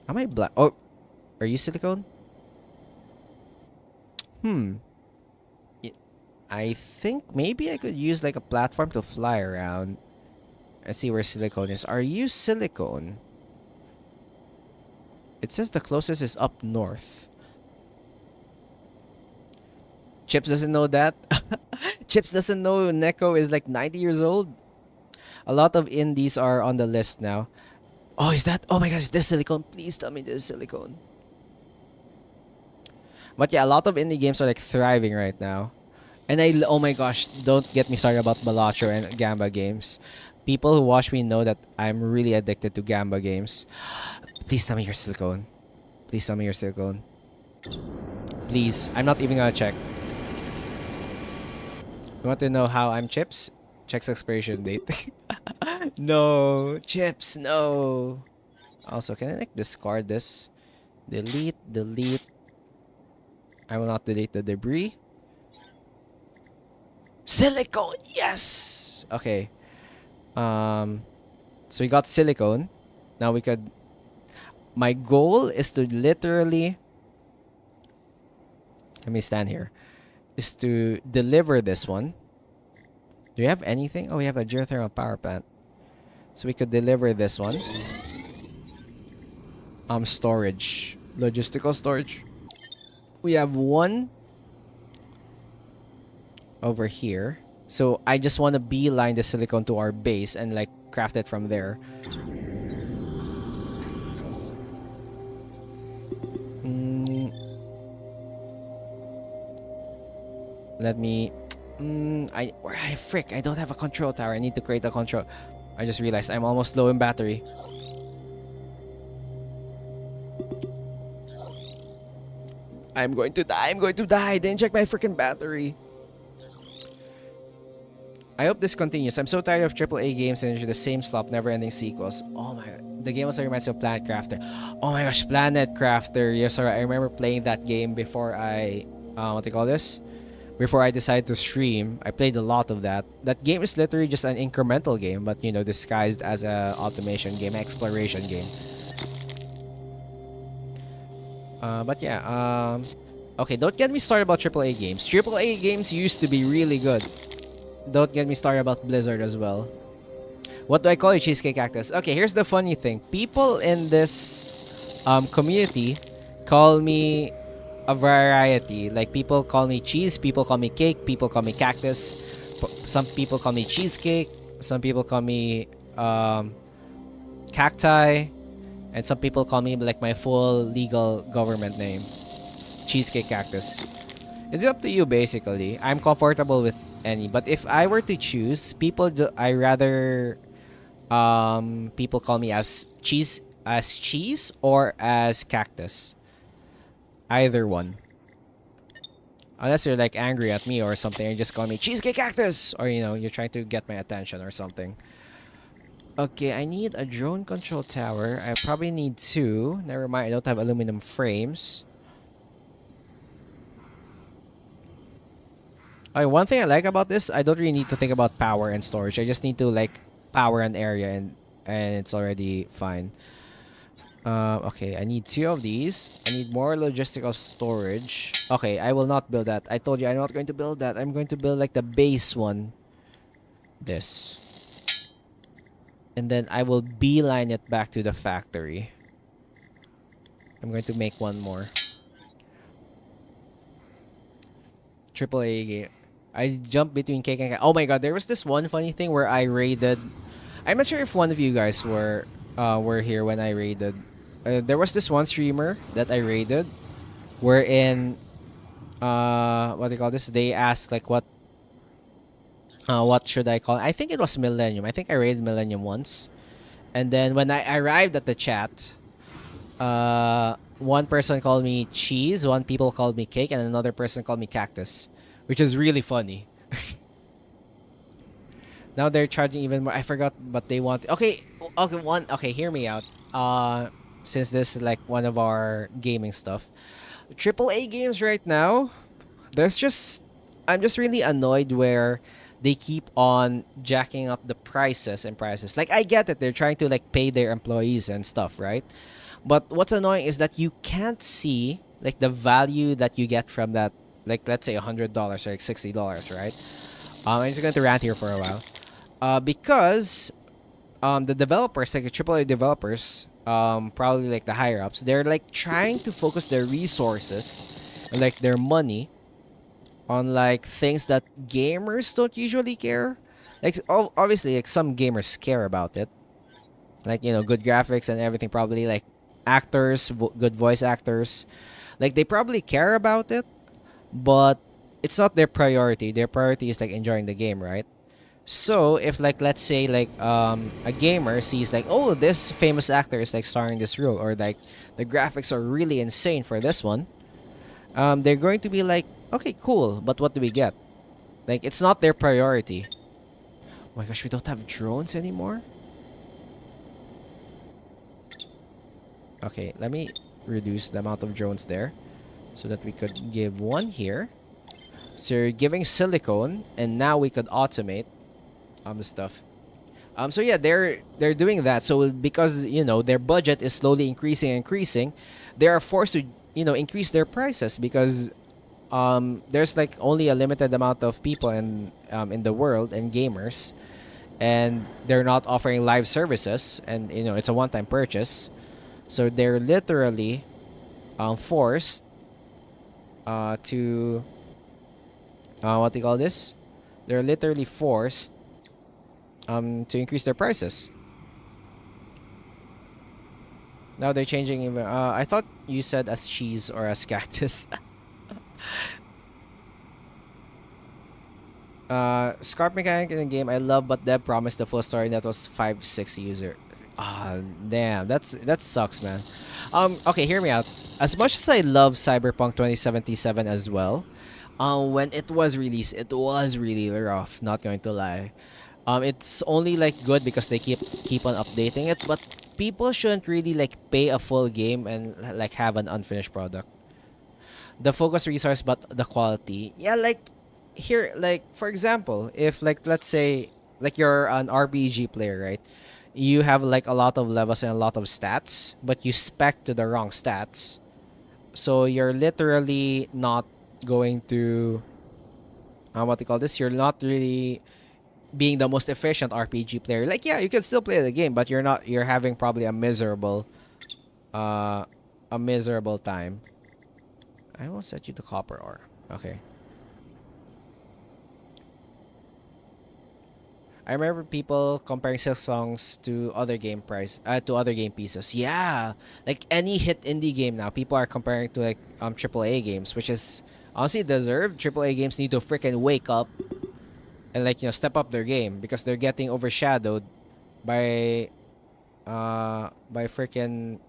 Am I black? Oh, are you silicone? I think maybe I could use like a platform to fly around. Let's see where silicone is. Are you silicone? It says the closest is up north. Chips doesn't know that. Chips doesn't know Neko is like 90 years old. A lot of indies are on the list now. Oh, is that? Oh my gosh, is this silicone? Please tell me this is silicone. But yeah, a lot of indie games are like thriving right now. And oh my gosh, don't get me started about Balatro and Gamba games. people who watch me know that I'm really addicted to Gamba games. Please tell me you're silicone. Please tell me you're silicone. Please. I'm not even gonna check. You want to know how I'm chips? Checks expiration date. No. Chips, no. Also, can I like discard this? Delete, delete. I will not delete the debris. Silicone, yes! Okay. So we got silicone. Now we could... My goal is to literally... Let me stand here. Is to deliver this one. Do we have anything? Oh, we have a geothermal power plant. So we could deliver this one. Storage. Logistical storage. We have one over here. So I just want to beeline the silicone to our base and like craft it from there. Let me... frick, I don't have a control tower. I need to create a control... I just realized I'm almost low in battery. I'm going to die. I'm going to die. Didn't check my freaking battery. I hope this continues. I'm so tired of AAA games and the same slop, never-ending sequels. Oh my god. The game also reminds me of Planet Crafter. Oh my gosh, Planet Crafter. Yes, sir. I remember playing that game before I... what do you call this? Before I decided to stream. I played a lot of that. That game is literally just an incremental game, but, you know, disguised as a automation game, exploration game. But yeah, okay, don't get me started about AAA games. AAA games used to be really good. Don't get me started about Blizzard as well. What do I call you, Cheesecake Cactus? Okay, here's the funny thing. People in this community call me a variety. Like, people call me cheese, people call me cake, people call me cactus. Some people call me cheesecake. Some people call me cacti. And some people call me like my full legal government name. Cheesecake Cactus. It's up to you, basically. I'm comfortable with any. But if I were to choose, I rather people call me as cheese or as cactus. Either one. Unless you're like angry at me or something, you just call me Cheesecake Cactus, or you know, you're trying to get my attention or something. Okay, I need a drone control tower. I probably need two. Never mind, I don't have aluminum frames. Okay, one thing I like about this, I don't really need to think about power and storage. I just need to like power an area and it's already fine. Okay, I need two of these. I need more logistical storage. Okay, I will not build that. I told you I'm not going to build that. I'm going to build like the base one. This. And then I will beeline it back to the factory. I'm going to make one more. AAA game. I jumped between cake and... Oh my god, there was this one funny thing where I raided... I'm not sure if one of you guys were here when I raided. There was this one streamer that I raided, wherein what do you call this? They asked like what should I call it? I think it was Millennium. I think I raided Millennium once, and then when I arrived at the chat, one person called me cheese, one people called me cake, and another person called me cactus, which is really funny. Now they're charging even more. I forgot, but they want... Okay, hear me out. Since this is like one of our gaming stuff. AAA games right now, I'm just really annoyed where they keep on jacking up the prices. Like, I get it. They're trying to like pay their employees and stuff, right? But what's annoying is that you can't see like the value that you get from that. Like, let's say $100 or like $60, right? I'm just going to rant here for a while. Because the developers, like the AAA developers, probably like the higher ups, they're like trying to focus their resources, like their money, on like things that gamers don't usually care. Like, obviously, like some gamers care about it, like, you know, good graphics and everything. Probably like actors, good voice actors, like they probably care about it, but it's not their priority. Their priority is like enjoying the game, right? So if like let's say like a gamer sees like, oh, this famous actor is like starring this role, or like the graphics are really insane for this one, they're going to be like, okay, cool, but what do we get? Like, it's not their priority. Oh my gosh, we don't have drones anymore? Okay, let me reduce the amount of drones there so that we could give one here. So you're giving silicone, and now we could automate stuff. So yeah, they're doing that. So because their budget is slowly increasing, they are forced to increase their prices because there's like only a limited amount of people in the world and gamers, and they're not offering live services, and it's a one-time purchase, so they're literally forced to what do you call this? They're literally forced to increase their prices. Now they're changing even. I thought you said as cheese or as cactus. Scarp mechanic in the game I love, but Deb promised the full story that was 5-6 user. Ah, damn, that sucks, man. Okay, hear me out. As much as I love Cyberpunk 2077 as well, when it was released, it was really rough. Not going to lie. It's only like good because they keep on updating it, but people shouldn't really like pay a full game and like have an unfinished product. The focus resource, but the quality, yeah, like here, like for example, if like let's say like you're an RPG player, right? You have like a lot of levels and a lot of stats, but you spec to the wrong stats, so you're literally not going to what do you call this? You're not really being the most efficient RPG player. Like, yeah, you can still play the game, but you're having probably uh a miserable time. I will set you to copper ore. Okay. I remember people comparing sales songs to other game pieces. Yeah, like any hit indie game now, people are comparing to like AAA games, which is honestly deserved. AAA games need to freaking wake up and like step up their game because they're getting overshadowed by freaking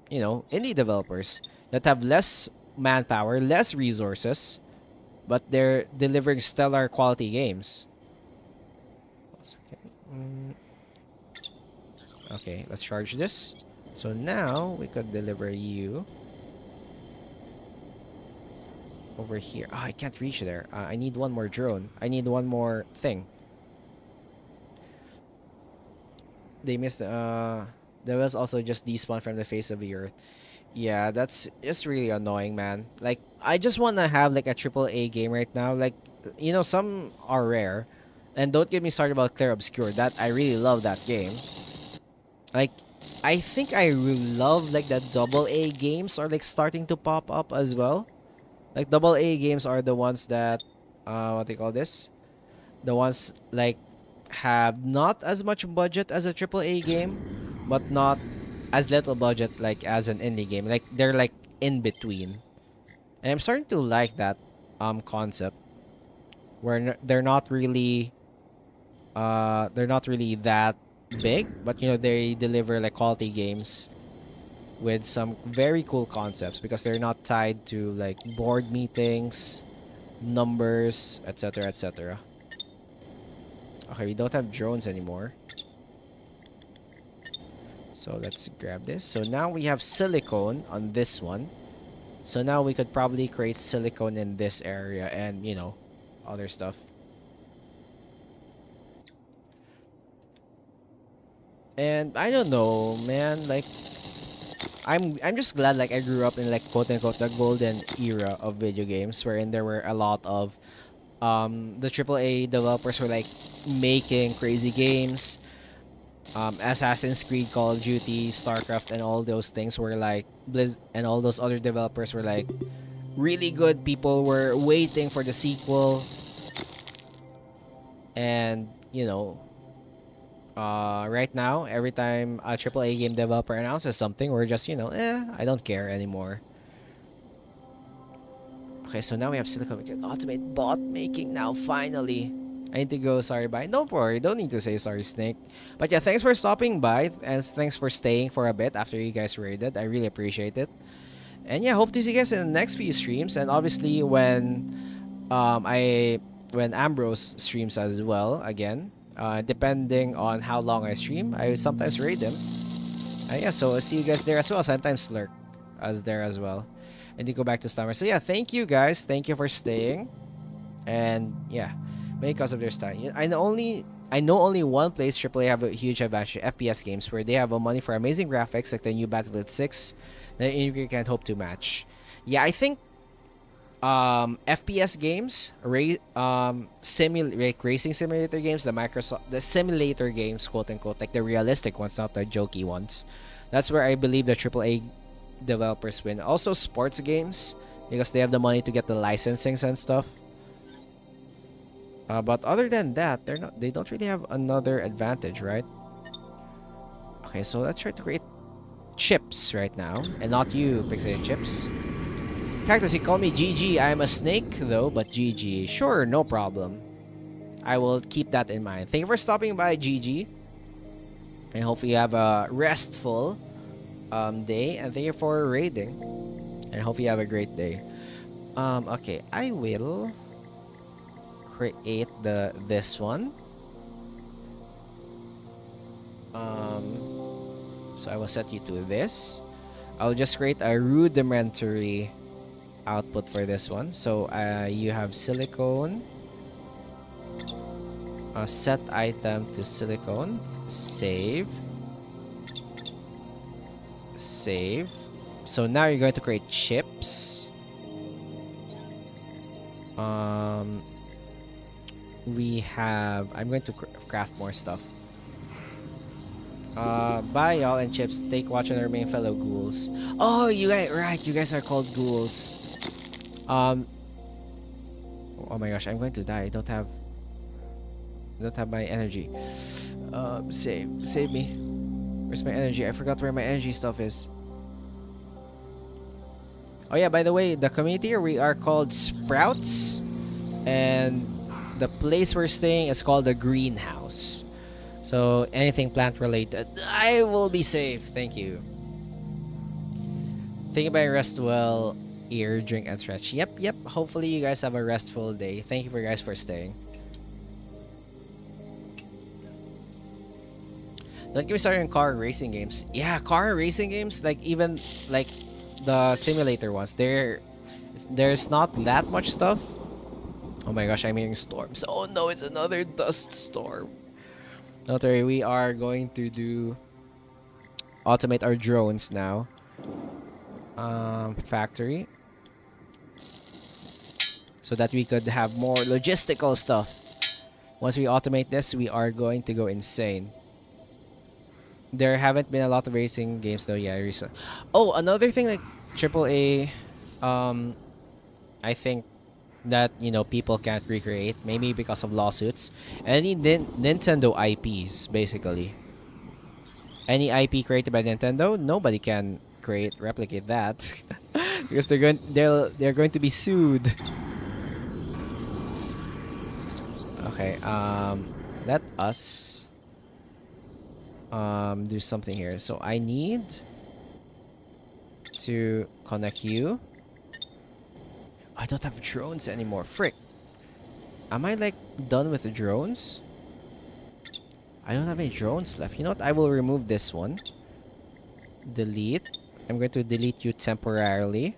indie developers that have less manpower, less resources, but they're delivering stellar quality games. Okay, let's charge this. So now we could deliver you over here. Oh, I can't reach there. I need one more drone. I need one more thing. They missed. There was also just despawn from the face of the earth. Yeah, that's just really annoying, man. Like, I just want to have like a triple A game right now. Like, some are rare, and don't get me started about Clear Obscure. That I really love that game. Like, I think I really love like the double A games are like starting to pop up as well. Like double A games are the ones that what they call this? The ones like have not as much budget as a triple A game, but not as little budget like as an indie game. Like they're like in between. And I'm starting to like that concept where they're not really that big, but they deliver like quality games with some very cool concepts because they're not tied to like board meetings, numbers, etc., etc. Okay, we don't have drones anymore. So let's grab this. So now we have silicone on this one. So now we could probably create silicone in this area and, other stuff. And I don't know, man, like I'm just glad like I grew up in like quote unquote the golden era of video games wherein there were a lot of the AAA developers were like making crazy games. Assassin's Creed, Call of Duty, StarCraft, and all those things were like and all those other developers were like really good. People were waiting for the sequel, and right now, every time a AAA game developer announces something, we're just I don't care anymore. Okay, so now we have silicon. We can automate bot making now finally. I need to go. Sorry, bye. Don't worry. Don't need to say sorry, Snake. But yeah, thanks for stopping by and thanks for staying for a bit after you guys raided. I really appreciate it. And yeah, hope to see you guys in the next few streams. And obviously, I when Ambrose streams as well again, depending on how long I stream, I sometimes raid them. Yeah, so I'll see you guys there as well. Sometimes Slurk as there as well. And you go back to Stammer. So yeah, thank you guys. Thank you for staying. And yeah, because of their style. I know only one place AAA have a huge advantage, FPS games, where they have a money for amazing graphics like the new Battlefield 6 that you can't hope to match. Yeah, I think FPS games, like racing simulator games, the simulator games, quote unquote, like the realistic ones, not the jokey ones. That's where I believe the AAA developers win. Also, sports games because they have the money to get the licensings and stuff. But other than that, they don't really have another advantage, right? Okay, so let's try to create chips right now, and not you, Pixelated Chips. Cactus, you call me GG. I'm a snake though, but GG. Sure, no problem. I will keep that in mind. Thank you for stopping by, GG. And hopefully you have a restful day. And thank you for raiding. And hopefully you have a great day. Okay, I will create this one. So I will set you to this. I'll just create a rudimentary output for this one. So you have silicone. Set item to silicone. Save. So now you're going to create chips. I'm going to craft more stuff. Bye y'all, and Chips. Take watch on our main fellow ghouls. Oh, you guys, right? You guys are called ghouls. Oh my gosh, I'm going to die. I don't have my energy. Save me. Where's my energy? I forgot where my energy stuff is. Oh yeah, by the way, the community here, we are called Sprouts, and the place we're staying is called the greenhouse. So anything plant related, I will be safe. Thank you. Think about rest well, ear, drink, and stretch. Yep. Hopefully you guys have a restful day. Thank you guys for staying. Don't get me started on car racing games. Yeah, car racing games, like even like the simulator ones, there's not that much stuff. Oh my gosh, I'm hearing storms. Oh no, it's another dust storm. Don't worry, we are going to automate our drones now. Factory. So that we could have more logistical stuff. Once we automate this, we are going to go insane. There haven't been a lot of racing games though, yeah, recently. Oh, another thing like AAA, I think that, you know, people can't recreate, maybe because of lawsuits. Any Nintendo IPs, basically. Any IP created by Nintendo, nobody can replicate that. Because they're going to be sued. Okay, let us do something here. So I need to connect you. I don't have drones anymore. Frick. Am I like done with the drones? I don't have any drones left. You know what? I will remove this one. Delete. I'm going to delete you temporarily.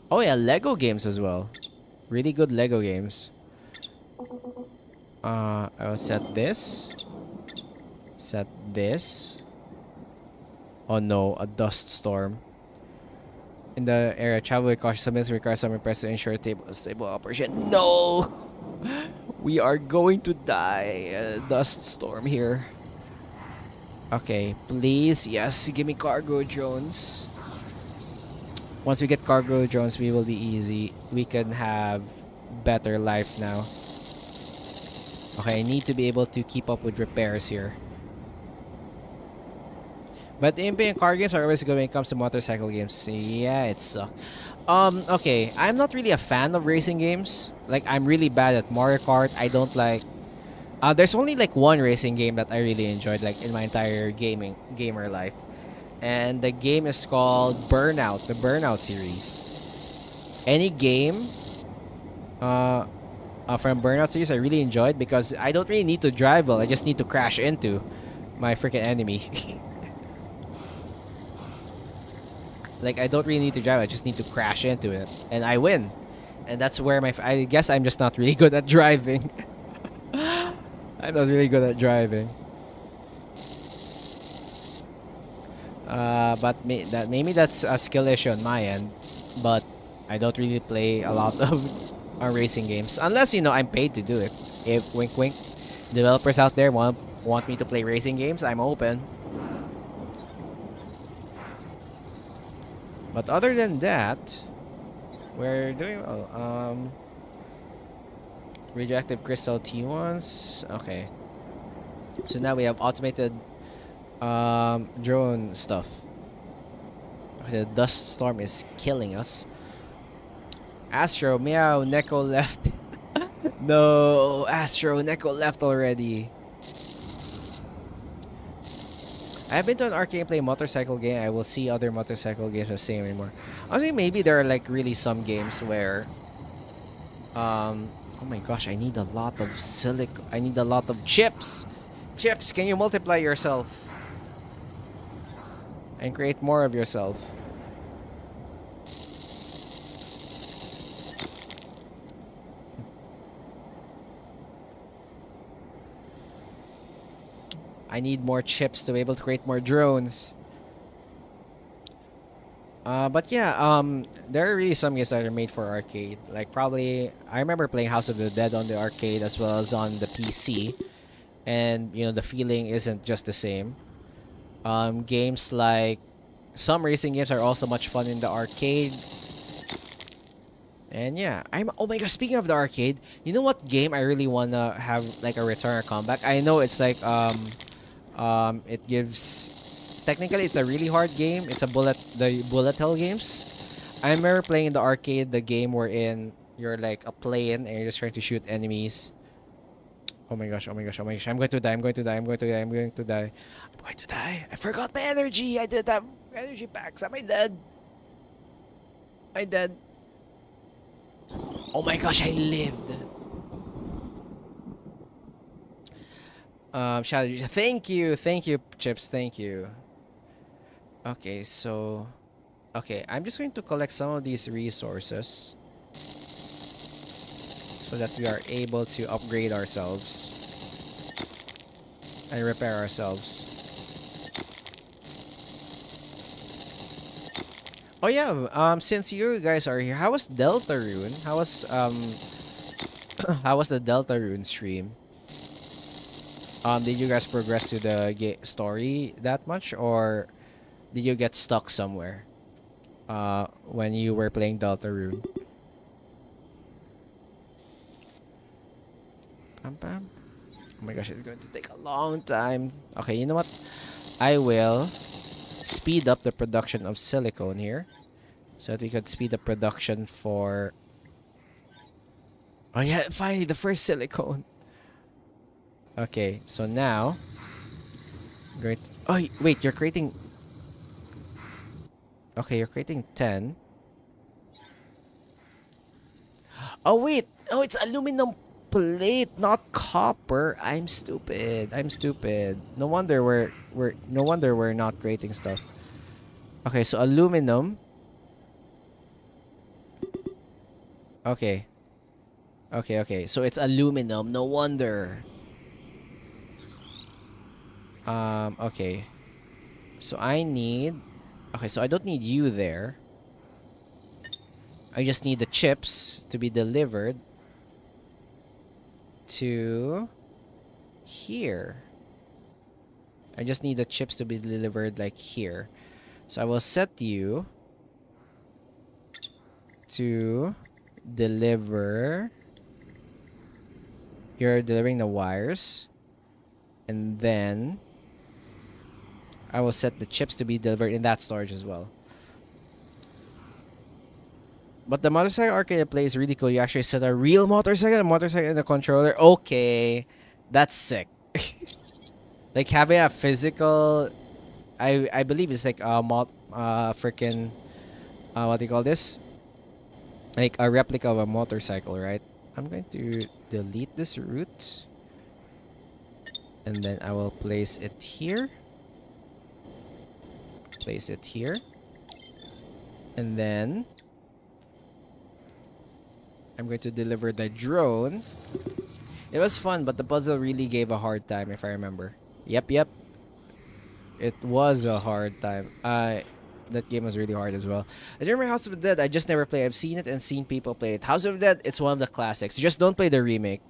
Oh yeah, Lego games as well. Really good Lego games. I will set this. Set this. Oh no, a dust storm. In the area, travel with caution. Submits requires some impress to ensure stable operation. No! We are going to die. A dust storm here. Okay, please. Yes, give me cargo drones. Once we get cargo drones, we will be easy. We can have better life now. Okay, I need to be able to keep up with repairs here. But MP and car games are always good when it comes to motorcycle games. Yeah, it sucks. Okay, I'm not really a fan of racing games. Like, I'm really bad at Mario Kart. I don't like. There's only like one racing game that I really enjoyed, like in my entire gamer life, and the game is called Burnout, the Burnout series. Any game, uh, from Burnout series, I really enjoyed because I don't really need to drive well. I just need to crash into my freaking enemy. Like, I don't really need to drive. I just need to crash into it, and I win. And that's where I guess I'm just not really good at driving. I'm not really good at driving. But maybe that's a skill issue on my end. But I don't really play a lot of racing games unless I'm paid to do it. If wink wink, developers out there want me to play racing games, I'm open. But other than that, we're doing well. Radioactive crystal T1s. Okay. So now we have automated drone stuff. Okay, the dust storm is killing us. Astro, meow, Neko left. No, Astro, Neko left already. I have been to an arcade and play a motorcycle game. I will see other motorcycle games the same anymore. Honestly, maybe there are like really some games where oh my gosh, I need a lot of I need a lot of chips. Chips, can you multiply yourself? And create more of yourself. I need more chips to be able to create more drones. But yeah, there are really some games that are made for arcade. Like probably, I remember playing House of the Dead on the arcade as well as on the PC, and the feeling isn't just the same. Games like some racing games are also much fun in the arcade. And yeah, oh my gosh, speaking of the arcade, you know what game I really wanna have like a return or comeback? I know it's like it gives technically it's a really hard game. It's the bullet hell games. I remember playing in the arcade the game wherein you're like a plane and you're just trying to shoot enemies. Oh my gosh, oh my gosh, oh my gosh. I'm going to die, I'm going to die, I'm going to die, I'm going to die. I'm going to die. I forgot my energy. I did have energy packs. Am I dead? I dead. Oh my gosh, I lived. Shadow, thank you, Chips, thank you. Okay, so I'm just going to collect some of these resources so that we are able to upgrade ourselves and repair ourselves. Oh yeah, since you guys are here, how was Deltarune? How was how was the Deltarune stream? Did you guys progress to the story that much, or did you get stuck somewhere when you were playing Deltarune? Pam pam. Oh my gosh, it's going to take a long time. Okay, you know what? I will speed up the production of silicone here so that we could speed up production for... Oh yeah, finally the first silicone. Okay, so now great. Oh wait, you're creating... Okay, you're creating 10. Oh wait, oh it's aluminum plate, not copper. I'm stupid. I'm stupid. No wonder we're not creating stuff. Okay, so aluminum. Okay. Okay. So it's aluminum. No wonder. Okay. So I need... Okay, so I don't need you there. I just need the chips to be delivered to here. I just need the chips to be delivered like here. So I will set you to deliver... You're delivering the wires. And then I will set the chips to be delivered in that storage as well. But the motorcycle arcade play is really cool. You actually set a real motorcycle in the controller. Okay, that's sick. Like having a physical, I believe it's like a freaking what do you call this? Like a replica of a motorcycle, right? I'm going to delete this route, and then I will place it here. Place it here, and then I'm going to deliver the drone. It was fun, but the puzzle really gave a hard time, if I remember. Yep. It was a hard time. That game was really hard as well. I remember House of the Dead. I just never played. I've seen it and seen people play it. House of the Dead, it's one of the classics. You just don't play the remake.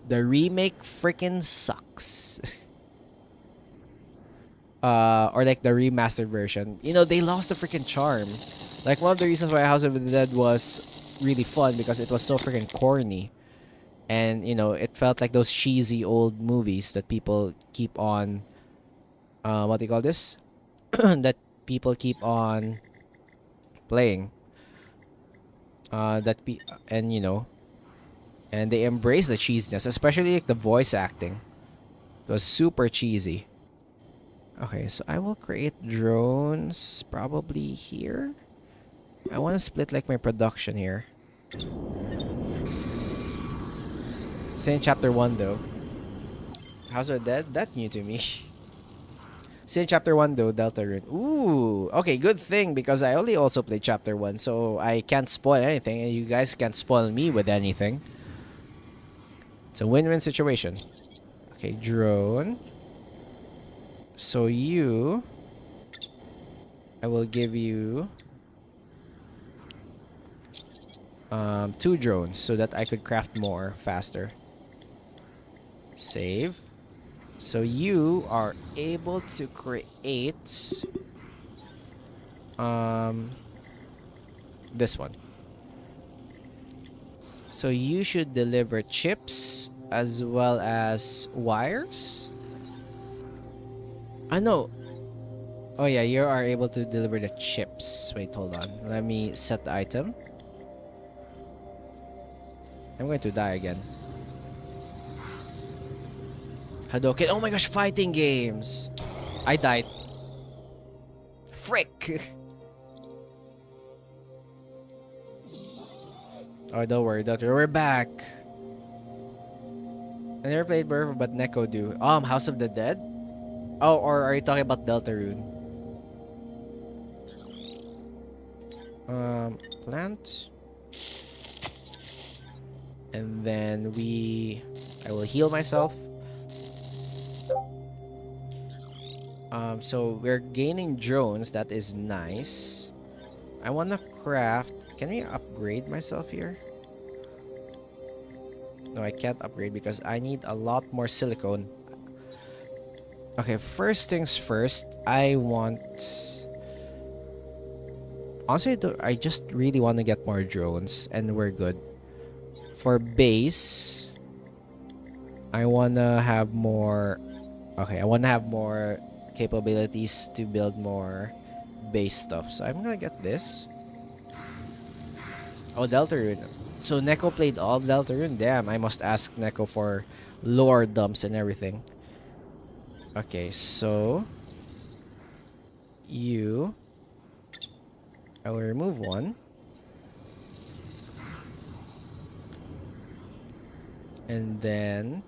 The remake freaking sucks. Or like the remastered version. You know, they lost the freaking charm. Like one of the reasons why House of the Dead was really fun because it was so freaking corny. And, you know, it felt like those cheesy old movies that people keep on what do you call this? That people keep on playing. And you know, and they embrace the cheesiness, especially like the voice acting. It was super cheesy. Okay, so I will create drones probably here. I want to split like my production here. Say in chapter 1 though. House of the Dead? That new to me. See in chapter 1 though, Deltarune. Ooh, okay, good thing because I only also played chapter 1, so I can't spoil anything and you guys can't spoil me with anything. It's a win-win situation. Okay, drone. So you, I will give you 2 drones so that I could craft more faster. Save. So you are able to create this one. So you should deliver chips as well as wires. I know. Oh yeah, you are able to deliver the chips. Wait, hold on. Let me set the item. I'm going to die again. Hadoken. Oh my gosh, fighting games. I died. Frick. Oh, don't worry. We're back. I never played Burf, but Neko do. House of the Dead? Oh, or are you talking about Deltarune? Plant. And then I will heal myself. So we're gaining drones. That is nice. I want to craft. Can we upgrade myself here? No, I can't upgrade because I need a lot more silicone. Okay, first things first. I want. Honestly, I just really want to get more drones, and we're good. For base, I wanna have more. Okay, I wanna have more capabilities to build more base stuff. So I'm gonna get this. Oh, Deltarune. So Neko played all of Deltarune? Damn, I must ask Neko for lore dumps and everything. Okay, so I will remove one. And then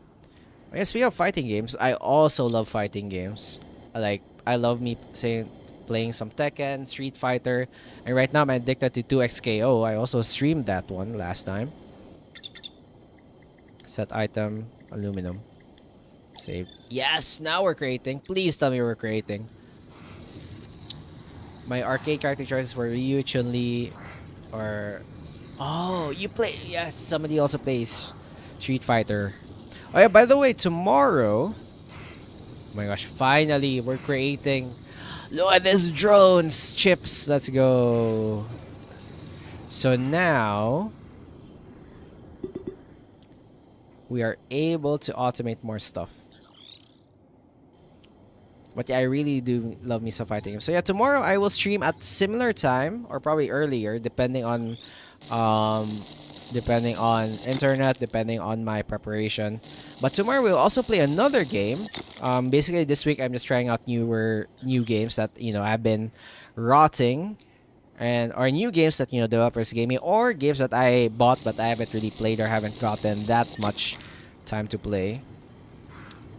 speaking of fighting games, I also love fighting games. I love playing some Tekken, Street Fighter, and right now I'm addicted to 2XKO. I also streamed that one last time. Set item, aluminum. Save. Yes, now we're creating. Please tell me we're creating. My arcade character choices were Ryu, Chun-Li, or... Oh, you play... Yes, somebody also plays Street Fighter. Oh yeah, by the way, tomorrow... Oh my gosh, finally, we're creating... Look at this drones! Chips, let's go! So now... we are able to automate more stuff. But yeah, I really do love me some fighting games. So yeah, tomorrow I will stream at similar time or probably earlier, um, depending on internet, depending on my preparation. But tomorrow we'll also play another game. Basically this week I'm just trying out new games that I've been rotting, and or new games that developers gave me, or games that I bought but I haven't really played or haven't gotten that much time to play.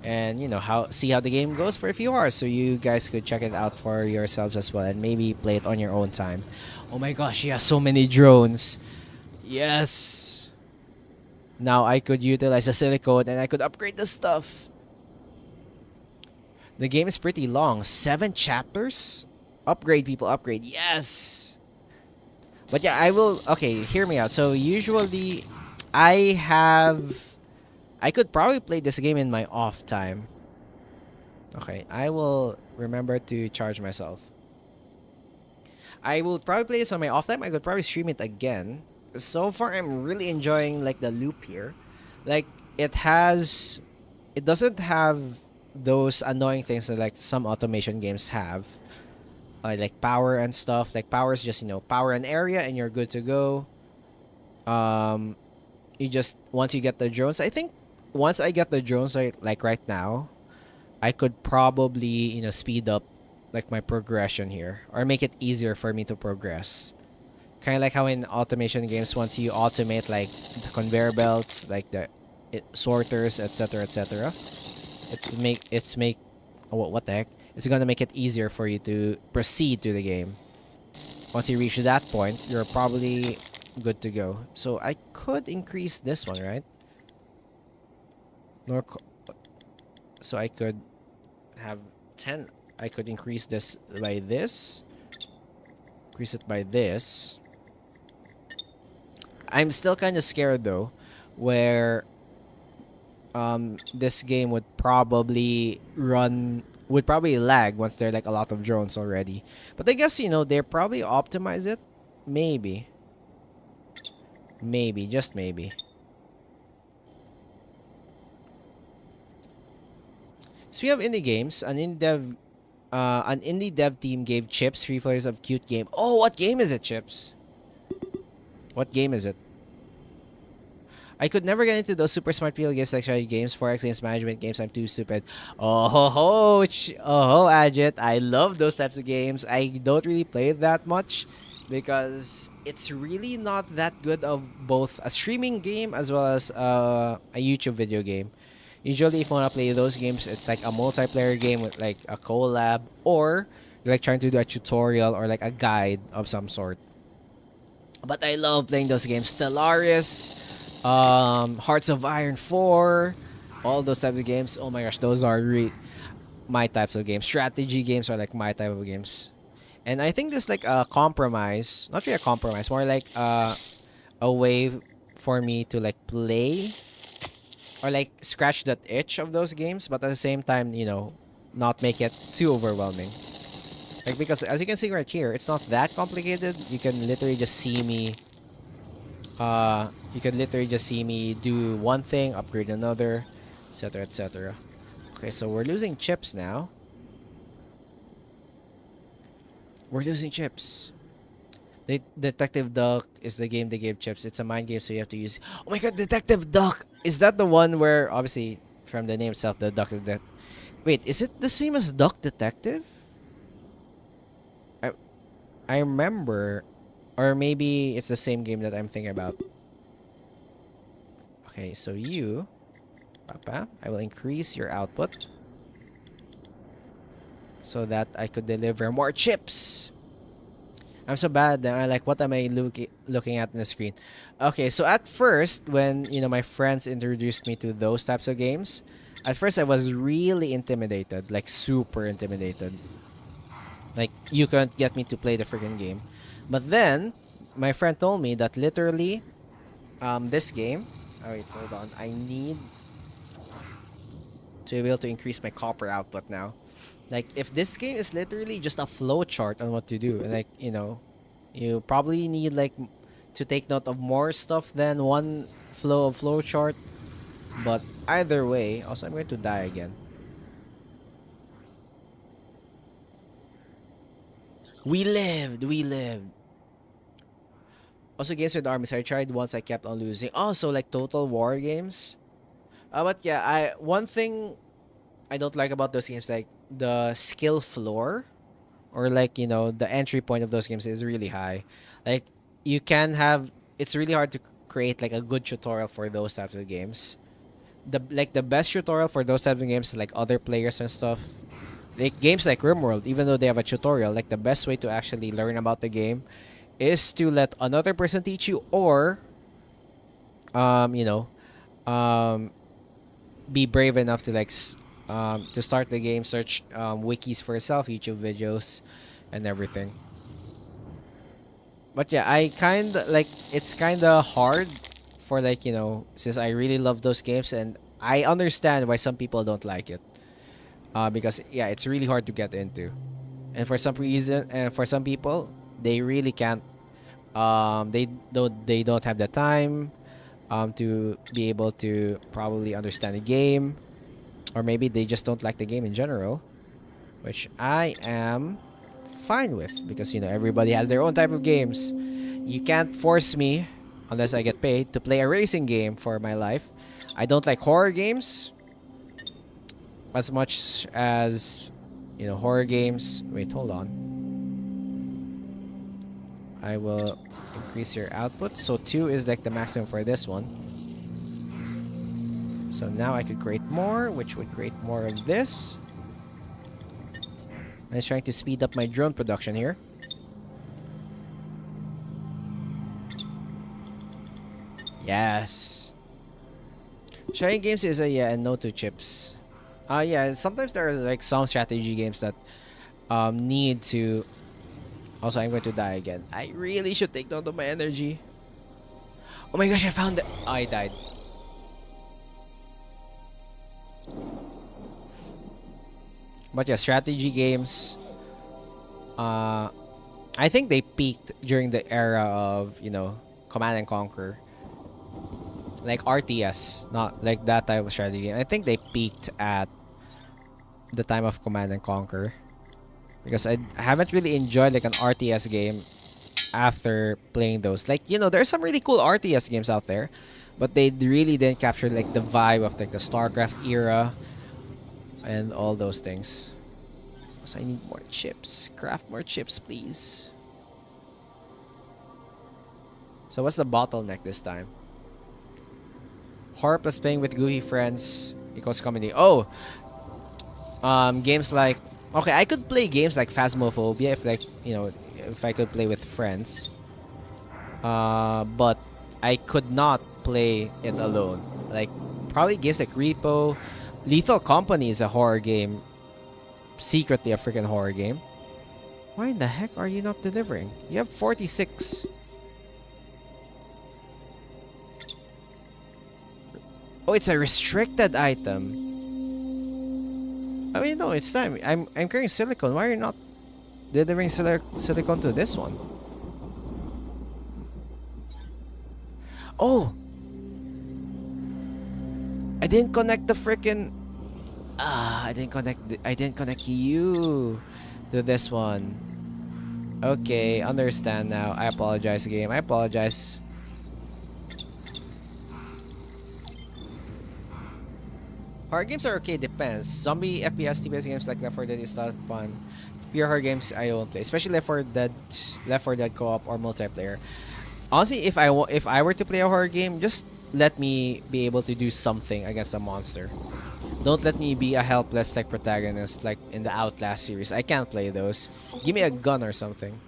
And how see how the game goes for a few hours, so you guys could check it out for yourselves as well and maybe play it on your own time. Oh my gosh, yeah, so many drones. Yes. Now I could utilize the silicone and I could upgrade the stuff. The game is pretty long, 7 chapters. Upgrade, people, upgrade. Yes. But yeah, I will. Okay, hear me out. So usually I could probably play this game in my off time. Okay, I will remember to charge myself. I will probably play this on my off time. I could probably stream it again. So far, I'm really enjoying like the loop here. Like it doesn't have those annoying things that like some automation games have. Like power and stuff. Like power is just power an area and you're good to go. You just once you get the drones, I think once I get the drones like right now, I could probably speed up like my progression here or make it easier for me to progress. Kind of like how in automation games, once you automate like the conveyor belts, like the sorters, etc., etc., it's make what the heck? It's gonna make it easier for you to proceed to the game. Once you reach that point, you're probably good to go. So I could increase this one, right? Nor so I could have 10. I could increase this by this. Increase it by this. I'm still kind of scared though, where this game would probably lag once there are like a lot of drones already. But I guess they probably optimize it. Maybe. Maybe, just maybe. Speaking of indie games, an indie dev team gave Chips 3 flavors of cute game. Oh, what game is it, Chips? What game is it? I could never get into those super smart people games like strategy games, forex games, management games. I'm too stupid. Oh ho ho, Ajit. I love those types of games. I don't really play it that much because it's really not that good of both a streaming game as well as a YouTube video game. Usually, if you want to play those games, it's like a multiplayer game with like a collab, or you're like trying to do a tutorial or like a guide of some sort. But I love playing those games. Stellaris, Hearts of Iron 4, all those types of games. Oh my gosh, those are my types of games. Strategy games are like my type of games. And I think this like a compromise, not really a compromise, more like a way for me to like play or like scratch that itch of those games, but at the same time, not make it too overwhelming. Like, because as you can see right here, it's not that complicated. You can literally just see me do one thing, upgrade another, etc., etc. Okay, so we're losing chips now. We're losing chips. Detective Duck is the game they gave chips. It's a mind game, so you have to use. Oh my god, Detective Duck! Is that the one where, obviously, from the name itself, the duck is that? Wait, is it the same as Duck Detective? I remember, or maybe it's the same game that I'm thinking about. Okay, so Papa, I will increase your output so that I could deliver more chips. I'm so bad that I like, what am I looking at in the screen? Okay, so at first, when my friends introduced me to those types of games, at first I was really intimidated, like super intimidated. Like, you couldn't get me to play the freaking game. But then my friend told me that literally this game, oh wait, hold on, I need to be able to increase my copper output now. Like, if this game is literally just a flow chart on what to do, like, you probably need like to take note of more stuff than one flow chart. But either way, also I'm going to die again. We lived. We lived. Also, games with armies. I tried once. I kept on losing. Also, like Total War games. But yeah, one thing I don't like about those games, like the skill floor, or like the entry point of those games is really high. Like you can have. It's really hard to create like a good tutorial for those types of games. The best tutorial for those types of games, like other players and stuff, like games like RimWorld, even though they have a tutorial, like the best way to actually learn about the game is to let another person teach you, or um you know um be brave enough to to start the game, search wikis for yourself, YouTube videos, and everything. But yeah, I kind of like it's kind of hard for since I really love those games, and I understand why some people don't like it. Because yeah, it's really hard to get into, and for some reason, and for some people, they really can't. They don't have the time to be able to probably understand the game, or maybe they just don't like the game in general, which I am fine with, because everybody has their own type of games. You can't force me, unless I get paid, to play a racing game for my life. I don't like horror games as much as horror games. Wait, hold on. I will increase your output. So 2 is like the maximum for this one. So now I could create more, which would create more of this. I'm just trying to speed up my drone production here. Yes. Sharing games is a yeah, and no to chips. Yeah, sometimes there are like some strategy games that need to. Also, I'm going to die again. I really should take note of my energy. Oh my gosh, I found it. I died. But yeah, strategy games. I think they peaked during the era of Command and Conquer, like RTS, not like that type of strategy game. I think they peaked at the time of Command and Conquer, because I haven't really enjoyed like an RTS game after playing those. Like there's some really cool RTS games out there, but they really didn't capture like the vibe of like the StarCraft era and all those things. So I need more chips. Craft more chips, please. So what's the bottleneck this time? Horror plus playing with goofy friends equals comedy. Oh, games like, okay, I could play games like Phasmophobia if if I could play with friends. But I could not play it alone. Like probably games like Repo, Lethal Company is a horror game. Secretly a freaking horror game. Why in the heck are you not delivering? You have 46. Oh, it's a restricted item. I mean, no, it's time. I'm carrying silicone. Why are you not delivering silicone to this one? Oh, I didn't connect the freaking. I didn't connect you to this one. Okay, understand now. I apologize, game. I apologize. Horror games are okay, depends. Zombie FPS TPS games like Left 4 Dead is not fun. Pure horror games I won't play, especially Left 4 Dead co-op or multiplayer. Honestly, if I were to play a horror game, just let me be able to do something against a monster. Don't let me be a helpless like protagonist like in the Outlast series. I can't play those. Give me a gun or something,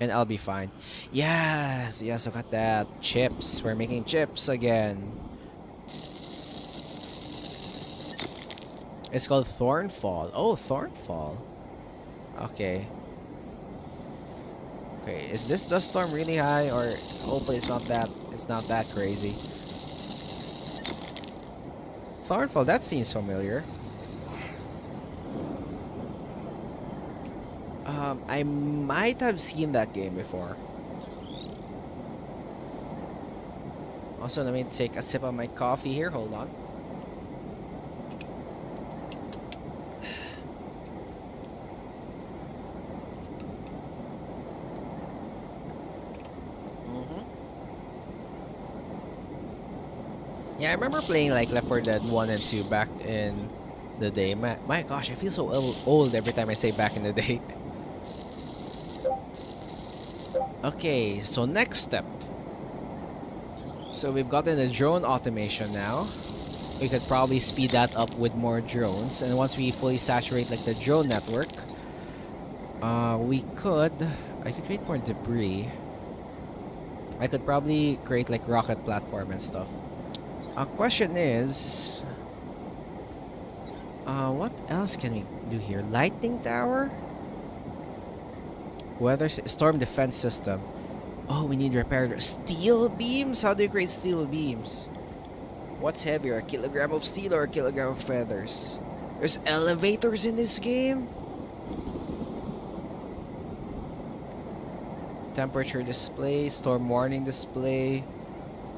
and I'll be fine. Yes, yes, look at that. Chips. We're making chips again. It's called Thornfall. Oh, Thornfall. Okay. Okay, is this dust storm really high, or hopefully it's not that crazy. Thornfall, that seems familiar. I might have seen that game before. Also, let me take a sip of my coffee here. Hold on. Yeah, I remember playing like Left 4 Dead 1 and 2 back in the day. My gosh, I feel so old every time I say back in the day. Okay, so next step. So we've gotten the drone automation now. We could probably speed that up with more drones, and once we fully saturate like the drone network, we could I could create more debris. I could probably create like rocket platform and stuff. Question is, what else can we do here? Lightning tower, storm defense system. Oh, we need repair steel beams. How do you create steel beams? What's heavier, a kilogram of steel or a kilogram of feathers? There's elevators in this game? Temperature display, storm warning display,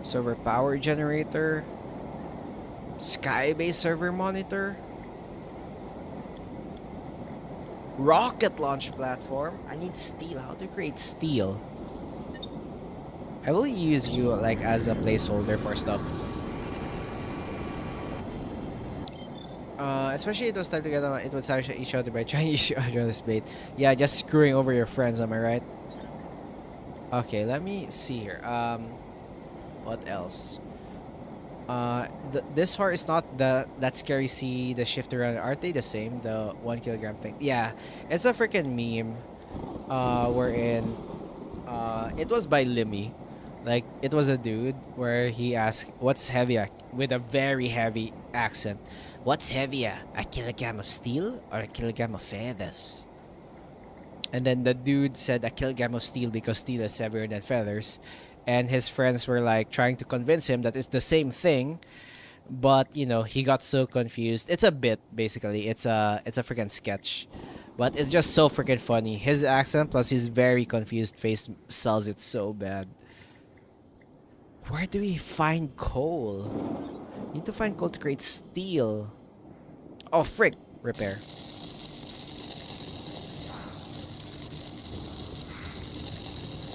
server power generator, sky-based server monitor, rocket launch platform. I need steel. How to create steel? I will use you like as a placeholder for stuff. Especially it was time to get them. It would satisfy each other by trying each other's bait. Yeah, just screwing over your friends. Am I right? Okay, let me see here. What else? This heart is not that scary. See the shift around. Aren't they the same? The 1 kilogram thing. Yeah, it's a freaking meme. Wherein, it was by Limmy. Like it was a dude where he asked, "What's heavier?" with a very heavy accent. What's heavier, a kilogram of steel or a kilogram of feathers? And then the dude said a kilogram of steel because steel is heavier than feathers. And his friends were like trying to convince him that it's the same thing. But you know, he got so confused. It's a bit basically. It's a freaking sketch. But it's just so freaking funny. His accent plus his very confused face sells it so bad. Where do we find coal? Need to find coal to create steel. Oh frick! Repair.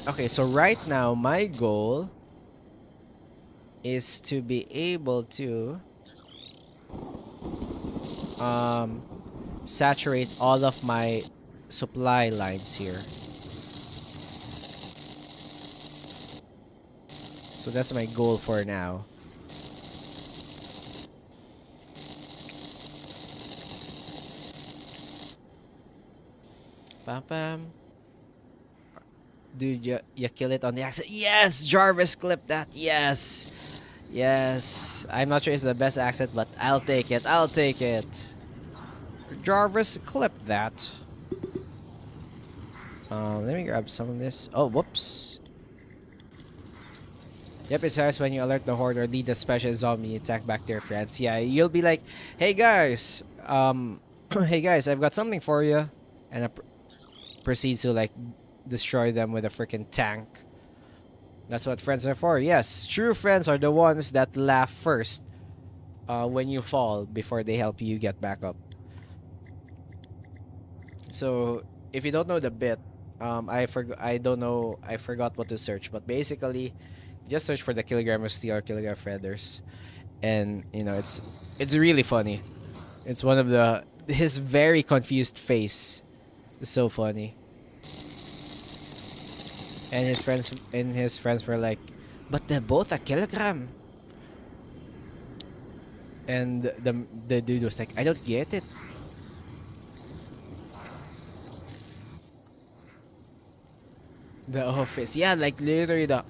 Okay, so right now my goal is to be able to saturate all of my supply lines here. So that's my goal for now. Pam pam. Dude, you kill it on the accent. Yes! Jarvis clipped that. Yes! Yes. I'm not sure it's the best accent, but I'll take it. I'll take it. Jarvis clipped that. Let me grab some of this. Oh, whoops. Yep, it says when you alert the horde or lead a special zombie attack back to your friends. Yeah, you'll be like, hey guys, hey guys, I've got something for you. And proceeds to like destroy them with a freaking tank. That's what friends are for. Yes, true friends are the ones that laugh first when you fall before they help you get back up. So if you don't know the bit, I don't know, I forgot what to search, but basically just search for the kilogram of steel or kilogram of feathers, and you know it's really funny. It's one of the his very confused face is so funny, and his friends were like, but they're both a kilogram, and the dude was like, I don't get it. The office, yeah, like literally the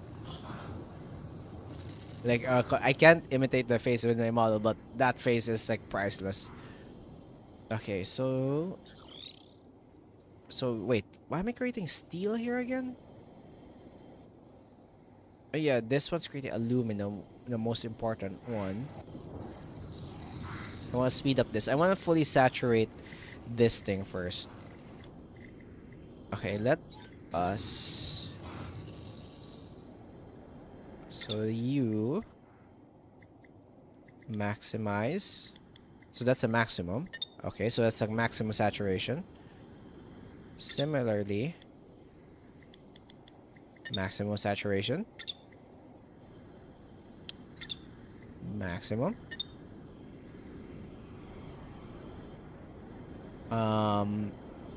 like I can't imitate the face with my model, but that face is like priceless. Okay, so wait, why am I creating steel here again? Oh yeah, this one's creating aluminum, the most important one. I want to speed up this. I want to fully saturate this thing first. Okay, let us. So you maximize. So that's a maximum. Okay, so that's a maximum saturation. Similarly, maximum saturation. maximum.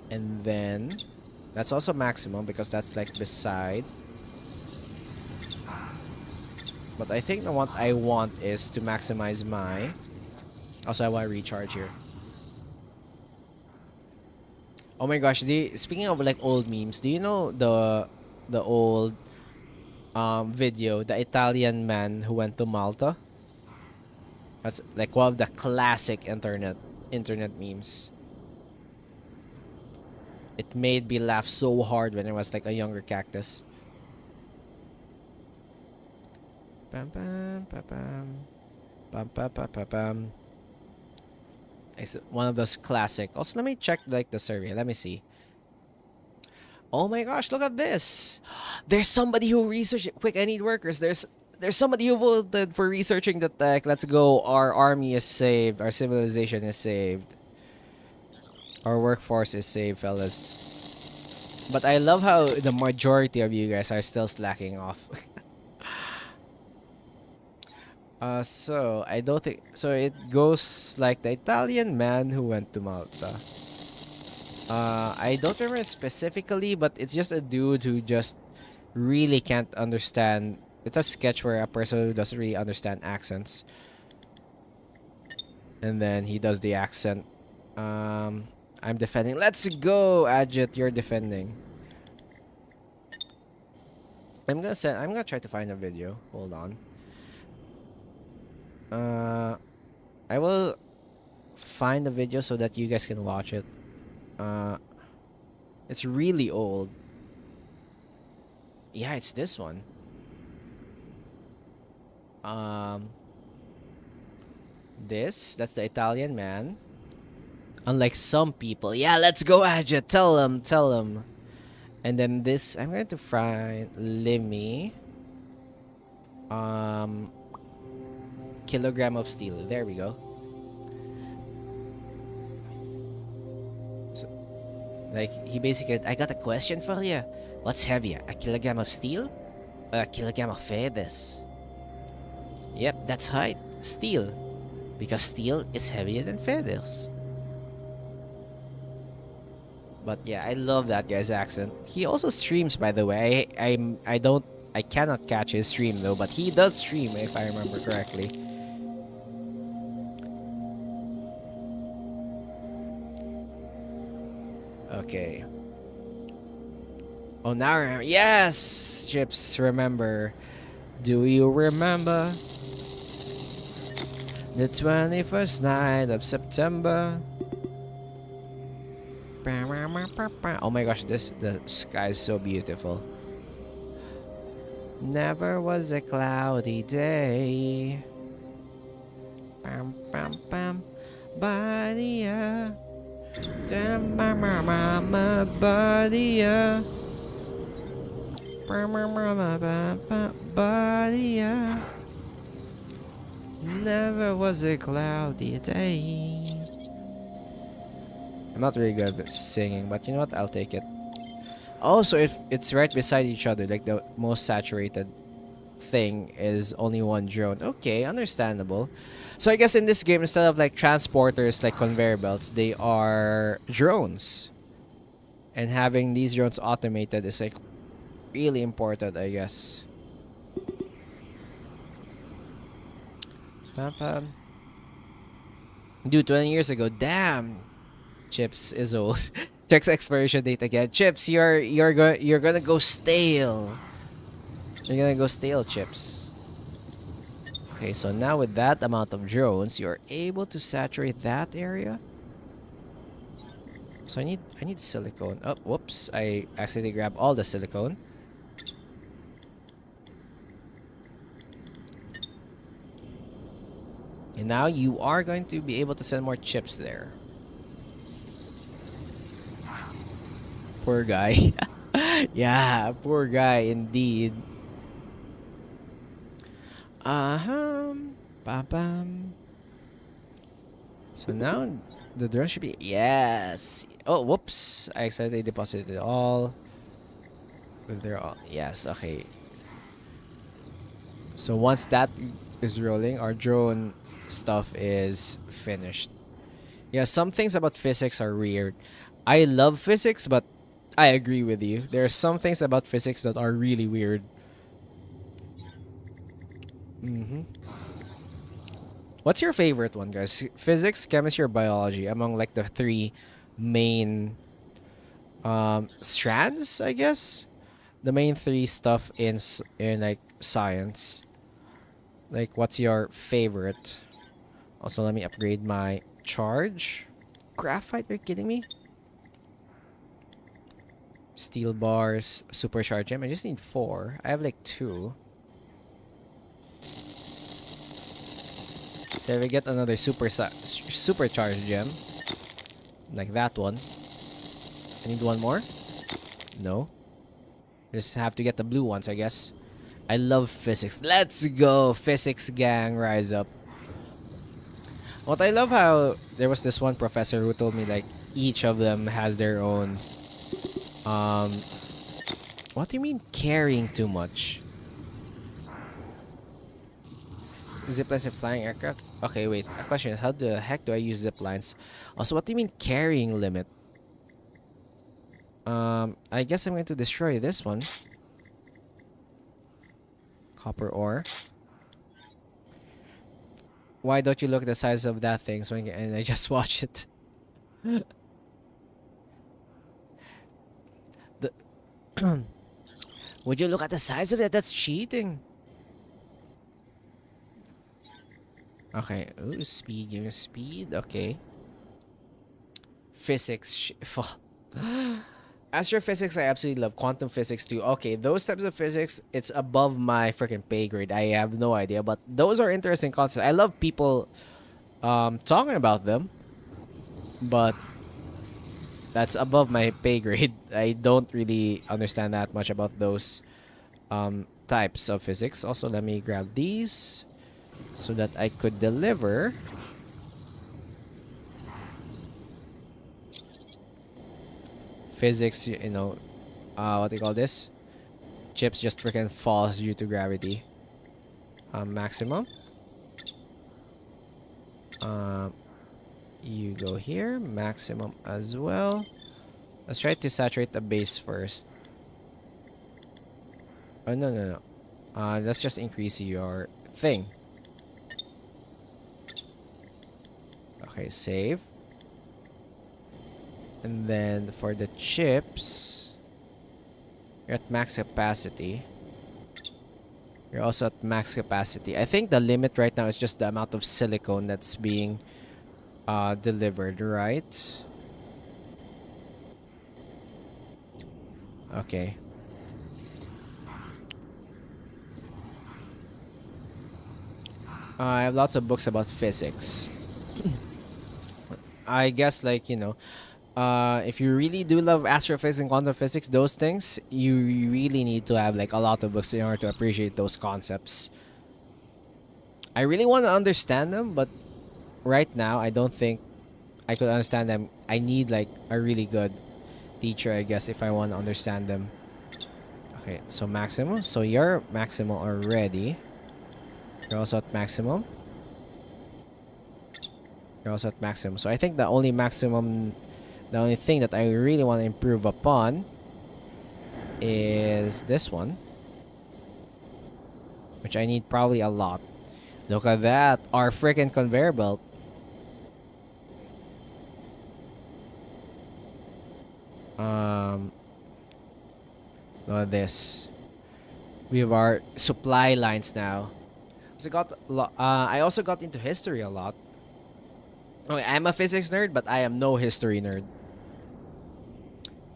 And then that's also maximum because that's like beside. But I think what I want is to maximize my. Also, I want to recharge here. Oh my gosh! Speaking of like old memes, do you know the old video, the Italian man who went to Malta? That's like one of the classic internet memes. It made me laugh so hard when I was like a younger Cactus. Bam bam bam bam bam bam bam bam bam. It's one of those classic. Also, let me check like the survey. Let me see. Oh my gosh, look at this. There's somebody who researched it. Quick, I need workers. There's somebody who voted for researching the tech. Let's go. Our army is saved. Our civilization is saved. Our workforce is saved, fellas. But I love how the majority of you guys are still slacking off. So I don't think so. It goes like the Italian man who went to Malta. I don't remember specifically, but it's just a dude who just really can't understand. It's a sketch where a person who doesn't really understand accents, and then he does the accent. I'm defending. Let's go, Ajit. You're defending. I'm gonna try to find a video. Hold on. I will find the video so that you guys can watch it. It's really old. Yeah, it's this one. That's the Italian man. Unlike some people. Yeah, let's go, Ajit. Tell them. And then this, I'm going to find Limmy. Kilogram of steel. There we go. So, like, he basically, I got a question for you. What's heavier, a kilogram of steel or a kilogram of feathers? Yep, that's right. Steel. Because steel is heavier than feathers. But yeah, I love that guy's accent. He also streams, by the way. I cannot catch his stream though, but he does stream if I remember correctly. Okay. Oh, now I remember. Yes, Chips, remember. Do you remember the 21st night of September? Oh my gosh, the sky is so beautiful. Never was a cloudy day. Bam bam bam. Badia. Damn mama badia. Badia. Never was a cloudy day. I'm not really good at singing, but you know what? I'll take it. Also, if it's right beside each other, like the most saturated thing is only one drone. Okay, understandable. So I guess in this game, instead of like transporters like conveyor belts, they are drones. And having these drones automated is like really important, I guess. Pam pam. Dude, 20 years ago, damn. Chips is old. Checks expiration date again. Chips, you're gonna go stale. You're gonna go stale, Chips. Okay, so now with that amount of drones, you're able to saturate that area. So I need silicone. Oh, whoops! I accidentally grabbed all the silicone. And now you are going to be able to send more chips there. Poor guy. Yeah, poor guy indeed. Bam bam. So now the drone should be yes. Oh, whoops! I accidentally deposited it all. But they're all yes. Okay. So once that is rolling. Our drone stuff is finished. Yeah, some things about physics are weird. I love physics, but I agree with you. There are some things about physics that are really weird. Mm-hmm. What's your favorite one, guys? Physics, chemistry, or biology? Among like the three main strands, I guess. The main three stuff in like science. Like, what's your favorite? Also, let me upgrade my charge. Graphite? Are you kidding me? Steel bars, supercharge gem. I just need 4. I have like 2. So if I get another supercharge gem, like that one, I need 1 more. No, just have to get the blue ones, I guess. I love physics. Let's go, physics gang, rise up. What I love how there was this one professor who told me like each of them has their own. What do you mean carrying too much? Ziplines and flying aircraft? Okay, wait. A question is, how the heck do I use ziplines? Also, what do you mean carrying limit? I guess I'm going to destroy this one. Copper ore. Why don't you look at the size of that thing and I just watch it? the Would you look at the size of it? That's cheating. Okay. Ooh, speed. Give me speed. Okay. Physics. Astrophysics, I absolutely love. Quantum physics too. Okay, those types of physics, it's above my freaking pay grade. I have no idea, but those are interesting concepts. I love people talking about them, but that's above my pay grade. I don't really understand that much about those types of physics. Also, let me grab these so that I could deliver. Physics, you know, what do you call this? Chips just freaking falls due to gravity. Maximum. You go here, maximum as well. Let's try to saturate the base first. Oh, no. Let's just increase your thing. Okay, save. And then for the chips, you're at max capacity. You're also at max capacity. I think the limit right now is just the amount of silicone that's being delivered, right? Okay. I have lots of books about physics. I guess, like, you know, if you really do love astrophysics and quantum physics, those things, you really need to have like a lot of books in order to appreciate those concepts. I really want to understand them, but right now I don't think I could understand them. I need like a really good teacher, I guess, if I want to understand them. Okay, so maximum. So you're maximum already. You're also at maximum. You're also at maximum. So I think the only thing that I really want to improve upon is this one, which I need probably a lot. Look at that, our freaking conveyor belt. Look at this. We have our supply lines now. So I also got into history a lot. Okay, I'm a physics nerd, but I am no history nerd.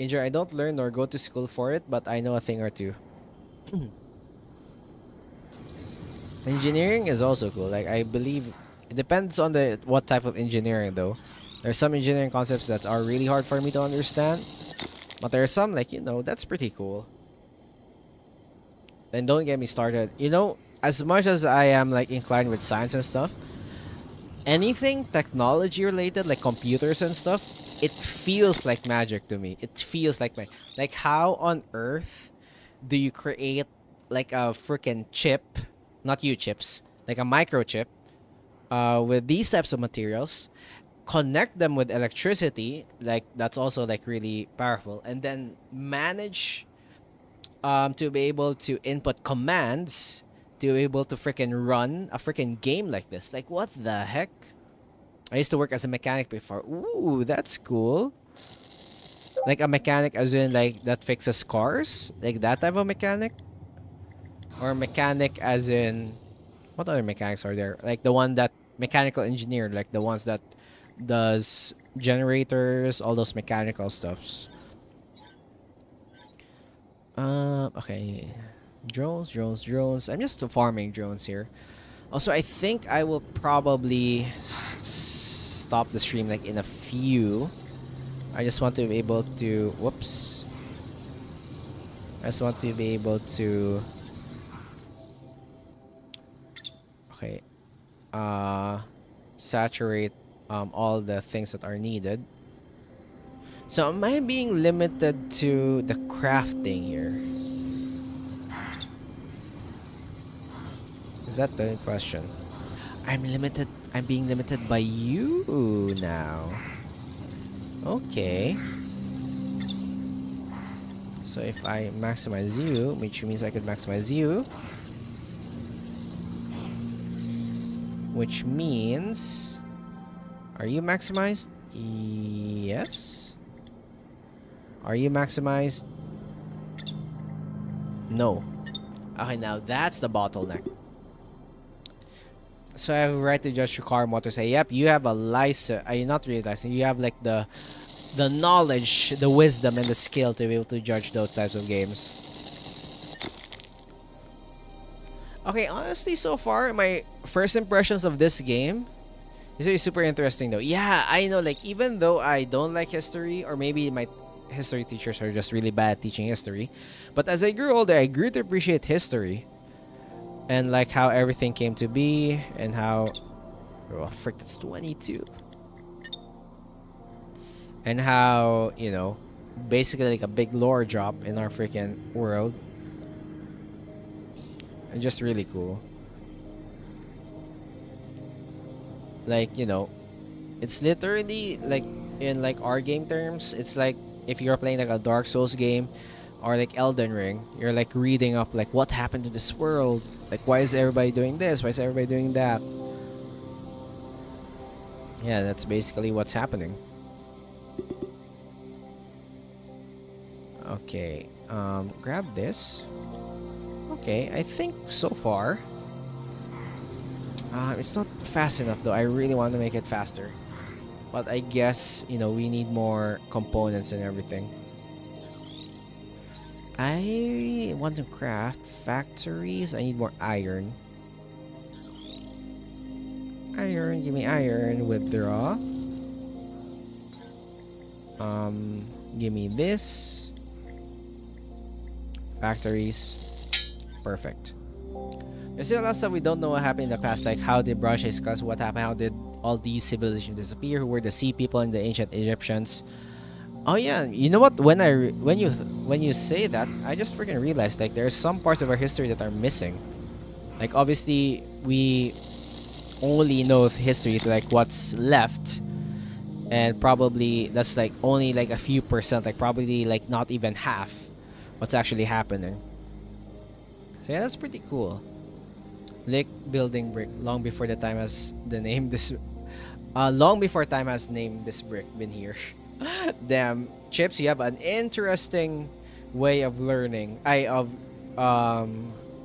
I don't learn nor go to school for it, but I know a thing or two. Engineering is also cool. Like, I believe it depends on what type of engineering though. There's some engineering concepts that are really hard for me to understand, but there are some, like, you know, that's pretty cool. And don't get me started. You know, as much as I am like inclined with science and stuff, anything technology related, like computers and stuff, it feels like magic to me. It feels like like, how on earth do you create like a freaking chip, not you chips, like a microchip, with these types of materials, connect them with electricity, like that's also like really powerful, and then manage to be able to input commands to be able to freaking run a freaking game like this. Like, what the heck? I used to work as a mechanic before. Ooh, that's cool. Like a mechanic as in like that fixes cars? Like that type of mechanic? Or mechanic as in what other mechanics are there? Like the one that mechanical engineer, like the ones that does generators, all those mechanical stuffs. Okay. Drones. I'm just farming drones here. Also, I think I will probably stop the stream like in a few. I just want to be able to... Whoops. I just want to be able to... Okay. Saturate all the things that are needed. So am I being limited to the crafting here? Is that the question? I'm being limited by you now. Okay. So if I maximize you, which means I could maximize you. Which means... Are you maximized? Yes. Are you maximized? No. Okay, now that's the bottleneck. So I have a right to judge your car motor. Say, yep, you have a license. Not really license. You have like the knowledge, the wisdom, and the skill to be able to judge those types of games. Okay, honestly, so far, my first impressions of this game is really super interesting, though. Yeah, I know, like, even though I don't like history, or maybe my history teachers are just really bad at teaching history, but as I grew older, I grew to appreciate history. And, like, how everything came to be, and how... Oh, frick, it's 22. And how, you know, basically, like, a big lore drop in our freaking world. And just really cool. Like, you know, it's literally like in like our game terms, it's like if you're playing like a Dark Souls game or like Elden Ring, you're like reading up like what happened to this world, like why is everybody doing this, why is everybody doing that. Yeah, that's basically what's happening. Okay, grab this. Okay, I think so far it's not fast enough though. I really want to make it faster, but I guess, you know, we need more components and everything. I want to craft factories. I need more iron. Iron, give me iron. Withdraw. Give me this. Factories. Perfect. There's still a lot of stuff we don't know what happened in the past, like how did Brushes cause what happened, how did all these civilizations disappear, who were the sea people and the ancient Egyptians. Oh yeah, you know what? When you say that, I just freaking realized like there's some parts of our history that are missing. Like obviously we only know of history like what's left, and probably that's like only like a few percent, like probably like not even half what's actually happening. So yeah, that's pretty cool. Lick building brick long before the time has the name this long before time has named this brick been here. Damn, Chips, you have an interesting way of learning.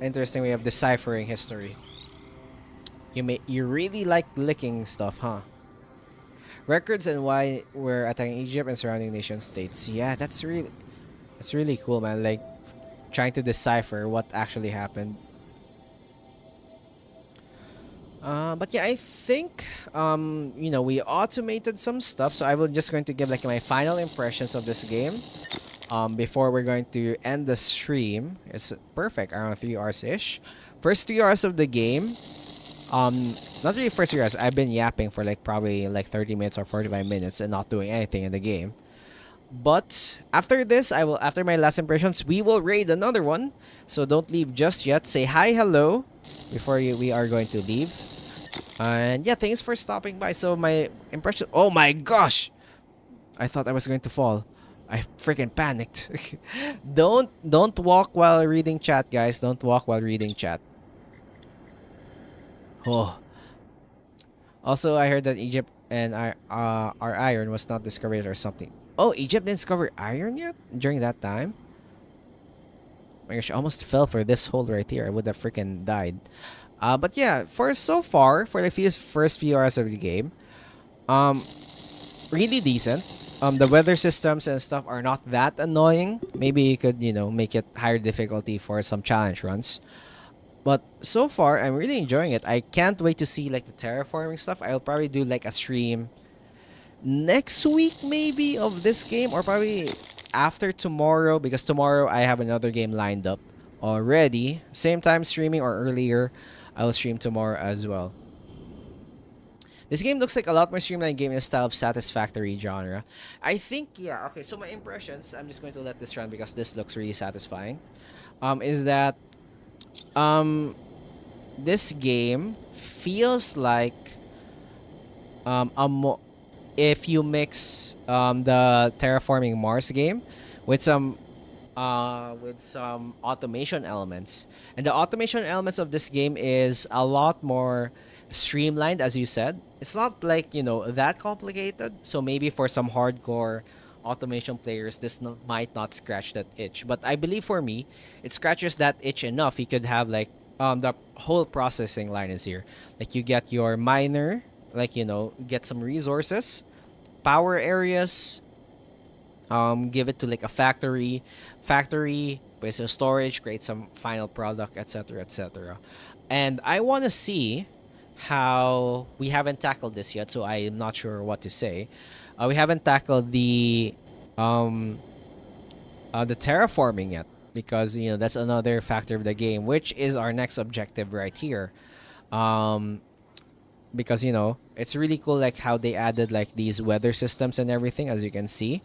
Interesting way of deciphering history. You really like licking stuff, huh? Records and why we're attacking Egypt and surrounding nation states. Yeah, that's really cool, man. Like trying to decipher what actually happened. But yeah, I think you know, we automated some stuff, so I will just going to give like my final impressions of this game before we're going to end the stream. It's perfect, around 3 hours ish. First 3 hours of the game, not really first 3 hours. I've been yapping for like probably like 30 minutes or 45 minutes and not doing anything in the game. But after this, after my last impressions, we will raid another one. So don't leave just yet. Say hi, hello. before we are going to leave. And yeah, thanks for stopping by. So my impression. Oh my gosh! I thought I was going to fall. I freaking panicked. Don't walk while reading chat, guys. Don't walk while reading chat. Oh. Also, I heard that Egypt and our iron was not discovered or something. Oh, Egypt didn't discover iron yet during that time. My gosh, I almost fell for this hole right here. I would have freaking died. But yeah, for so far, for the first few hours of the game, um, really decent. The weather systems and stuff are not that annoying. Maybe you could, make it higher difficulty for some challenge runs. But so far, I'm really enjoying it. I can't wait to see like the terraforming stuff. I'll probably do like a stream next week maybe of this game, or probably after tomorrow, because tomorrow I have another game lined up already. Same time streaming or earlier. I'll stream tomorrow as well. This game looks like a lot more streamlined game in the style of satisfactory genre. I think, yeah, okay, so my impressions, I'm just going to let this run because this looks really satisfying. Is that this game feels like if you mix the Terraforming Mars game with some automation elements. And the automation elements of this game is a lot more streamlined, as you said. It's not like, that complicated. So maybe for some hardcore automation players, this might not scratch that itch. But I believe for me, it scratches that itch enough. You could have like the whole processing line is here. Like you get your miner, like, get some resources, power areas, give it to like a factory, with some storage, create some final product, etc., etc. And I want to see how we haven't tackled this yet, so I am not sure what to say. We haven't tackled the terraforming yet, because that's another factor of the game, which is our next objective right here. Because it's really cool, like how they added like these weather systems and everything, as you can see.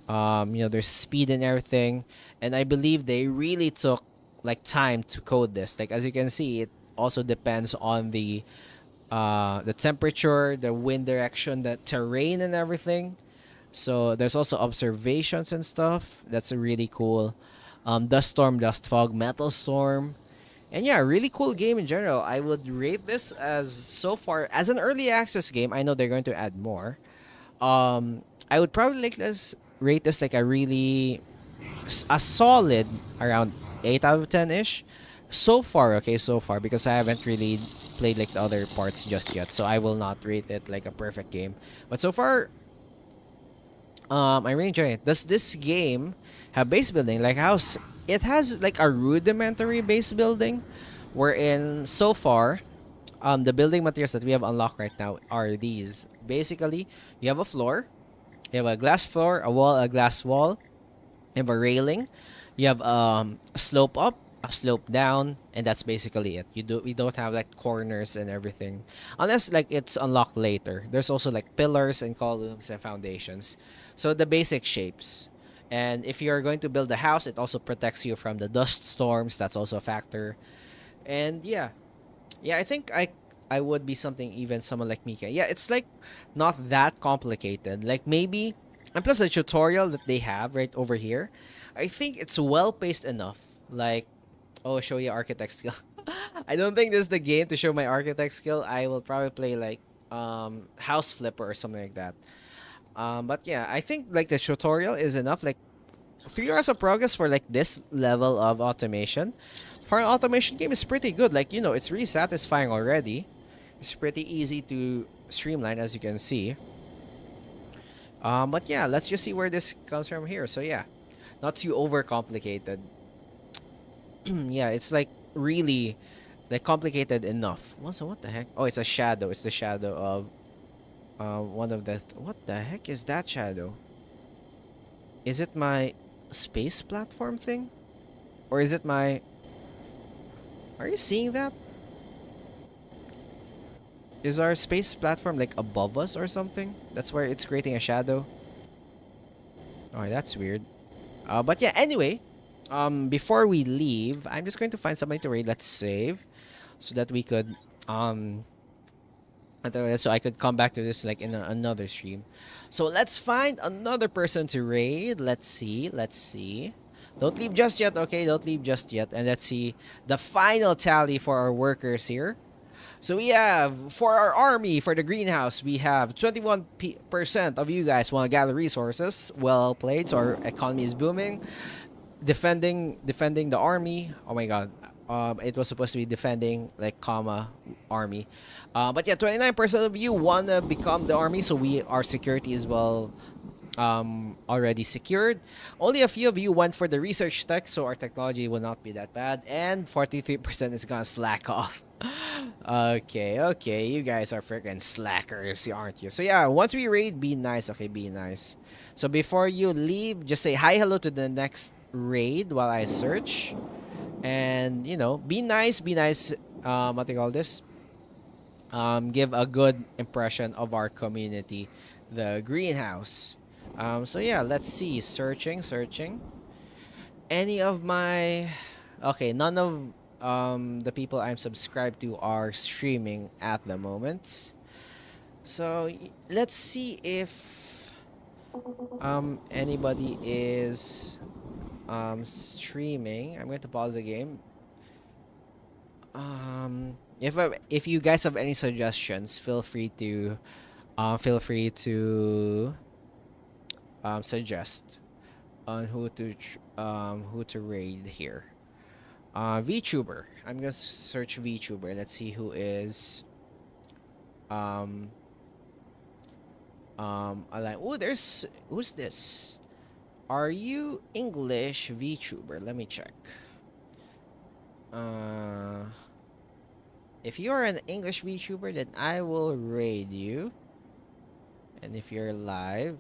There's speed and everything, and I believe they really took like time to code this. Like as you can see, it also depends on the temperature, the wind direction, the terrain, and everything. So there's also observations and stuff. That's a really cool. Dust storm, dust fog, metal storm, and yeah, really cool game in general. I would rate this as, so far, as an early access game. I know they're going to add more. I would probably rate this like a solid around 8 out of 10 ish so far. Okay, so far, because I haven't really played like the other parts just yet, so I will not rate it like a perfect game. But so far, I really enjoy it. Does this game have base building? Like it has like a rudimentary base building, wherein so far, the building materials that we have unlocked right now are these. Basically, you have a floor, you have a glass floor, a wall, a glass wall, you have a railing, you have a slope up, a slope down, and that's basically it. We don't have like corners and everything, unless like it's unlocked later. There's also like pillars and columns and foundations. So the basic shapes. And if you're going to build a house, it also protects you from the dust storms. That's also a factor. And yeah, I think I would be something, even someone like Mika. Yeah, it's like not that complicated. Like maybe, and plus the tutorial that they have right over here, I think it's well paced enough. Like, oh, show you architect skill. I don't think this is the game to show my architect skill. I will probably play like House Flipper or something like that. But yeah, I think like the tutorial is enough. Like 3 hours of progress for like this level of automation. For an automation game is pretty good. Like, it's really satisfying already. It's pretty easy to streamline, as you can see. But yeah, let's just see where this comes from here. So yeah, not too overcomplicated. Yeah, it's like really like complicated enough. So what the heck? Oh, it's a shadow. It's the shadow of one of the. What the heck is that shadow? Is it my space platform thing, or is it my? Are you seeing that? Is our space platform like above us or something? That's where it's creating a shadow. Oh, that's weird. But yeah, anyway, before we leave, I'm just going to find somebody to raid. Let's save. so that we could so I could come back to this like in another stream. So let's find another person to raid. Let's see. Let's see. Don't leave just yet, okay? Don't leave just yet. And let's see the final tally for our workers here. So we have, for our army, for the greenhouse, we have 21% of you guys want to gather resources. Well played. So our economy is booming. Defending the army. Oh my god. It was supposed to be defending like comma army. But yeah, 29% of you wanna become the army, so our security is well already secured. Only a few of you went for the research tech, so our technology will not be that bad. And 43% is gonna slack off. Okay, you guys are freaking slackers, aren't you? So yeah, once we raid, be nice, okay, be nice. So before you leave, just say hi, hello to the next raid while I search. And, you know, be nice, what do you call this? Give a good impression of our community, the greenhouse. So yeah, let's see, searching. Any of my, okay, none of the people I'm subscribed to are streaming at the moment. So let's see if anybody is streaming. I'm going to pause the game. If you guys have any suggestions, feel free to suggest on who to raid here. VTuber. I'm gonna search VTuber. Let's see who is alive. Oh, who's this? Are you English VTuber? Let me check. If you're an English VTuber, then I will raid you. And if you're live,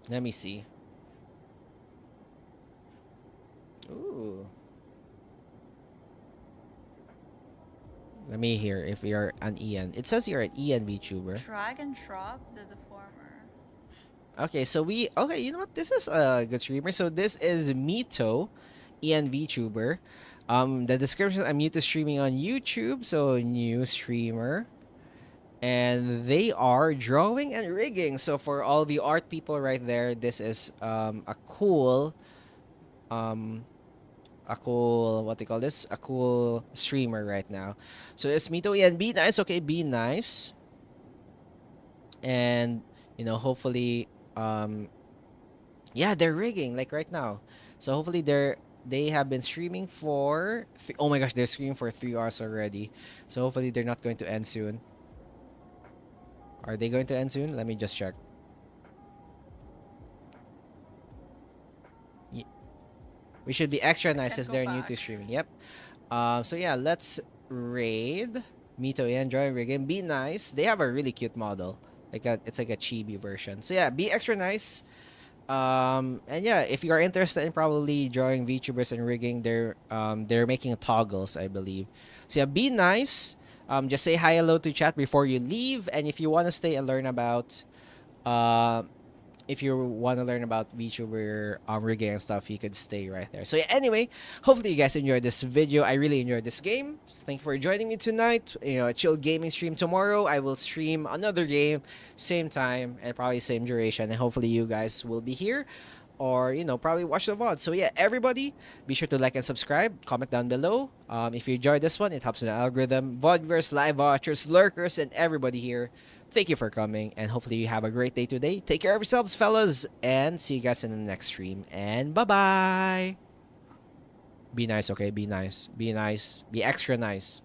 let me see. Ooh. Let me hear if you're an Ian. It says you're an Ian VTuber. Drag and drop the deformer. Okay, so you know what? This is a good streamer. So this is Mito, Ian VTuber. The description, I'm new to streaming on YouTube, so new streamer. And they are drawing and rigging. So for all the art people right there, this is a cool what they call this, a cool streamer right now. So it's Mito, and be nice, okay, be nice. And you know, hopefully yeah, they're rigging like right now. So hopefully they have been streaming for oh my gosh, they're streaming for 3 hours already. So hopefully they're not going to end soon. Are they going to end soon? Let me just check. We should be extra nice as they're new to streaming. Yep. So yeah, let's raid Mito and enjoy rigging. Be nice. They have a really cute model. It's like a chibi version. So yeah, be extra nice. And yeah, if you are interested in probably drawing VTubers and rigging, they're making toggles, I believe. So yeah, be nice. Just say hi, hello to chat before you leave. And if you want to stay and learn about VTuber rigging and stuff, you could stay right there. So yeah, anyway, hopefully you guys enjoyed this video. I really enjoyed this game. So thank you for joining me tonight. You know, a chill gaming stream tomorrow. I will stream another game, same time and probably same duration. And hopefully you guys will be here, or you know, probably watch the VOD. So yeah, everybody, be sure to like and subscribe, comment down below. If you enjoyed this one, it helps in the algorithm. VODverse, live watchers, lurkers, and everybody here, thank you for coming, and hopefully you have a great day today. Take care of yourselves, fellas, and see you guys in the next stream. And bye-bye. Be nice, okay? Be nice. Be nice. Be extra nice.